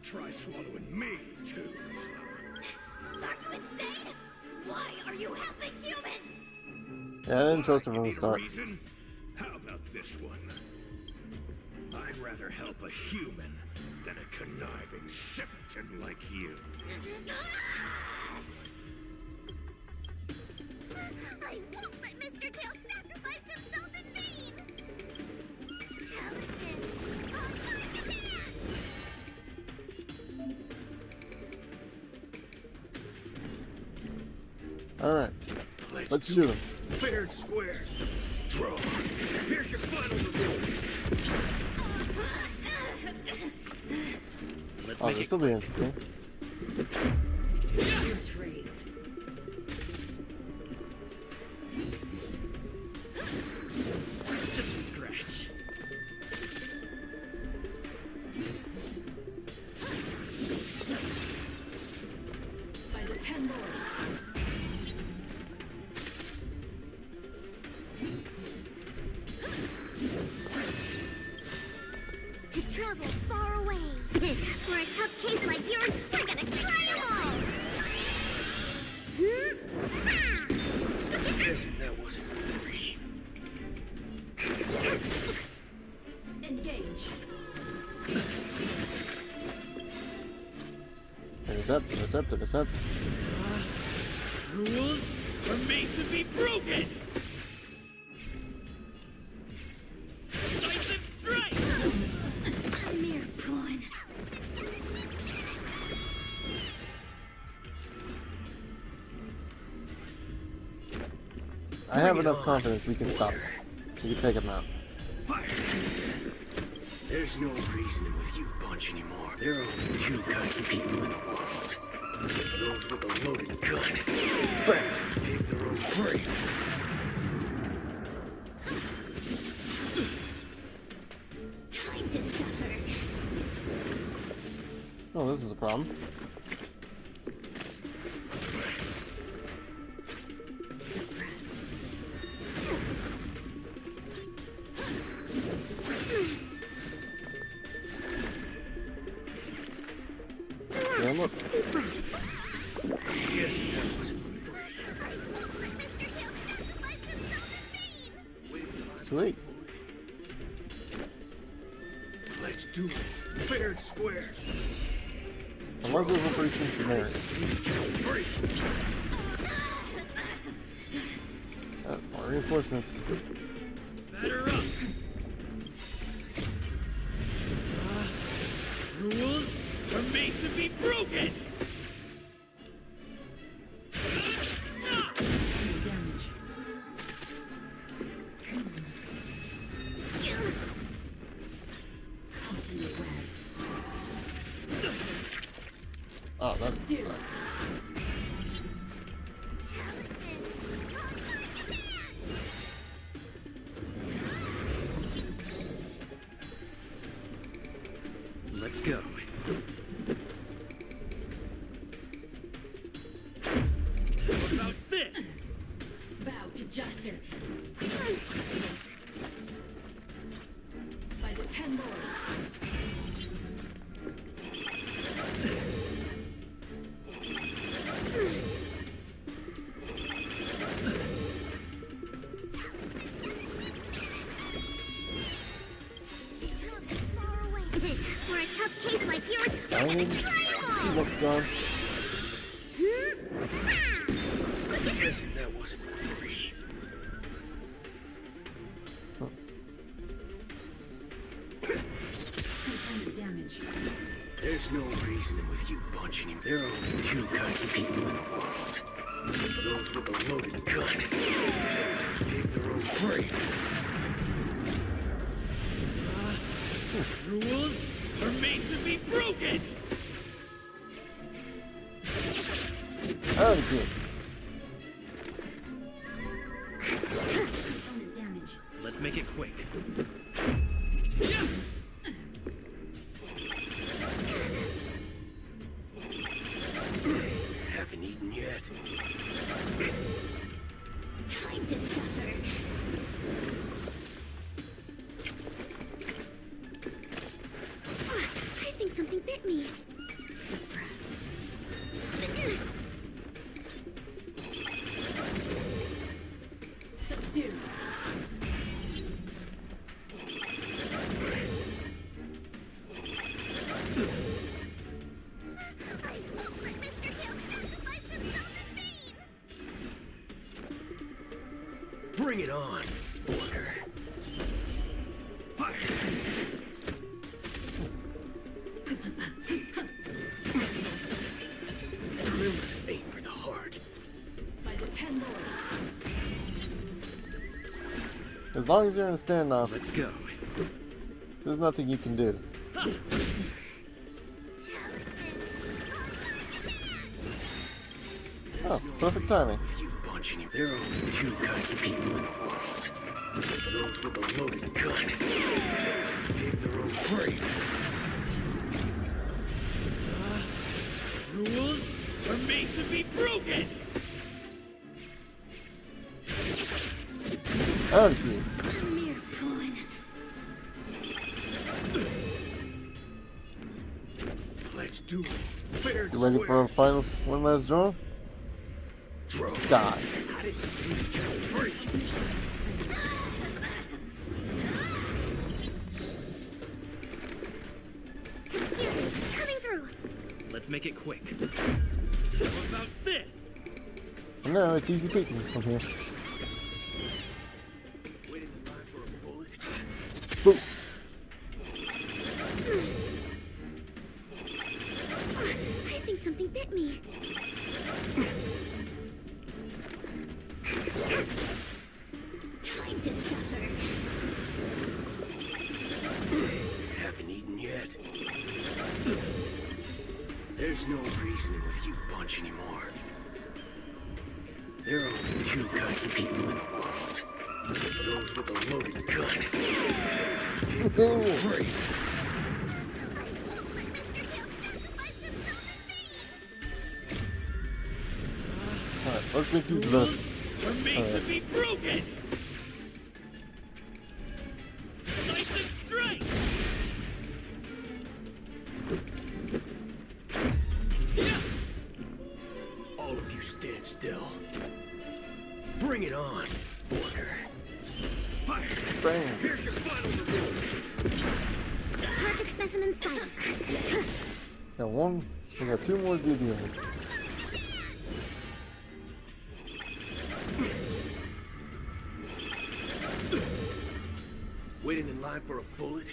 try swallowing me, too. Are you insane? Why are you helping humans? Yeah, I didn't trust him from the Need a start. reason? How about this one? I'd rather help a human than a conniving simpleton like you. I won't let Mr. Tail sacrifice himself in vain! Talisman, on my command! Alright, let's shoot him. Fair and square. Draw. Here's your final reward. Let's Oh, make this it will be interesting. Spirit raised. just a scratch. By the 10 lords. To travel far away. For a tough case like yours, we're gonna try them all! Guessing that wasn't free. Engage. Intercept. Rules are made to be broken! Decisive strike! A mere pawn. I have enough confidence we can stop him. We can take him out. Fire! There's no reasoning with you bunch anymore. There are only two kinds of people in the world. Those with a loaded gun. Those who dig their own grave. Time to suffer. Oh, this is a problem. Yeah, look. Yes, that wasn't free. Sweet. Let's do it. Fair and square. Unless we're preaching for merit. More reinforcements. Batter up! Rules are made to be broken! Damage. Into your web. Oh, that Do. sucks. Let's go. What about this? Bow to justice. By the 10 lords. Far away. For a tough case like yours, we're I gonna mean, try them all! look, gone. Guessing that wasn't free. Damage. There's no reasoning with you bunch anymore. There are only two kinds of people in the world. Those with a loaded gun. Those who dig their own grave. Rules are made to be broken! Oh, good. Component damage. Let's make it quick. Haven't eaten yet. Time to suffer. I think something bit me. As long as you're in a standoff, Let's go. there's nothing you can do. Oh, perfect timing. You bunch and there are only two kinds of people in the world. Those with a loaded gun. Those who dig their own grave. Rules are made to be broken! Out of here. Mere pawn. Let's do it. Fair and You ready for a final one last draw? Throw. Die. I didn't see you count break. Excuse me, coming through. Let's make it quick. How about this? No, it's easy picking from here. Waiting in line for a bullet. Boom. I think something bit me. Time to suffer. Haven't eaten yet. There's no reasoning with you bunch anymore. There are only two kinds of people in the world. Those with a loaded gun. Those who dig their own grave. Alright, let's make use of this. Are made to be broken! Lightning strike! Yeah! All of you stand still. Bring it on, Border. Fire! Bam. Here's your final reward. Perfect specimen sighted. Got one. We got two more to deal with. Waiting in line for a bullet?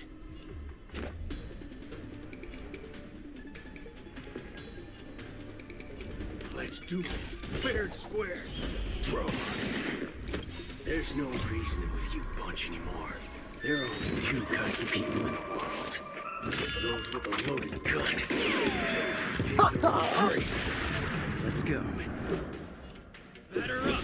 Let's do it. Fair and square. Throw. There's no reasoning with you bunch anymore. There are only two kinds of people in the world. Those with a loaded gun. Those who dig their own grave. Let's go. Batter up!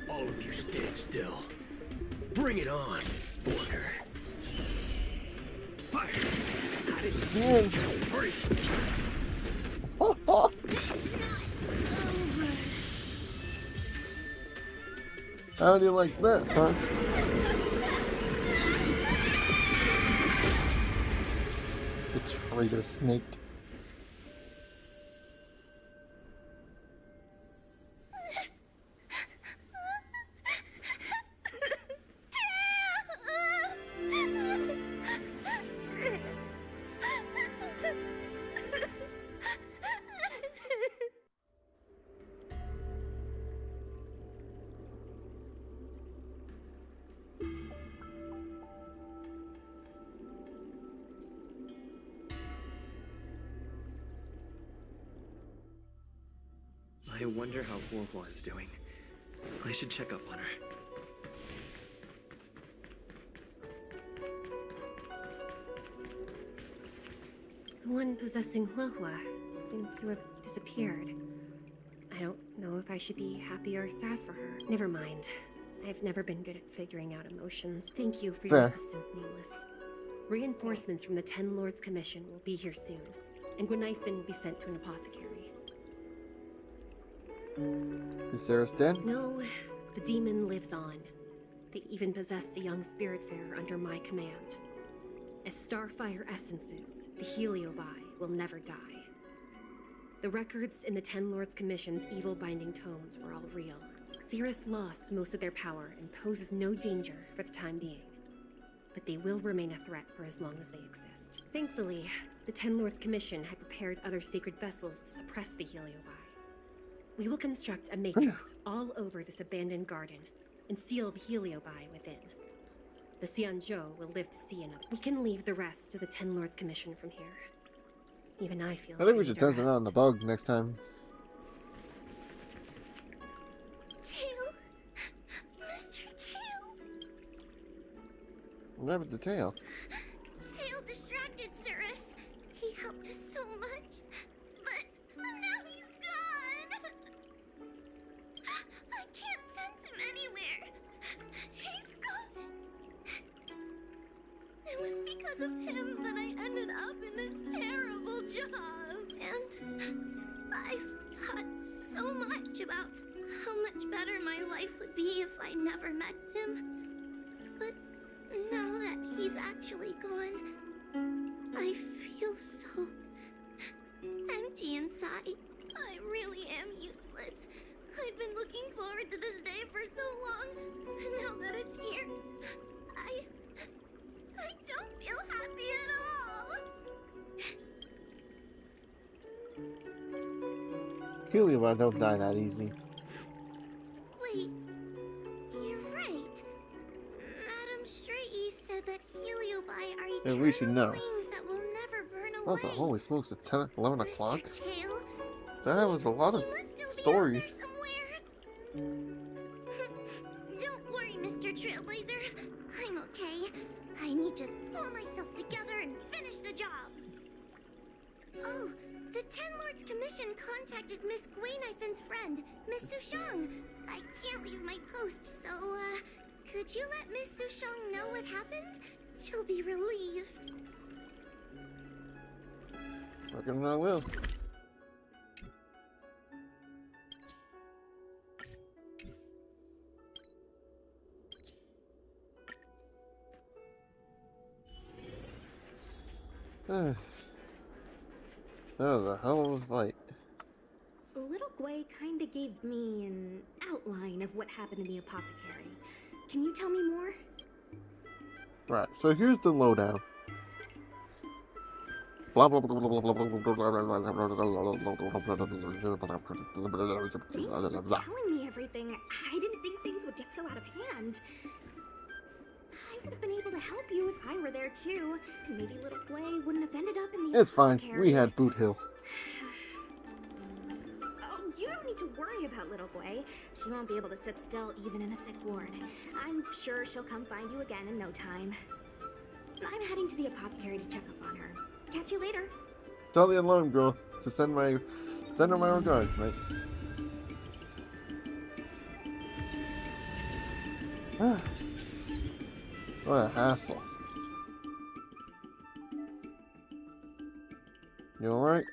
All of you stand still. Bring it on, Border. Fire! I didn't see you count break. How do you like that, huh? The traitor snake. I wonder how Huohua is doing. I should check up on her. The one possessing Huohua seems to have disappeared. I don't know if I should be happy or sad for her. Never mind. I've never been good at figuring out emotions. Thank you for your assistance, Nameless. Reinforcements from the Ten Lords Commission will be here soon, and Gwenaifen will be sent to an apothecary. Is Sarah's dead? No, the demon lives on. They even possessed a young spiritfarer under my command. As starfire essences, the Heliobi will never die. The records in the Ten Lords Commission's evil binding tomes were all real. Xeris lost most of their power and poses no danger for the time being. But they will remain a threat for as long as they exist. Thankfully, the Ten Lords Commission had prepared other sacred vessels to suppress the Heliobi. We will construct a matrix all over this abandoned garden and seal the Heliobi within. The Xianzhou will live to see another. We can leave the rest to the Ten Lords Commission from here. Even I feel I think we need should a test it out on rest. the bug next time. Tail! Mr. Tail! What happened to Tail? Tail distracted Cirrus. He helped us so much. But now he's gone! I can't sense him anywhere. He's gone. It was because of him that I ended up in this terrible job. And I've thought so much about how much better my life would be if I never met him. But now that he's actually gone, I feel so empty inside. I really am useless. I've been looking forward to this day for so long, and now that it's here, I don't feel happy at all. Heliobot don't die that easy. Wait, you're right. Madame Straight said that Heliobi are Yeah, eternal we should know. flames that will never burn away. Also, holy smokes, it's 10, 11 o'clock? Mr. Tail, That was a lot of he must still story. be out there somewhere. Don't worry, Mr. Trailblazer. I'm okay. I need to pull myself together and finish the job. Oh, the Ten Lords Commission contacted Miss Guinaifin's friend, Miss Sushang. I can't leave my post, so, could you let Miss Sushang know what happened? She'll be relieved. Reckon I will. That was a hell of a fight. Little Gwei kinda gave me an outline of what happened in the apothecary. Can you tell me more? Right, so here's the lowdown. Blah blah blah blah blah blah blah Thanks for telling me everything. I didn't think things would get so out of hand. I would have been able to help you if I were there too. And maybe Little Gwei wouldn't have ended up in the It's fine. apothecary. We had boothill. Oh, you don't need to worry about Little Gwei. She won't be able to sit still even in a sick ward. I'm sure she'll come find you again in no time. I'm heading to the apothecary to check up on her. Catch you later. Tell the alarm girl to send her my regards, mate. What a hassle. You alright?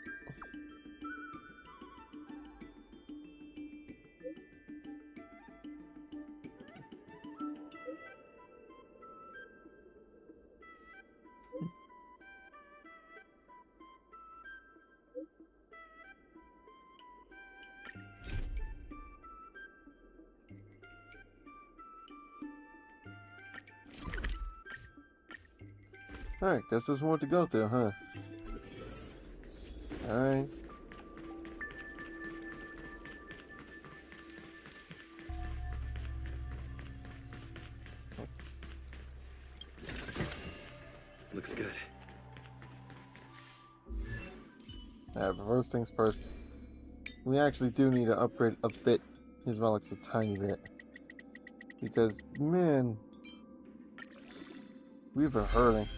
Alright, guess there's more to go through, huh? Alright. Looks good. Alright, but first things first. We actually do need to upgrade a bit his relics a tiny bit. Because, man, we've been hurting.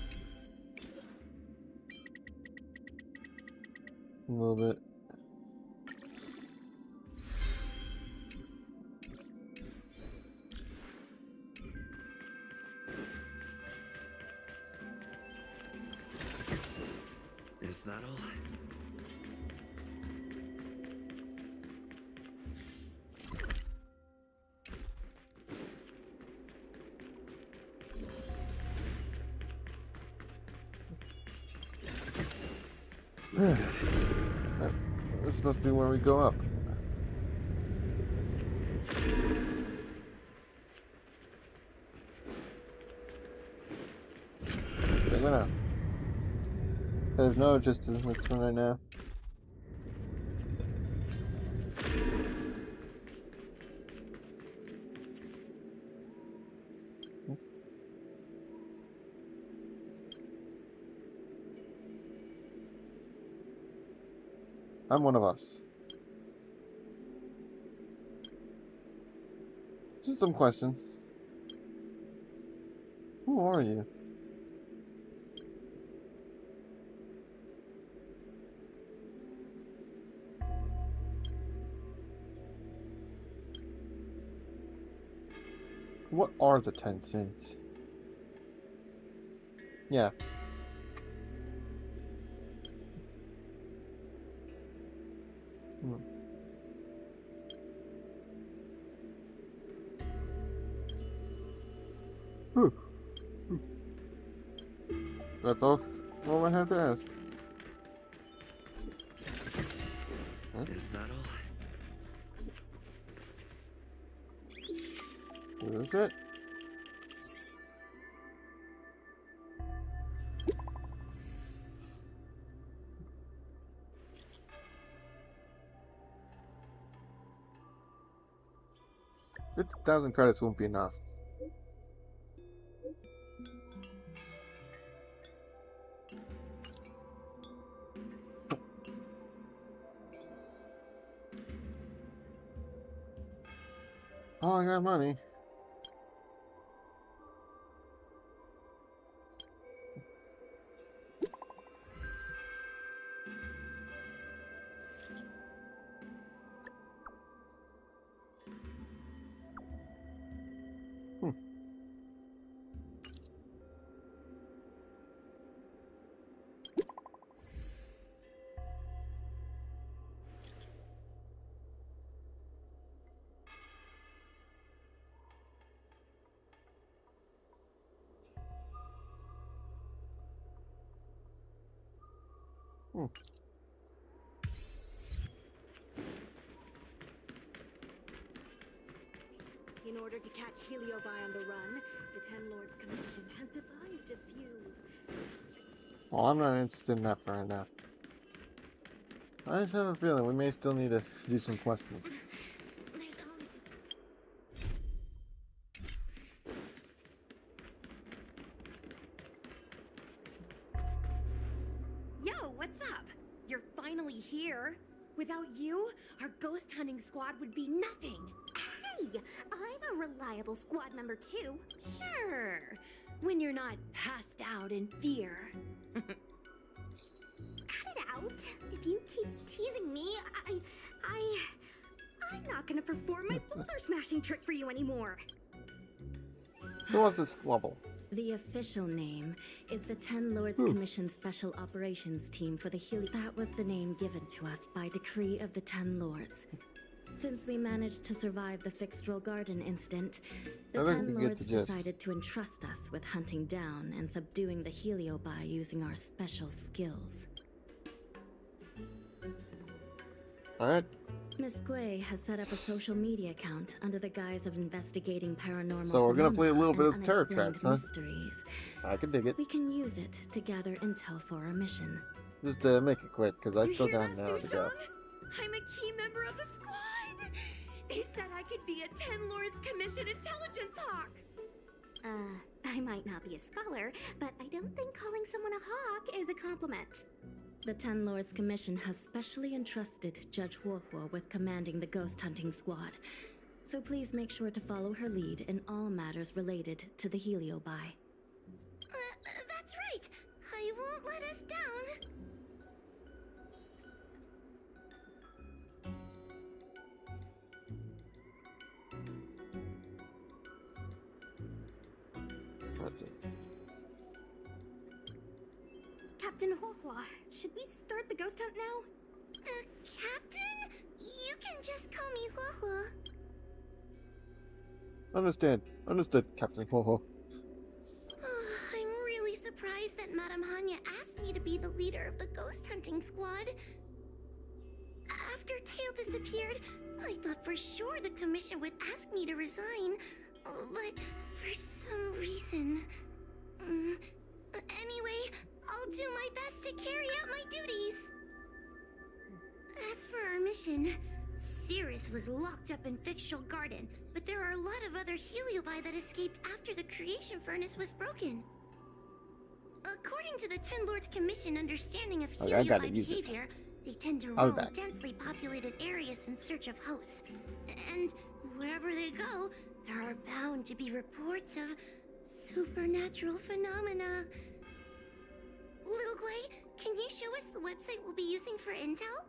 A little bit. Is that all? This must be where we go up. Take one out. There's no interest in this one right now. I'm one of us. Just some questions. Who are you? What are the 10 sins? Yeah. That's all I have to ask. Huh? Is that all? Is this it? $50,000 credits won't be enough. Oh, I got money. In order to catch Heliobi on the run, the Ten Lords Commission has devised a few... Well, I'm not interested in that for right now. I just have a feeling we may still need to do some questing. There's always this... Yo, what's up? You're finally here. Without you, our ghost hunting squad would be nothing. Hey, I'm a reliable squad member too. Sure, when you're not passed out in fear. Cut it out. If you keep teasing me, I'm not gonna perform my boulder smashing trick for you anymore. Who wants this squabble? The official name is the Ten Lords Commission Special Operations Team for the That was the name given to us by decree of the Ten Lords. Since we managed to survive the Fixed-Roll Garden incident, the Ten Lords decided to entrust us with hunting down and subduing the Heliobi using our special skills. Alright. Miss Gwei has set up a social media account under the guise of investigating paranormal So we're gonna play a little bit of Terror unexplained Tracks, huh? mysteries. I can dig it. We can use it to gather intel for our mission. Just make it quick, because I still got an hour to go. I'm a key member of the squad. They said I could be a Ten Lords Commission intelligence hawk. I might not be a scholar, but I don't think calling someone a hawk is a compliment. The Ten Lords Commission has specially entrusted Judge Huohuo with commanding the ghost hunting squad. So please make sure to follow her lead in all matters related to the Heliobi. That's right. I won't let us down. Captain Huohua, should we start the ghost hunt now? Captain? You can just call me Huohua. Understood, Captain Ho-Ho. I'm really surprised that Madame Hanya asked me to be the leader of the ghost hunting squad. After Tail disappeared, I thought for sure the commission would ask me to resign, but for some reason... Anyway, I'll do my best to carry out my duties. As for our mission, Cirrus was locked up in Fixtural Garden, but there are a lot of other Heliobi that escaped after the creation furnace was broken. According to the Ten Lords Commission understanding of Heliobi behavior, They tend to I'll roam be back. densely populated areas in search of hosts. And wherever they go, there are bound to be reports of supernatural phenomena. Little Gwei, can you show us the website we'll be using for intel?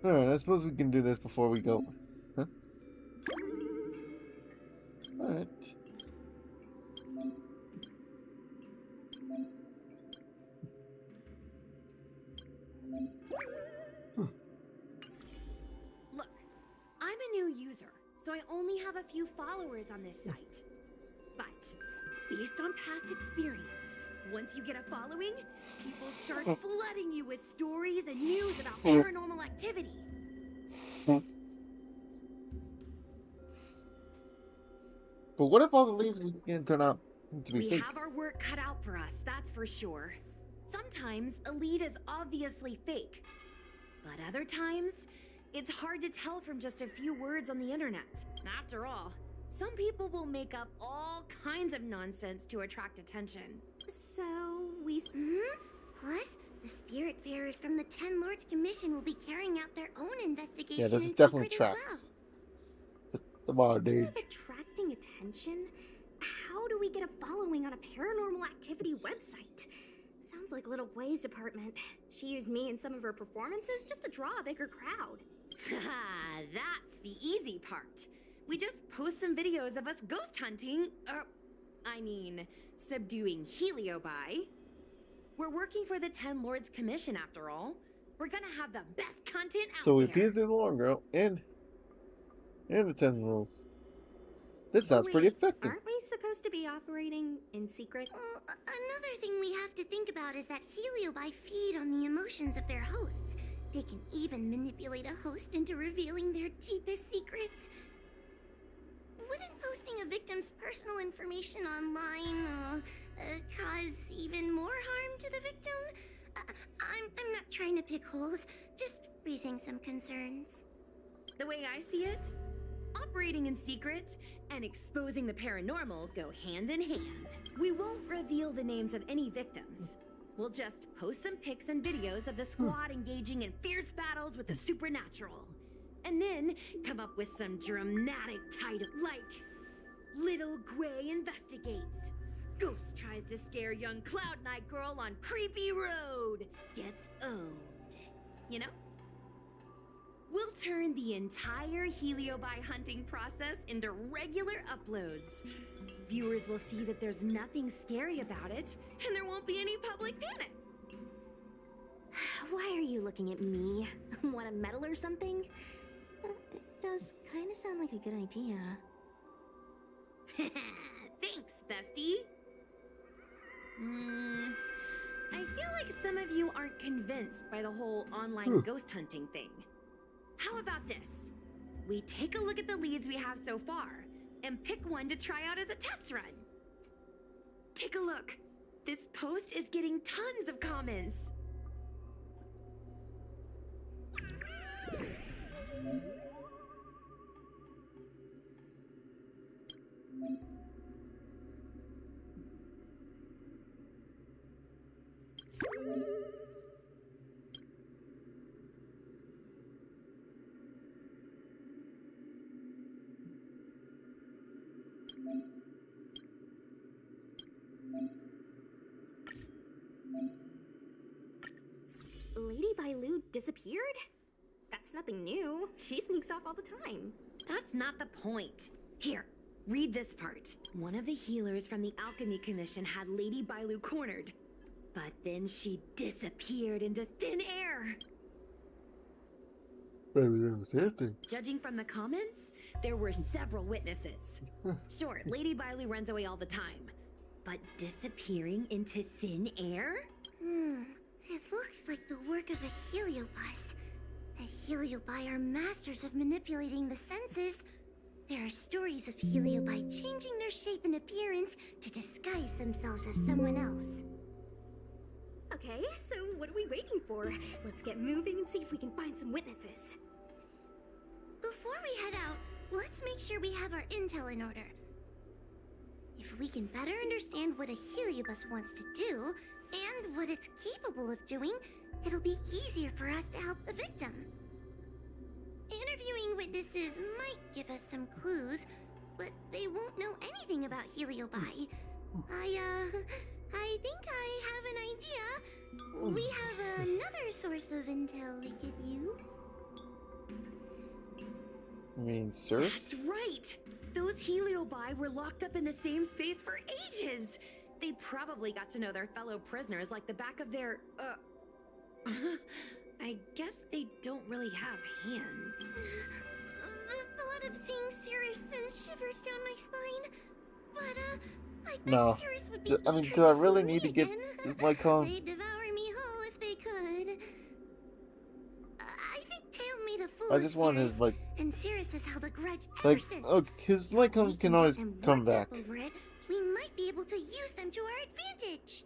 Alright, I suppose we can do this before we go. Huh? Alright. Look, I'm a new user, so I only have a few followers on this site. But, based on past experience, once you get a following, people start flooding you with stories and news about paranormal activity. But what if all the leads we can turn out to be We fake? have our work cut out for us, that's for sure. Sometimes a lead is obviously fake, but other times it's hard to tell from just a few words on the internet. After all, some people will make up all kinds of nonsense to attract attention. So we... Plus, the Spiritfarers from the Ten Lords Commission will be carrying out their own investigation. Yeah, this is in definitely secret as tracks. Just the modern age. Speaking of attracting attention, how do we get a following on a paranormal activity website? Sounds like Little Gway's department. She used me in some of her performances just to draw a bigger crowd. Haha, that's the easy part. We just post some videos of us ghost hunting, subduing Heliobi. We're working for the Ten Lords Commission after all. We're gonna have the best content out So we there. appeased the alarm girl and the 10 rules. This sounds pretty effective. Aren't we supposed to be operating in secret? Well, another thing we have to think about is that Heliobi feed on the emotions of their hosts. They can even manipulate a host into revealing their deepest secrets. Wouldn't posting a victim's personal information online cause even more harm to the victim? I'm not trying to pick holes, just raising some concerns. The way I see it, operating in secret and exposing the paranormal go hand in hand. We won't reveal the names of any victims. We'll just post some pics and videos of the squad engaging in fierce battles with the supernatural. And then come up with some dramatic title like Little Gway Investigates. Ghost tries to scare young Cloud Knight girl on creepy road. Gets owned. You know? We'll turn the entire Heliobi hunting process into regular uploads. Viewers will see that there's nothing scary about it, and there won't be any public panic. Why are you looking at me? Want a medal or something? It does kind of sound like a good idea. Thanks, bestie. I feel like some of you aren't convinced by the whole online ghost hunting thing. How about this? We take a look at the leads we have so far and pick one to try out as a test run. Take a look. This post is getting tons of comments. Lady Bailu disappeared? That's nothing new. She sneaks off all the time. That's not the point. Here, read this part. One of the healers from the Alchemy Commission had Lady Bailu cornered, but then she disappeared into thin air. Judging from the comments, there were several witnesses. Sure, Lady Bailu runs away all the time, but disappearing into thin air? It looks like the work of a Heliobus. The Heliobi are masters of manipulating the senses. There are stories of Heliobi changing their shape and appearance to disguise themselves as someone else. Okay, so what are we waiting for? Let's get moving and see if we can find some witnesses. Before we head out, let's make sure we have our intel in order. If we can better understand what a Heliobus wants to do, and what it's capable of doing, it'll be easier for us to help the victim. Interviewing witnesses might give us some clues, but they won't know anything about Heliobi. I think I have an idea. We have another source of intel we could use. You mean Circe? That's right! Those Heliobi were locked up in the same space for ages! They probably got to know their fellow prisoners like the back of their, I guess they don't really have hands. The thought of seeing Circe sends shivers down my spine. But, I bet No. Circe would be I mean, eager do I see really me need to get again. this mic on? They'd devour me whole if they could. I think Tail made a fool. I just want his, like... And Cirrus has held a grudge Like, ever since. oh, his Lycans can always come back. Over it, we might be able to use them to our advantage.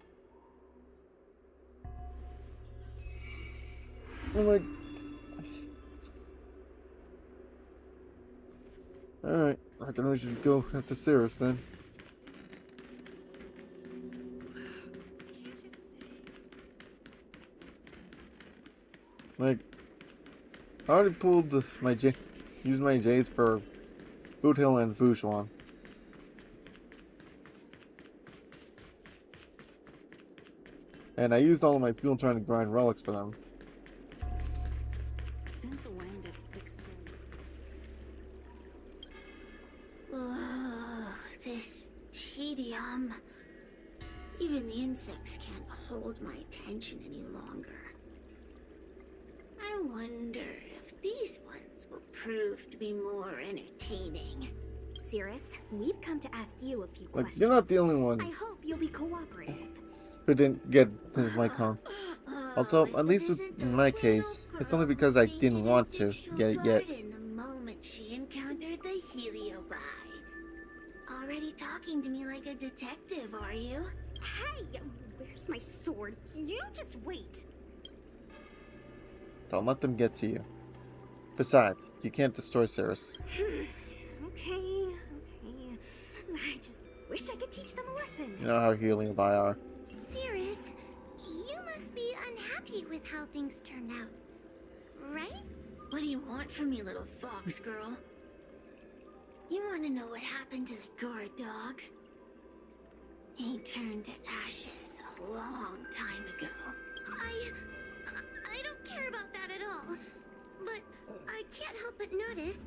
I'm like... Alright, I can always just go after Cirrus then. Like, I already pulled used my J's for Boothill and Fushuan. And I used all of my fuel trying to grind relics for them. Since when did fixed This tedium. Even the insects can't hold my attention any longer. I wonder if these ones will prove to be more entertaining. Cirrus, we've come to ask you a few Like, questions. you're not the only one I hope you'll be cooperative. who didn't get his Lycan. Although, at least in my case, it's only because I didn't want to get it yet. The moment she encountered the Heliobi. Already talking to me like a detective, are you? Hey, where's my sword? You just wait. Don't let them get to you. Besides, you can't destroy Cirrus. Okay. I just wish I could teach them a lesson. You know how Heliobi are. Cirrus, you must be unhappy with how things turned out, right? What do you want from me, little fox girl? You want to know what happened to the guard dog? He turned to ashes a long time ago. I don't care about that at all. But I can't help but notice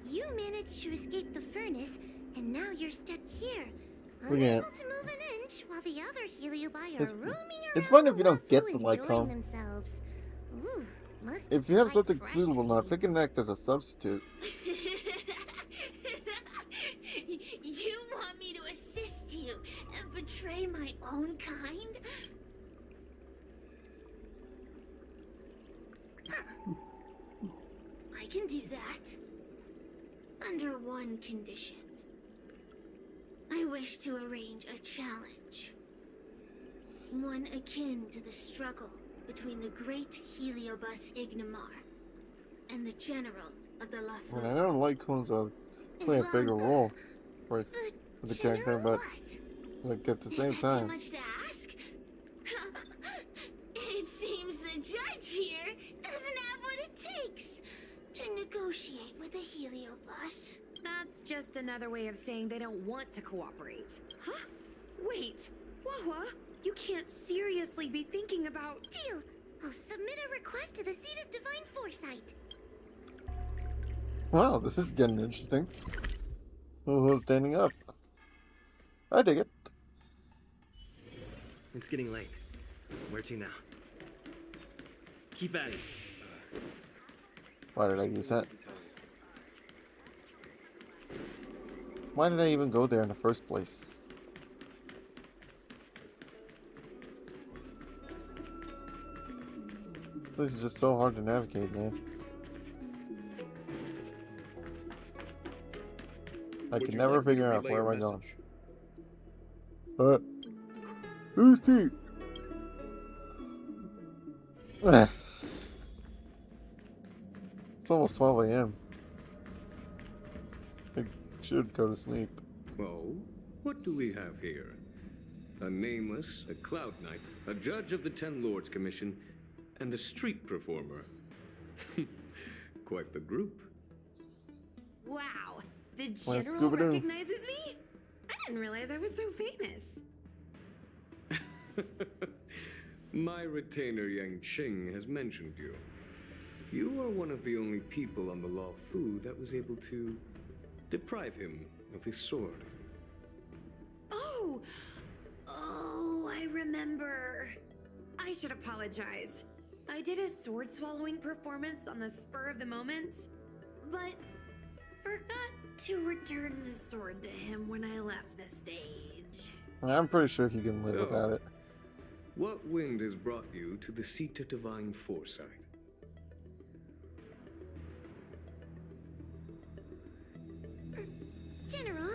you managed to escape the furnace, and now you're stuck here, unable to move an inch, while the other Heliobi are roaming around. It's fun if you don't get the enjoying Lycan. themselves. Ooh, must If be you have quite something fresh suitable to enough, it can act as a substitute. You want me to assist you and betray my own kind? I can do that. Under one condition. I wish to arrange a challenge. One akin to the struggle between the great Heliobus Ignamar and the general of the La Well, I know Lycans play a bigger role for the character, but like at the same time. Too much to ask? It seems the judge here doesn't have what it takes to negotiate with the Heliobus. That's just another way of saying they don't want to cooperate. Huh? Wait, Wawa, you can't seriously be thinking about... Deal! I'll submit a request to the Seat of Divine Foresight. Wow, this is getting interesting. Who's standing up? I dig it. It's getting late. Where to now? Keep at it. Why did I use that? Why did I even go there in the first place? This is just so hard to navigate, man. I can never figure out where am I going. Who's T? It's almost 12 a.m. I should go to sleep. Oh, what do we have here? A nameless, a cloud knight, a judge of the Ten Lords Commission, and a street performer. Quite the group. Wow, the general recognizes me? I didn't realize I was so famous. My retainer Yang Qing has mentioned you. You are one of the only people on the Law Fu that was able to deprive him of his sword. Oh, I remember. I should apologize. I did a sword swallowing performance on the spur of the moment, but forgot to return the sword to him when I left the stage. I'm pretty sure he can live So, without it. What wind has brought you to the seat of divine foresight? General,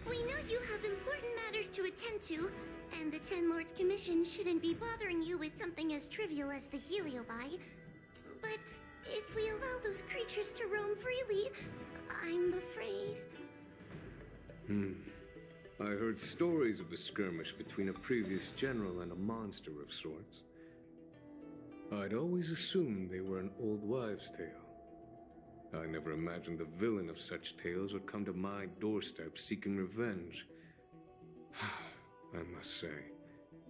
we know you have important matters to attend to, and the Ten Lords Commission shouldn't be bothering you with something as trivial as the Heliobi. But if we allow those creatures to roam freely, I'm afraid... I heard stories of a skirmish between a previous general and a monster of sorts. I'd always assumed they were an old wives' tale. I never imagined the villain of such tales would come to my doorstep seeking revenge. I must say,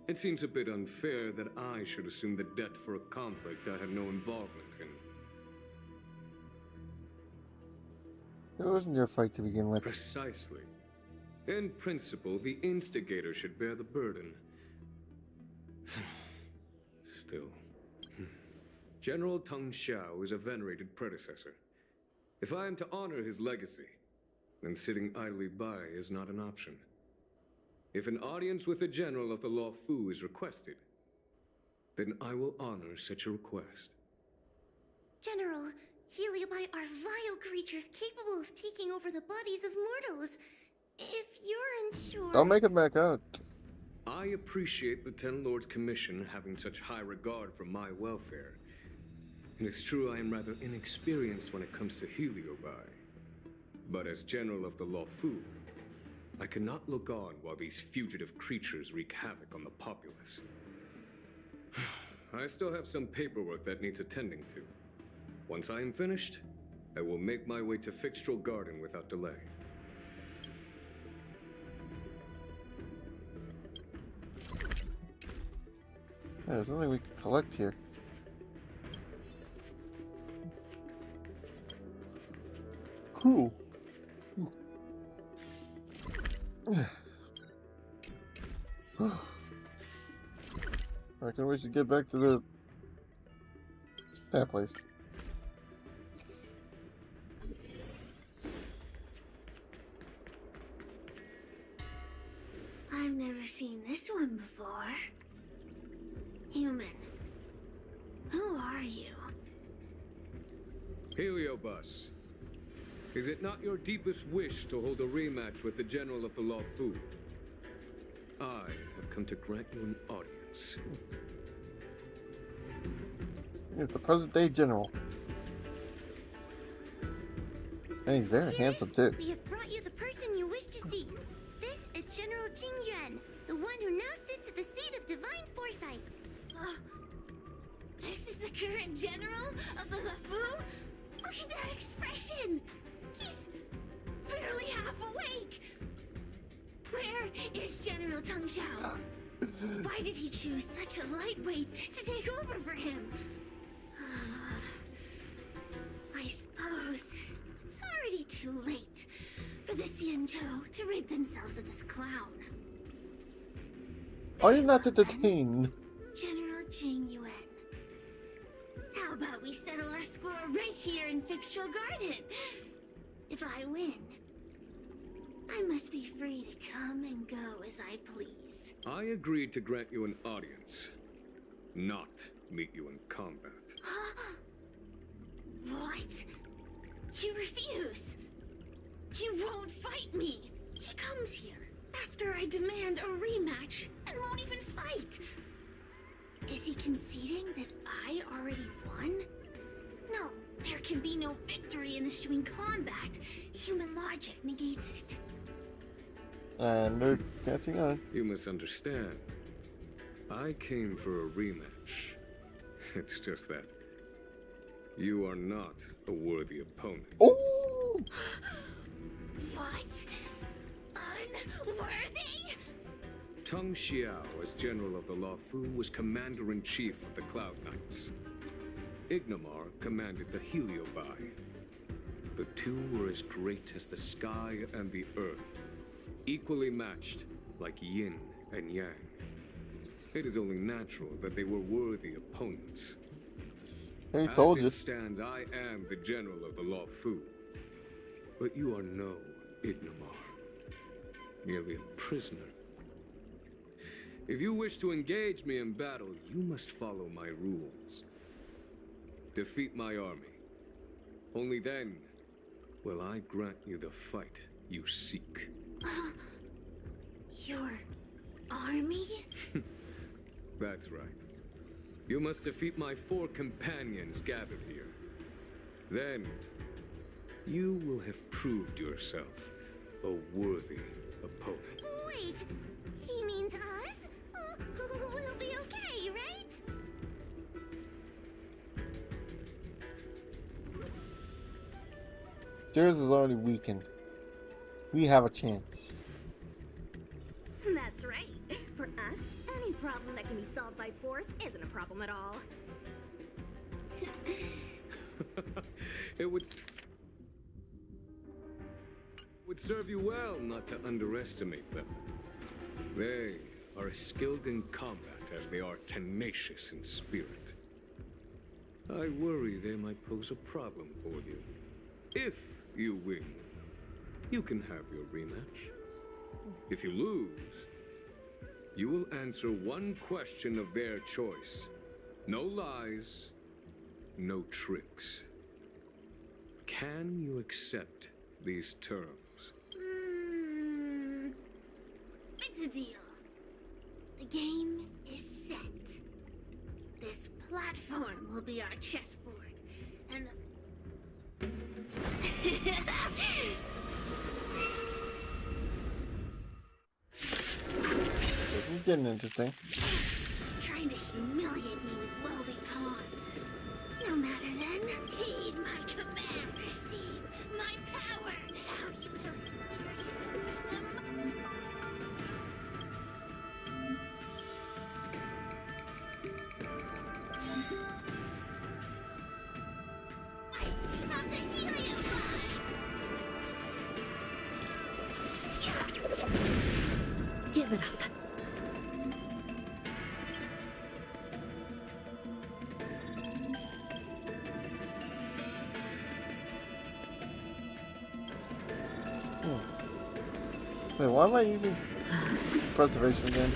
it seems a bit unfair that I should assume the debt for a conflict I had no involvement in. It wasn't your fight to begin with. Precisely. In principle, the instigator should bear the burden. Still. General Teng Xiao is a venerated predecessor. If I am to honor his legacy, then sitting idly by is not an option. If an audience with the general of the Law Fu is requested, then I will honor such a request. General, Heliobi are vile creatures capable of taking over the bodies of mortals. If you're unsure... Don't make it back out. I appreciate the Ten Lords Commission having such high regard for my welfare. And it's true I am rather inexperienced when it comes to Heliobi. But as General of the Law Fu, I cannot look on while these fugitive creatures wreak havoc on the populace. I still have some paperwork that needs attending to. Once I am finished, I will make my way to Fixtral Garden without delay. Yeah, there's nothing we can collect here. Cool. I reckon we should get back to that place. I've never seen this one before. Human. Who are you? Heliobus. Is it not your deepest wish to hold a rematch with the General of the Law Fu? I have come to grant you an audience. It's the present day general. And he's very handsome too. We have brought you the person you wish to see. This is General Jing Yuan, the one who now sits at the seat of divine foresight. This is the current general of the LeFou? Look at that expression! He's barely half awake! Where is General Teng Xiao? Why did he choose such a lightweight to take over for him? I suppose it's already too late for the Xianzhou to rid themselves of this clown. Are you not to detain? General Jing Yuan. How about we settle our score right here in Fixtral Garden? If I win, I must be free to come and go as I please. I agreed to grant you an audience, not meet you in combat. What? You refuse? You won't fight me? He comes here after I demand a rematch and won't even fight. Is he conceding that I already won? No, there can be no victory in eschewing combat. Human logic negates it. And they're catching on. You misunderstand. I came for a rematch. It's just that you are not a worthy opponent. Oh! What? Unworthy? Teng Xiao, as General of the Law Fu, was Commander-in-Chief of the Cloud Knights. Ignomar commanded the Heliobi. The two were as great as the sky and the earth, equally matched like yin and yang. It is only natural that they were worthy opponents. He told you. As it stands, I am the General of the Law Fu. But you are no Ignomar, merely a prisoner. If you wish to engage me in battle, you must follow my rules. Defeat my army. Only then will I grant you the fight you seek. Your army? That's right. You must defeat my 4 companions gathered here. Then, you will have proved yourself a worthy opponent. Wait, he means us? We'll be okay, right? Theirs is already weakened. We have a chance. That's right. For us, any problem that can be solved by force isn't a problem at all. It would serve you well not to underestimate them. They are as skilled in combat as they are tenacious in spirit. I worry they might pose a problem for you. If you win, you can have your rematch. If you lose, you will answer one question of their choice. No lies, no tricks. Can you accept these terms? It's a deal. The game is set. This platform will be our chessboard, and This is getting interesting. trying to humiliate me with lowly pawns. No matter then, heed my command, receive my power. Now you will experience of the Heliopod. Give it up. Wait, why am I using preservation again?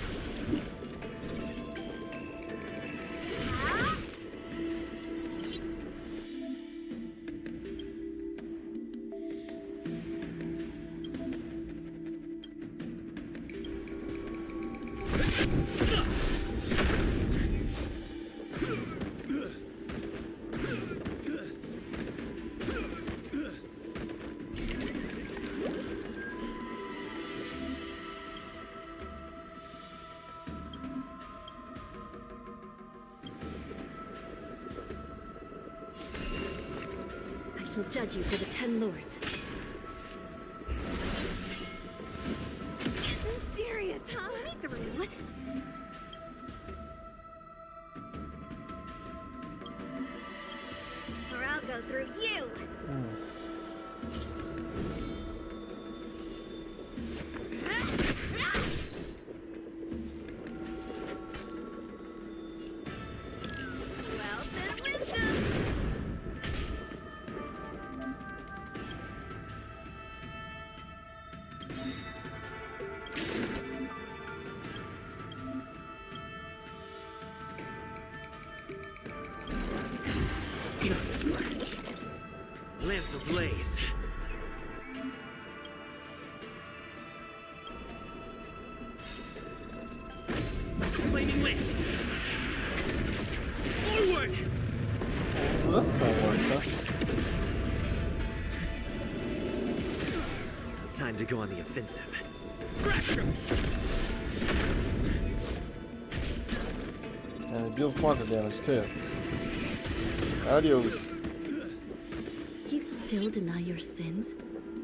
I shall judge you for the 10 lords. Serious, huh? Let me through. Or I'll go through you. Well, then wisdom. Not so much. Lamps ablaze. Flaming wings. Forward! So that's how it works, huh? Time to go on the offensive. And it deals quantum damage too. Adios. You still deny your sins?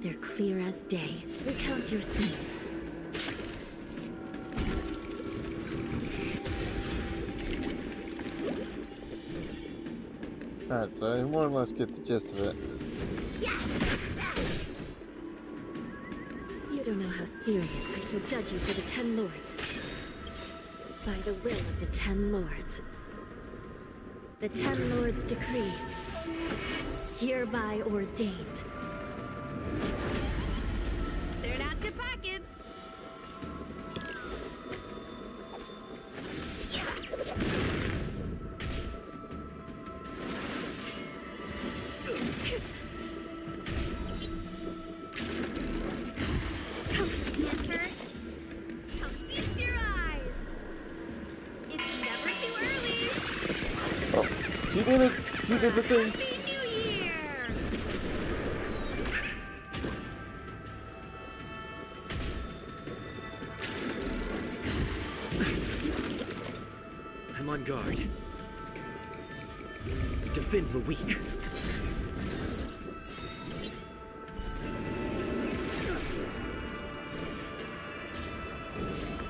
They're clear as day. Recount your sins. Alright, so I more or less get the gist of it. You don't know how serious I shall judge you for the 10 lords. By the will of the 10 lords. The 10 lords decree, hereby ordained. Turn out your pockets. he did the thing. Happy New Year! I'm on guard. Defend the weak.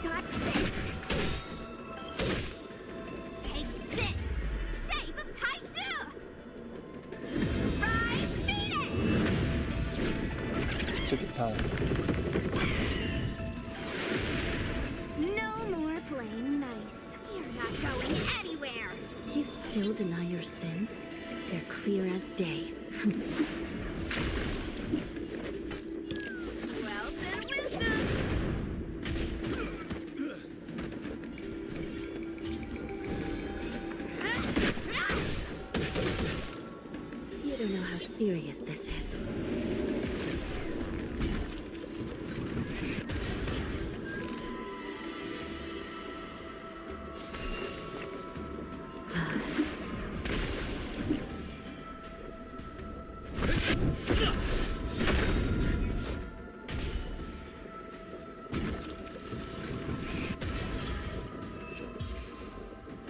Touch this! Take this! Shape of Taishu! Rise Phoenix! Took your time. No more playing nice. You're not going anywhere! You still deny your sins? They're clear as day. Well, then wisdom! You don't know how serious this is.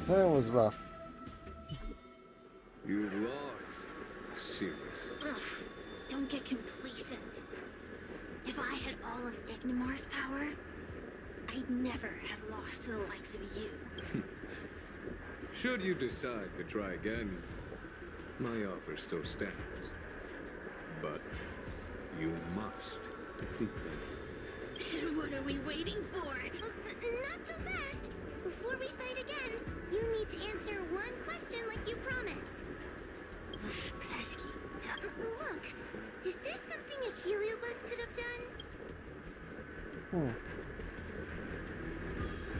That was rough. You've lost. Serious. Ugh, don't get complacent. If I had all of Ignimar's power, I'd never have lost to the likes of you. Should you decide to try again, my offer still stands. But you must defeat them. What are we waiting for? Not so fast. Before we fight again, you need to answer one question like you promised. Pesky dumb. Look, is this something a Heliobus could have done?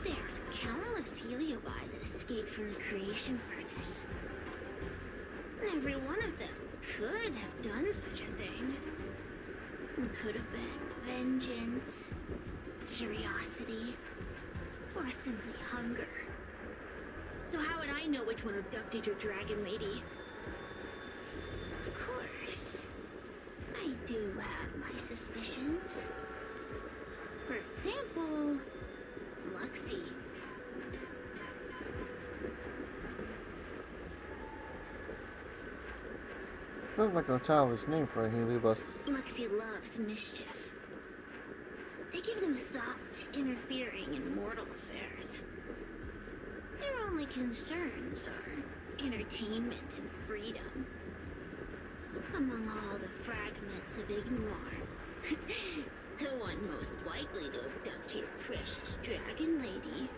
There are countless Heliobi that escaped from the creation furnace. And every one of them could have done such a thing. It could have been vengeance, curiosity, or simply hunger. So how would I know which one abducted your dragon lady? Of course, I do have my suspicions. For example, Luxie. Sounds like a childish name for a Heliobus. Luxie loves mischief. They give no thought to interfering in mortal affairs. Their only concerns are entertainment and freedom. Among all the fragments of Ignimar, the one most likely to abduct your precious dragon lady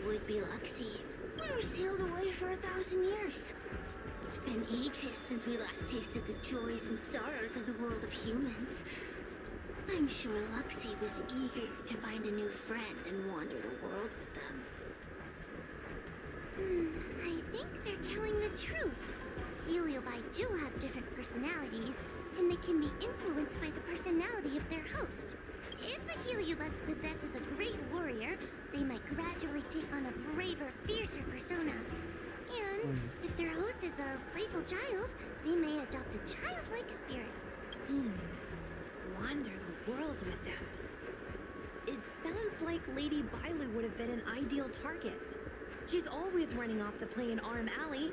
would be Luxie. We were sealed away for 1,000 years. It's been ages since we last tasted the joys and sorrows of the world of humans. I'm sure Luxie was eager to find a new friend and wander the world with them. I think they're telling the truth. Heliobi do have different personalities, and they can be influenced by the personality of their host. If a Heliobus possesses a great warrior, they might gradually take on a braver, fiercer persona. And if their host is a playful child, they may adopt a childlike spirit. Wander the world with them. It sounds like Lady Bailu would have been an ideal target. She's always running off to play in Arm Alley.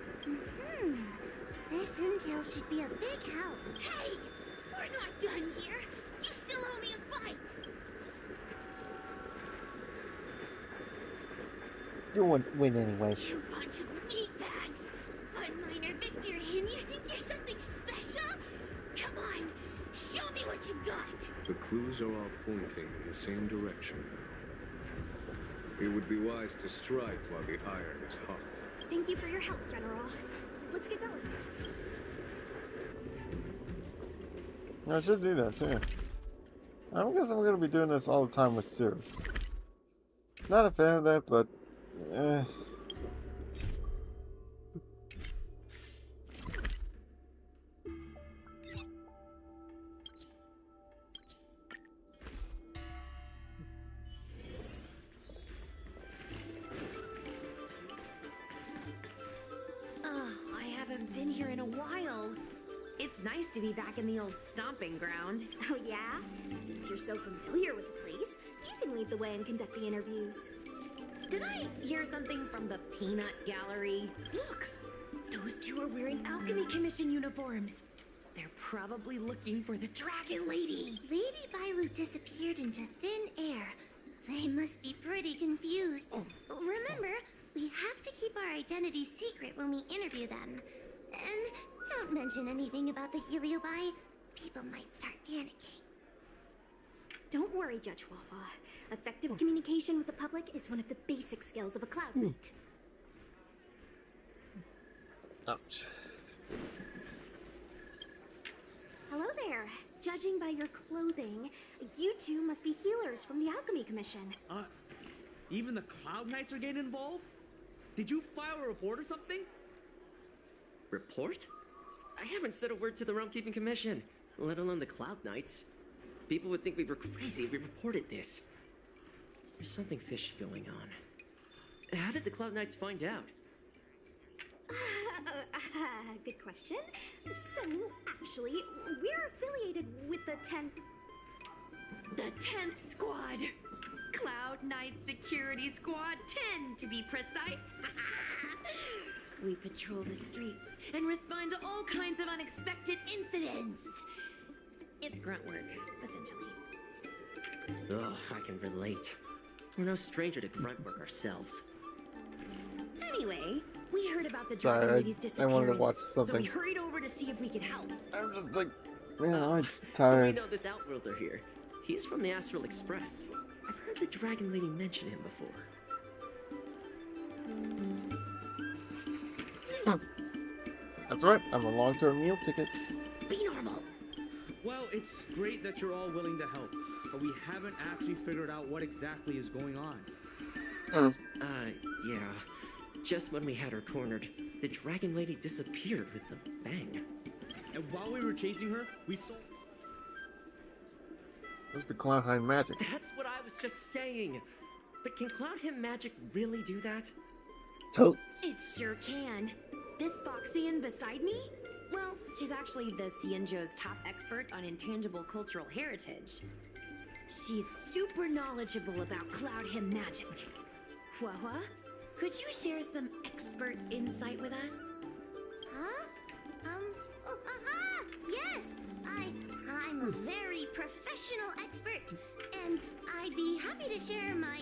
This intel should be a big help. Hey! We're not done here! You still owe me a fight! You won't win anyway. You bunch of meatbags! One minor victory and you think you're something special? Come on, show me what you've got! The clues are all pointing in the same direction. It would be wise to strike while the iron is hot. Thank you for your help, General. Let's get going. I should do that too. I'm guessing we're gonna be doing this all the time with Cirrus. Not a fan of that, but Oh, I haven't been It's nice to be back in the old stomping ground. Oh yeah? Since you're so familiar with the place, you can lead the way and conduct the interviews. Did I hear something from the peanut gallery? Look! Those two are wearing Alchemy Commission uniforms. They're probably looking for the Dragon Lady. Lady Bailu disappeared into thin air. They must be pretty confused. Remember, we have to keep our identity secret when we interview them. And don't mention anything about the Heliobi. People might start panicking. Don't worry, Judge Wafa. Effective communication with the public is one of the basic skills of a Cloud Knight. Ouch. Hello there. Judging by your clothing, you two must be healers from the Alchemy Commission. Even the Cloud Knights are getting involved? Did you file a report or something? Report? I haven't said a word to the Realm Keeping Commission, let alone the Cloud Knights. People would think we were crazy if we reported this. There's something fishy going on. How did the Cloud Knights find out? Good question. So, actually, we're affiliated with the 10th... The 10th Squad! Cloud Knight Security Squad 10, to be precise. We patrol the streets and respond to all kinds of unexpected incidents. It's grunt work, essentially. Ugh, I can relate. We're no stranger to grunt work ourselves. Anyway, we heard about the Sorry, Dragon Lady's I disappearance, wanted to watch so something. we hurried over to see if we could help. I'm just like, man, I'm We tired. know this Outworlder here. He's from the Astral Express. I've heard the Dragon Lady mention him before. That's right, I'm a long-term meal ticket. Be normal. Well, it's great that you're all willing to help, but we haven't actually figured out what exactly is going on. Yeah. Just when we had her cornered, the Dragon Lady disappeared with a bang. And while we were chasing her, we saw... Must be Cloudhine magic. That's what I was just saying. But can Cloudhim magic really do that? Totes. It sure can. This Foxian beside me? Well, she's actually the Xianzhou's top expert on intangible cultural heritage. She's super knowledgeable about Cloudhim magic. Huahua, could you share some expert insight with us? Huh? Yes! I'm a very professional expert, and I'd be happy to share my,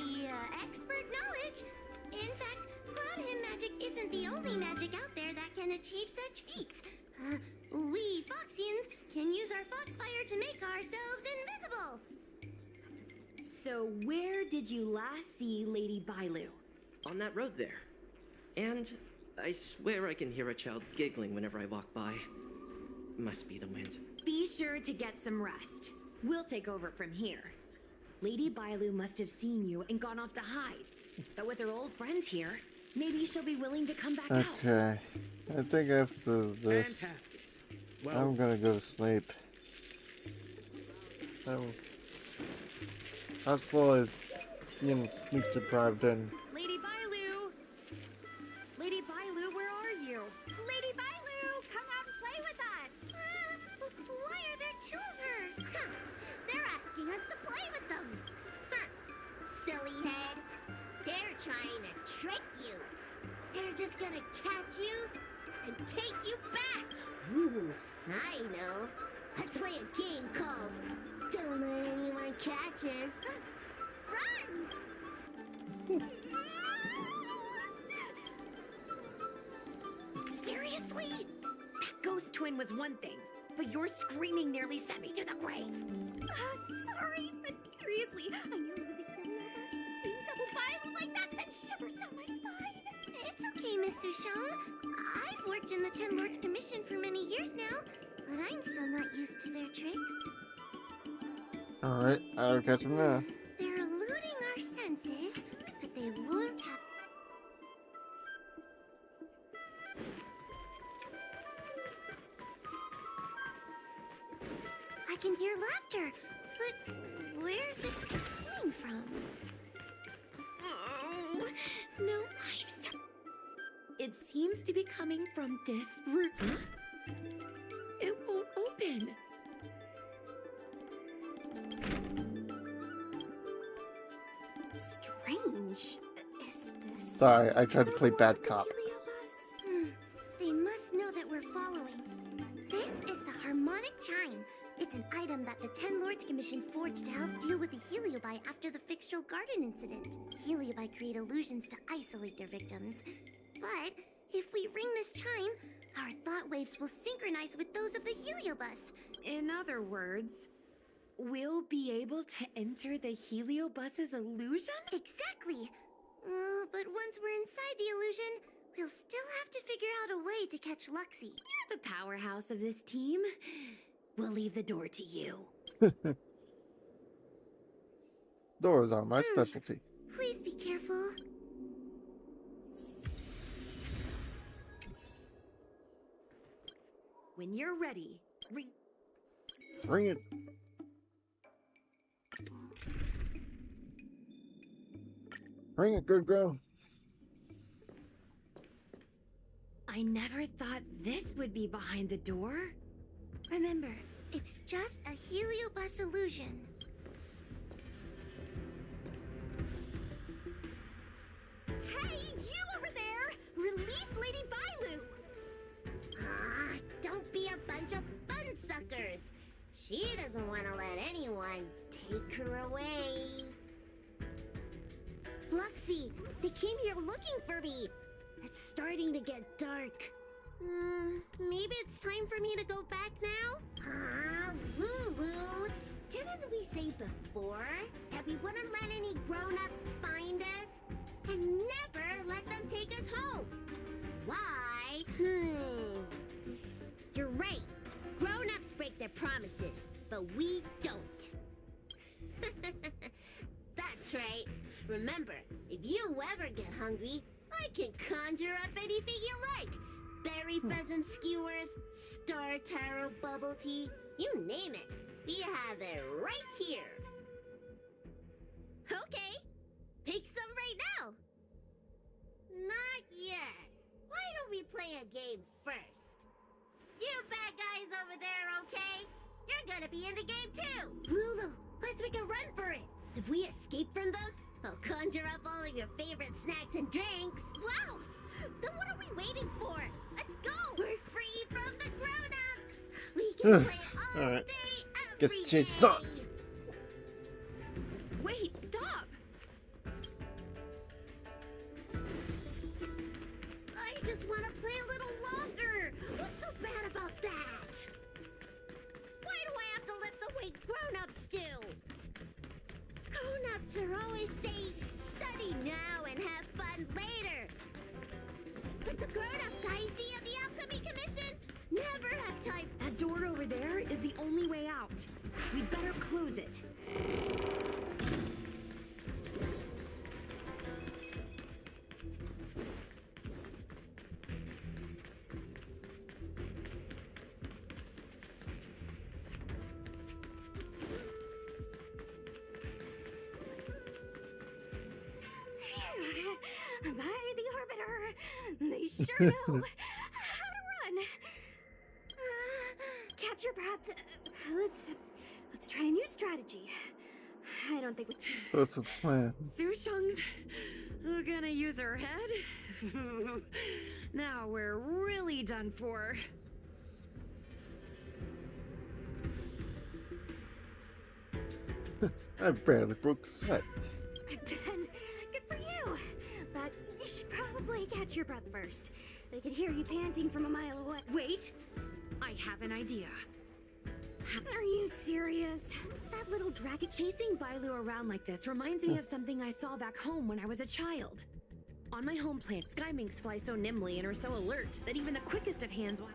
expert knowledge. In fact, Cloudhim magic isn't the only magic out there that can achieve such feats. We Foxians can use our Foxfire to make ourselves invisible. So where did you last see Lady Bailu? On that road there. And I swear I can hear a child giggling whenever I walk by. Must be the wind. Be sure to get some rest. We'll take over from here. Lady Bailu must have seen you and gone off to hide. But with her old friend here, maybe she'll be willing to come back out. Okay. I think after this, Fantastic. Well, I'm gonna go to sleep. I'm slowly getting sleep deprived and Lady Bailu! Lady Bailu, where are you? Lady Bailu, come out and play with us! Why are there two of her? They're asking us to play with them. Silly head. They're trying to trick you. They're just gonna catch you and take you back. Ooh, I know. Let's play a game called Don't Let Anyone Catch Us. Run! Seriously? That ghost twin was one thing, but your screaming nearly sent me to the grave. Sorry, but seriously, I knew it was a Heliobus. Seeing double Bailu like that sent shivers down my spine. It's okay, Miss Sushon. I've worked in the Ten Lords Commission for many years now, but I'm still not used to their tricks. alright, I'll catch him now. They're eluding our senses, but they won't have... I can hear laughter, but where's it coming from? Oh, no, I'm stuck. It seems to be coming from this room. It won't strange. Is this... Sorry, I tried to some play more bad of the cop. heliobus? They must know that we're following. This is the harmonic chime. It's an item that the Ten Lords Commission forged to help deal with the Heliobi after the fictional garden incident. Heliobi create illusions to isolate their victims. But if we ring this chime, our thought waves will synchronize with those of the Heliobus. In other words, we'll be able to enter the Heliobus's illusion? Exactly. But once we're inside the illusion, we'll still have to figure out a way to catch Luxie. You're the powerhouse of this team. We'll leave the door to you. Doors are my specialty. Please be careful. When you're ready, ring. Bring it. Bring it, good girl. I never thought this would be behind the door. Remember, it's just a Heliobus illusion. Hey, you over there! Release Lady Bailu! Don't be a bunch of fun suckers. She doesn't want to let anyone take her away. Luxie, they came here looking for me. It's starting to get dark. Maybe it's time for me to go back now? Lulu, didn't we say before that we wouldn't let any grown-ups find us? And never let them take us home? Why? You're right. Grown-ups break their promises, but we don't. That's right. Remember, if you ever get hungry, I can conjure up anything you like. Berry pheasant skewers, star taro bubble tea, you name it. We have it right here. Okay, pick some right now. Not yet. Why don't we play a game first? You bad guys over there, okay? You're gonna be in the game too. Lulu, let's make a run for it. If we escape from them, I'll conjure up all of your favorite snacks and drinks. Wow! Then what are we waiting for? Let's go! We're free from the grown-ups! We can play all Alright. day, Guess every chase day! up. Wait, stop! I just want to play a little longer! What's so bad about that? Why do I have to lift the weight grown-ups do? Grown-ups are always saying, study now and have fun later. But the grown-ups I see of the Alchemy Commission never have time. That door over there is the only way out. We'd better close it. By the Arbiter, they sure know how to run. Catch your breath. Let's try a new strategy. I don't think we... So it's a plan. Sushung's gonna use her head? Now we're really done for. I barely broke a sweat. Then, good for you. But you should probably catch your breath first. They could hear you panting from a mile away. Wait! I have an idea. Are you serious? What's that little dragon chasing Bailu around like this reminds me of something I saw back home when I was a child. On my home planet, sky minks fly so nimbly and are so alert that even the quickest of hands will...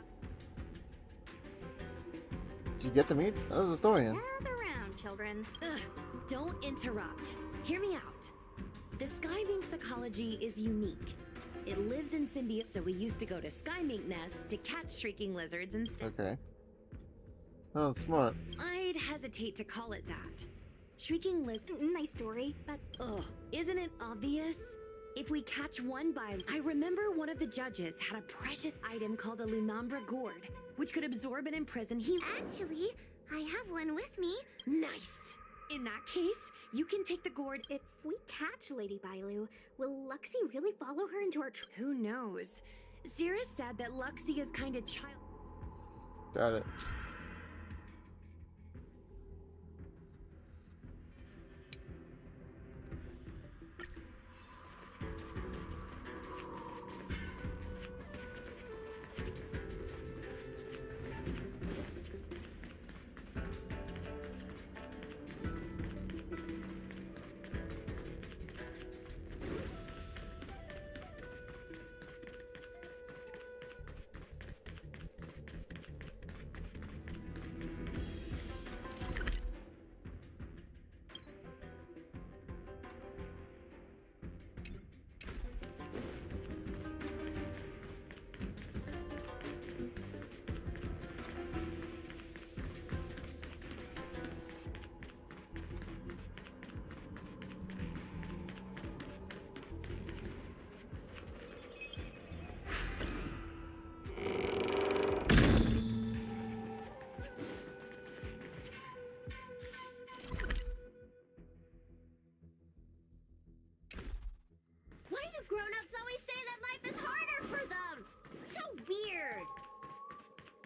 Did you get to meet? That was the story, huh? Gather round, children. Ugh, don't interrupt. Hear me out. The sky mink's ecology is unique. It lives in symbiote, so we used to go to sky mink nests to catch shrieking lizards instead. Okay. Oh, smart. I'd hesitate to call it that. Shrieking lizard... Nice story, but... Ugh, isn't it obvious? If we catch one by... I remember one of the judges had a precious item called a Lunambra gourd, which could absorb and imprison Actually, I have one with me. Nice! In that case, you can take the gourd. If we catch Lady Bailu, will Luxie really follow her into our Who knows? Zira said that Luxie is kind of child. Got it. Why do grown-ups always say that life is harder for them? So weird.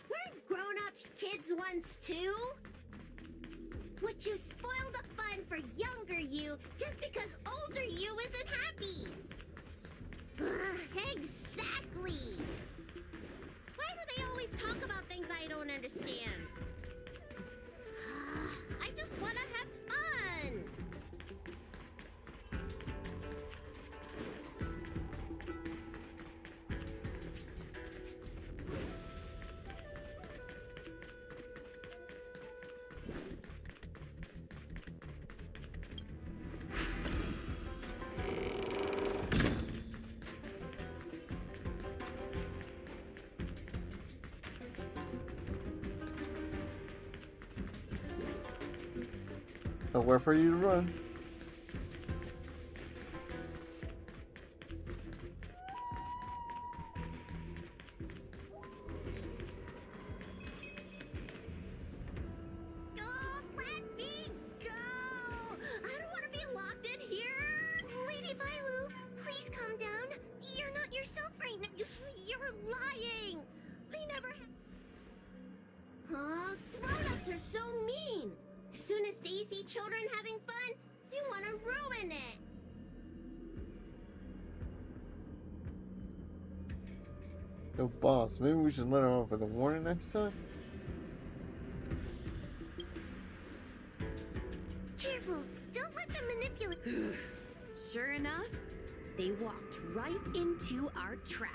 Weren't grown-ups kids once too? Would you spoil the fun for younger you just because older you isn't happy? Exactly. Why do they always talk about things I don't understand? I just want to have fun. Nowhere for you to run. Don't let me go! I don't want to be locked in here! Lady Bailu, please calm down. You're not yourself right now. You're lying! I never had... Huh? Grown-ups are so mean! As soon as they see children having fun, they want to ruin it! Yo, boss, maybe we should let her off with a warning next time? Careful, don't let them manipulate. Sure enough, they walked right into our trap.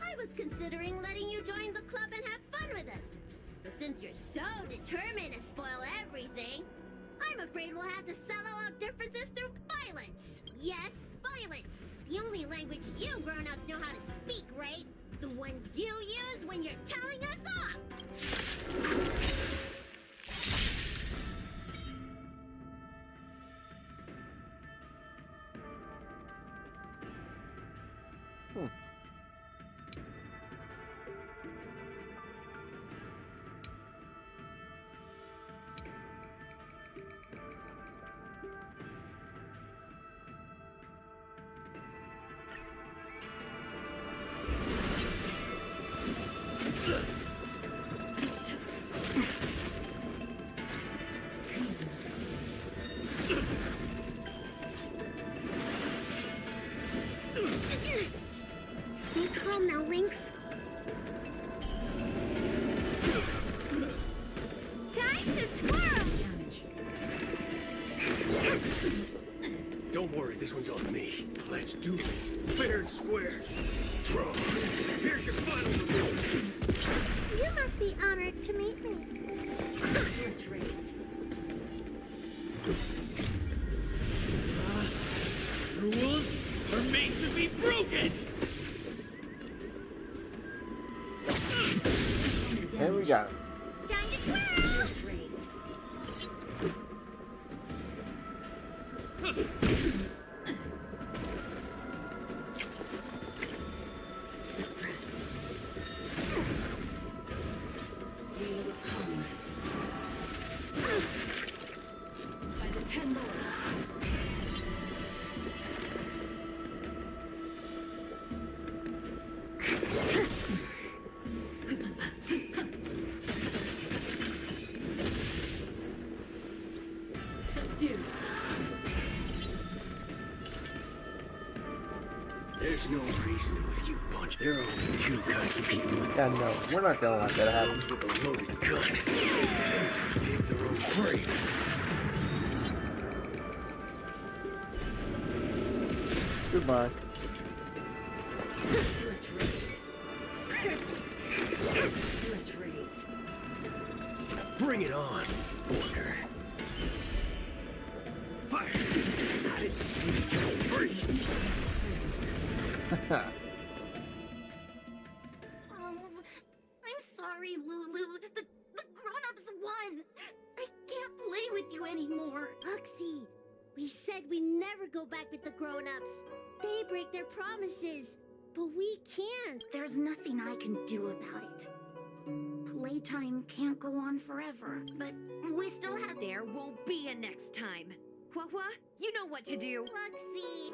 I was considering letting you join the club and have fun with us. But since you're so determined to spoil everything, I'm afraid we'll have to settle out differences through violence. Yes, violence. The only language you grown-ups know how to speak, right? The one you use when you're telling us off. Stay calm now, Lynx. Time to twirl! Don't worry, this one's on me. Let's do it. Fair and square. Draw. Here's your final reward. You must be honored to meet me. Rules are made to be broken! And we got him. Time to twirl! There are only two kinds of people in the Yeah, no, we're not gonna let that happen. those with a loaded gun, those who dig their own grave. Goodbye. Bring it on, Border. Fire! I didn't see you go free. Oh, I'm sorry, Lulu. The grown-ups won. I can't play with you anymore. Luxie, we said we never go back with the grown-ups. They break their promises, but we can't. There's nothing I can do about it. Playtime can't go on forever, but we still have... There won't be a next time. Hua, you know what to do. Luxie,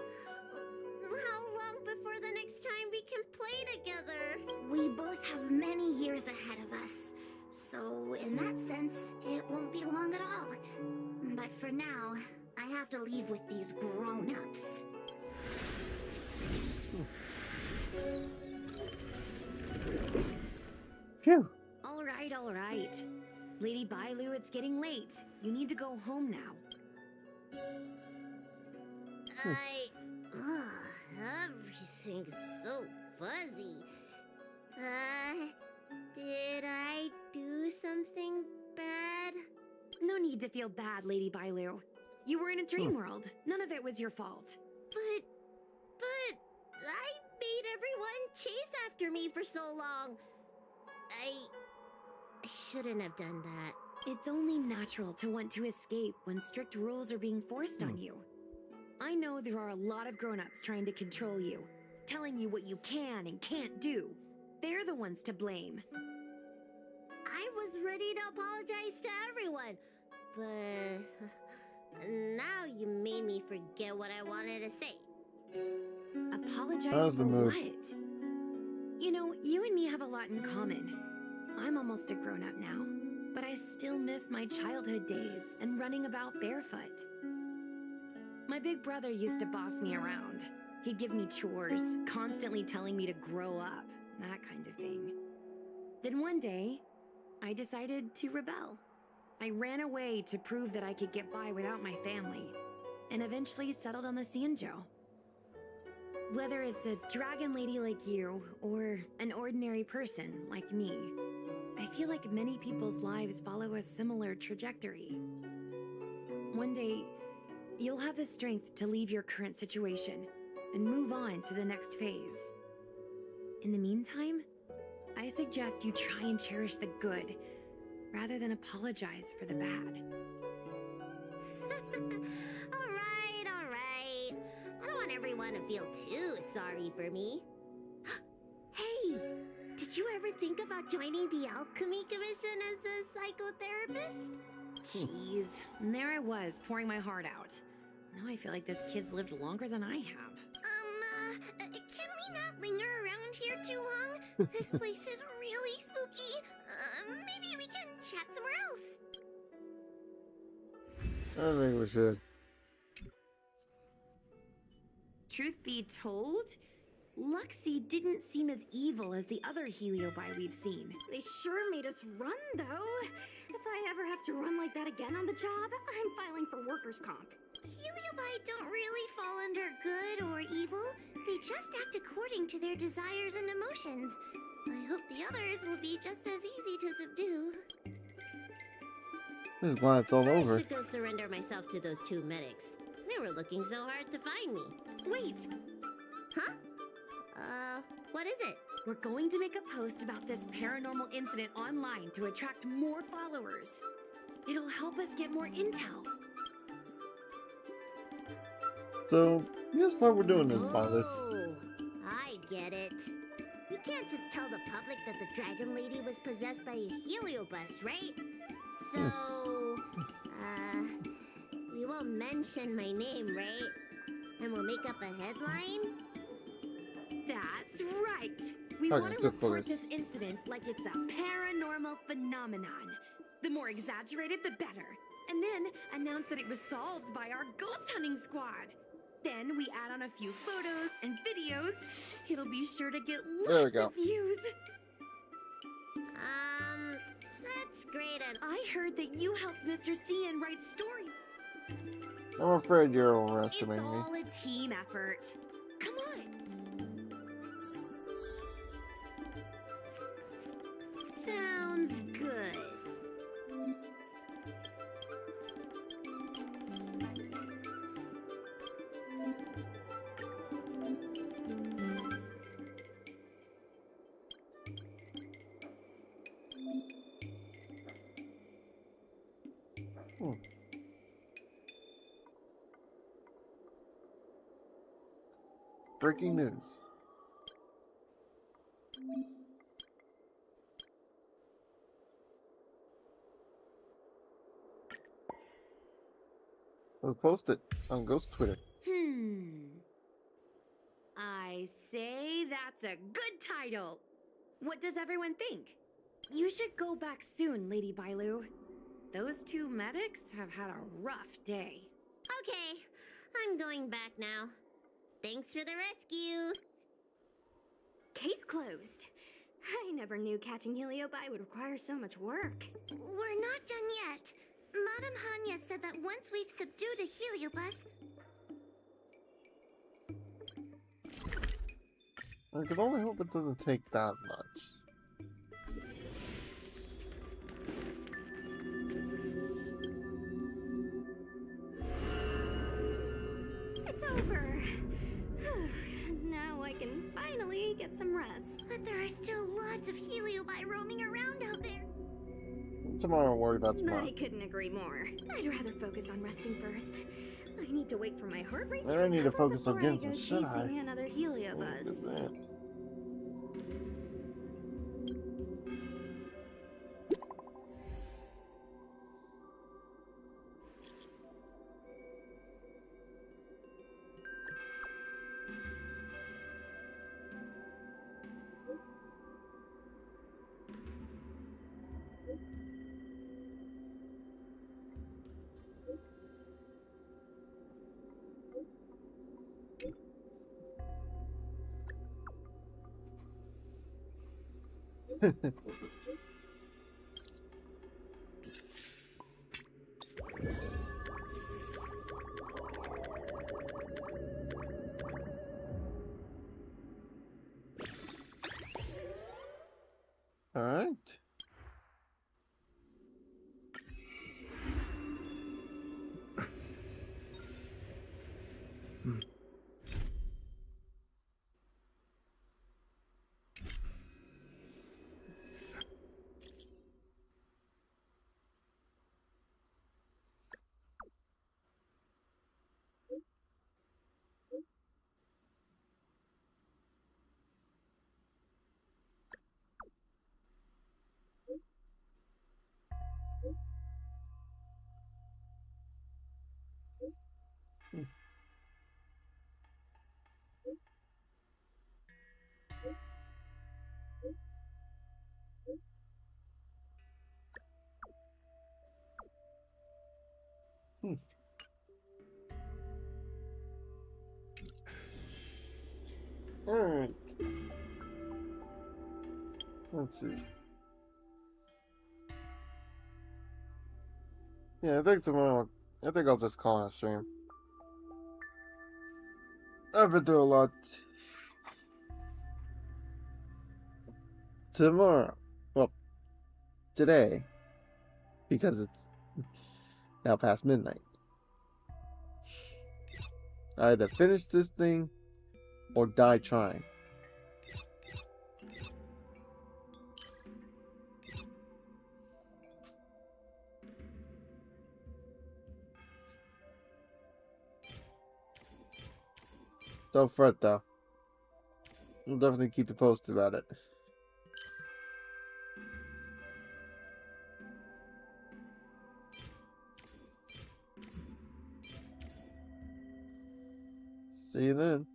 how long before the next time we can play together? We both have many years ahead of us, so in that sense, it won't be long at all. But for now, I have to leave with these grown-ups. Phew. All right. Lady Bailu, it's getting late. You need to go home now. Everything's so fuzzy. Did I do something bad? No need to feel bad, Lady Bailu. You were in a dream world. None of it was your fault. But I made everyone chase after me for so long. I shouldn't have done that. It's only natural to want to escape when strict rules are being forced on you. I know there are a lot of grown-ups trying to control you, telling you what you can and can't do. They're the ones to blame. I was ready to apologize to everyone, but now you made me forget what I wanted to say. Apologize for what? You know, you and me have a lot in common. I'm almost a grown-up now, but I still miss my childhood days and running about barefoot. My big brother used to boss me around. He'd give me chores, constantly telling me to grow up, that kind of thing. Then one day, I decided to rebel. I ran away to prove that I could get by without my family, and eventually settled on the Xianzhou. Whether it's a dragon lady like you, or an ordinary person like me, I feel like many people's lives follow a similar trajectory. One day, you'll have the strength to leave your current situation and move on to the next phase. In the meantime, I suggest you try and cherish the good, rather than apologize for the bad. All right. I don't want everyone to feel too sorry for me. Hey, did you ever think about joining the Alchemy Commission as a psychotherapist? Jeez, and there I was, pouring my heart out. Now I feel like this kid's lived longer than I have. Can we not linger around here too long? This place is really spooky. Maybe we can chat somewhere else. I think we should. Truth be told, Luxie didn't seem as evil as the other Heliobi we've seen. They sure made us run, though. If I ever have to run like that again on the job, I'm filing for workers' comp. Heliobi don't really fall under good or evil. They just act according to their desires and emotions. I hope the others will be just as easy to subdue. I'm just glad it's all over. I should go surrender myself to those two medics. They were looking so hard to find me. Wait! Huh? What is it? We're going to make a post about this paranormal incident online to attract more followers. It'll help us get more intel. So, here's why we're doing this, Violet. Oh, I get it. We can't just tell the public that the Dragon Lady was possessed by a heliobus, right? So, we won't mention my name, right? And we'll make up a headline? That's right! We Okay, want to just report focus. this incident like it's a paranormal phenomenon. The more exaggerated, the better. And then announce that it was solved by our ghost hunting squad. Then we add on a few photos and videos. It'll be sure to get There we lots go. of views. That's great and I heard that you helped Mr. Cian write story. I'm afraid you're It's overestimating me. all a team effort. Come on. Sounds good. Breaking news. It was posted on Ghost Twitter. I say that's a good title. What does everyone think? You should go back soon, Lady Bailu. Those two medics have had a rough day. okay, I'm going back now. Thanks for the rescue. Case closed. I never knew catching Heliobi would require so much work. We're not done yet. Madame Hanya said that once we've subdued a heliobus, I can only hope it doesn't take that much. It's over. Now I can finally get some rest. but there are still lots of heliobi roaming around out there. Tomorrow, I'll worry about tomorrow. I couldn't agree more. I'd rather focus on resting first. I need to wait for my heart rate I to don't need to recover focus on before I getting go some shut-eye. chasing another Look heliobus. at that. All right. All right. Let's see. Yeah, I think tomorrow. I think I'll just call it a stream. I've been through a lot. Tomorrow. Well, today. Because it's now past midnight. I either finish this thing or die trying. Don't fret though. I'll definitely keep you posted about it. See you then.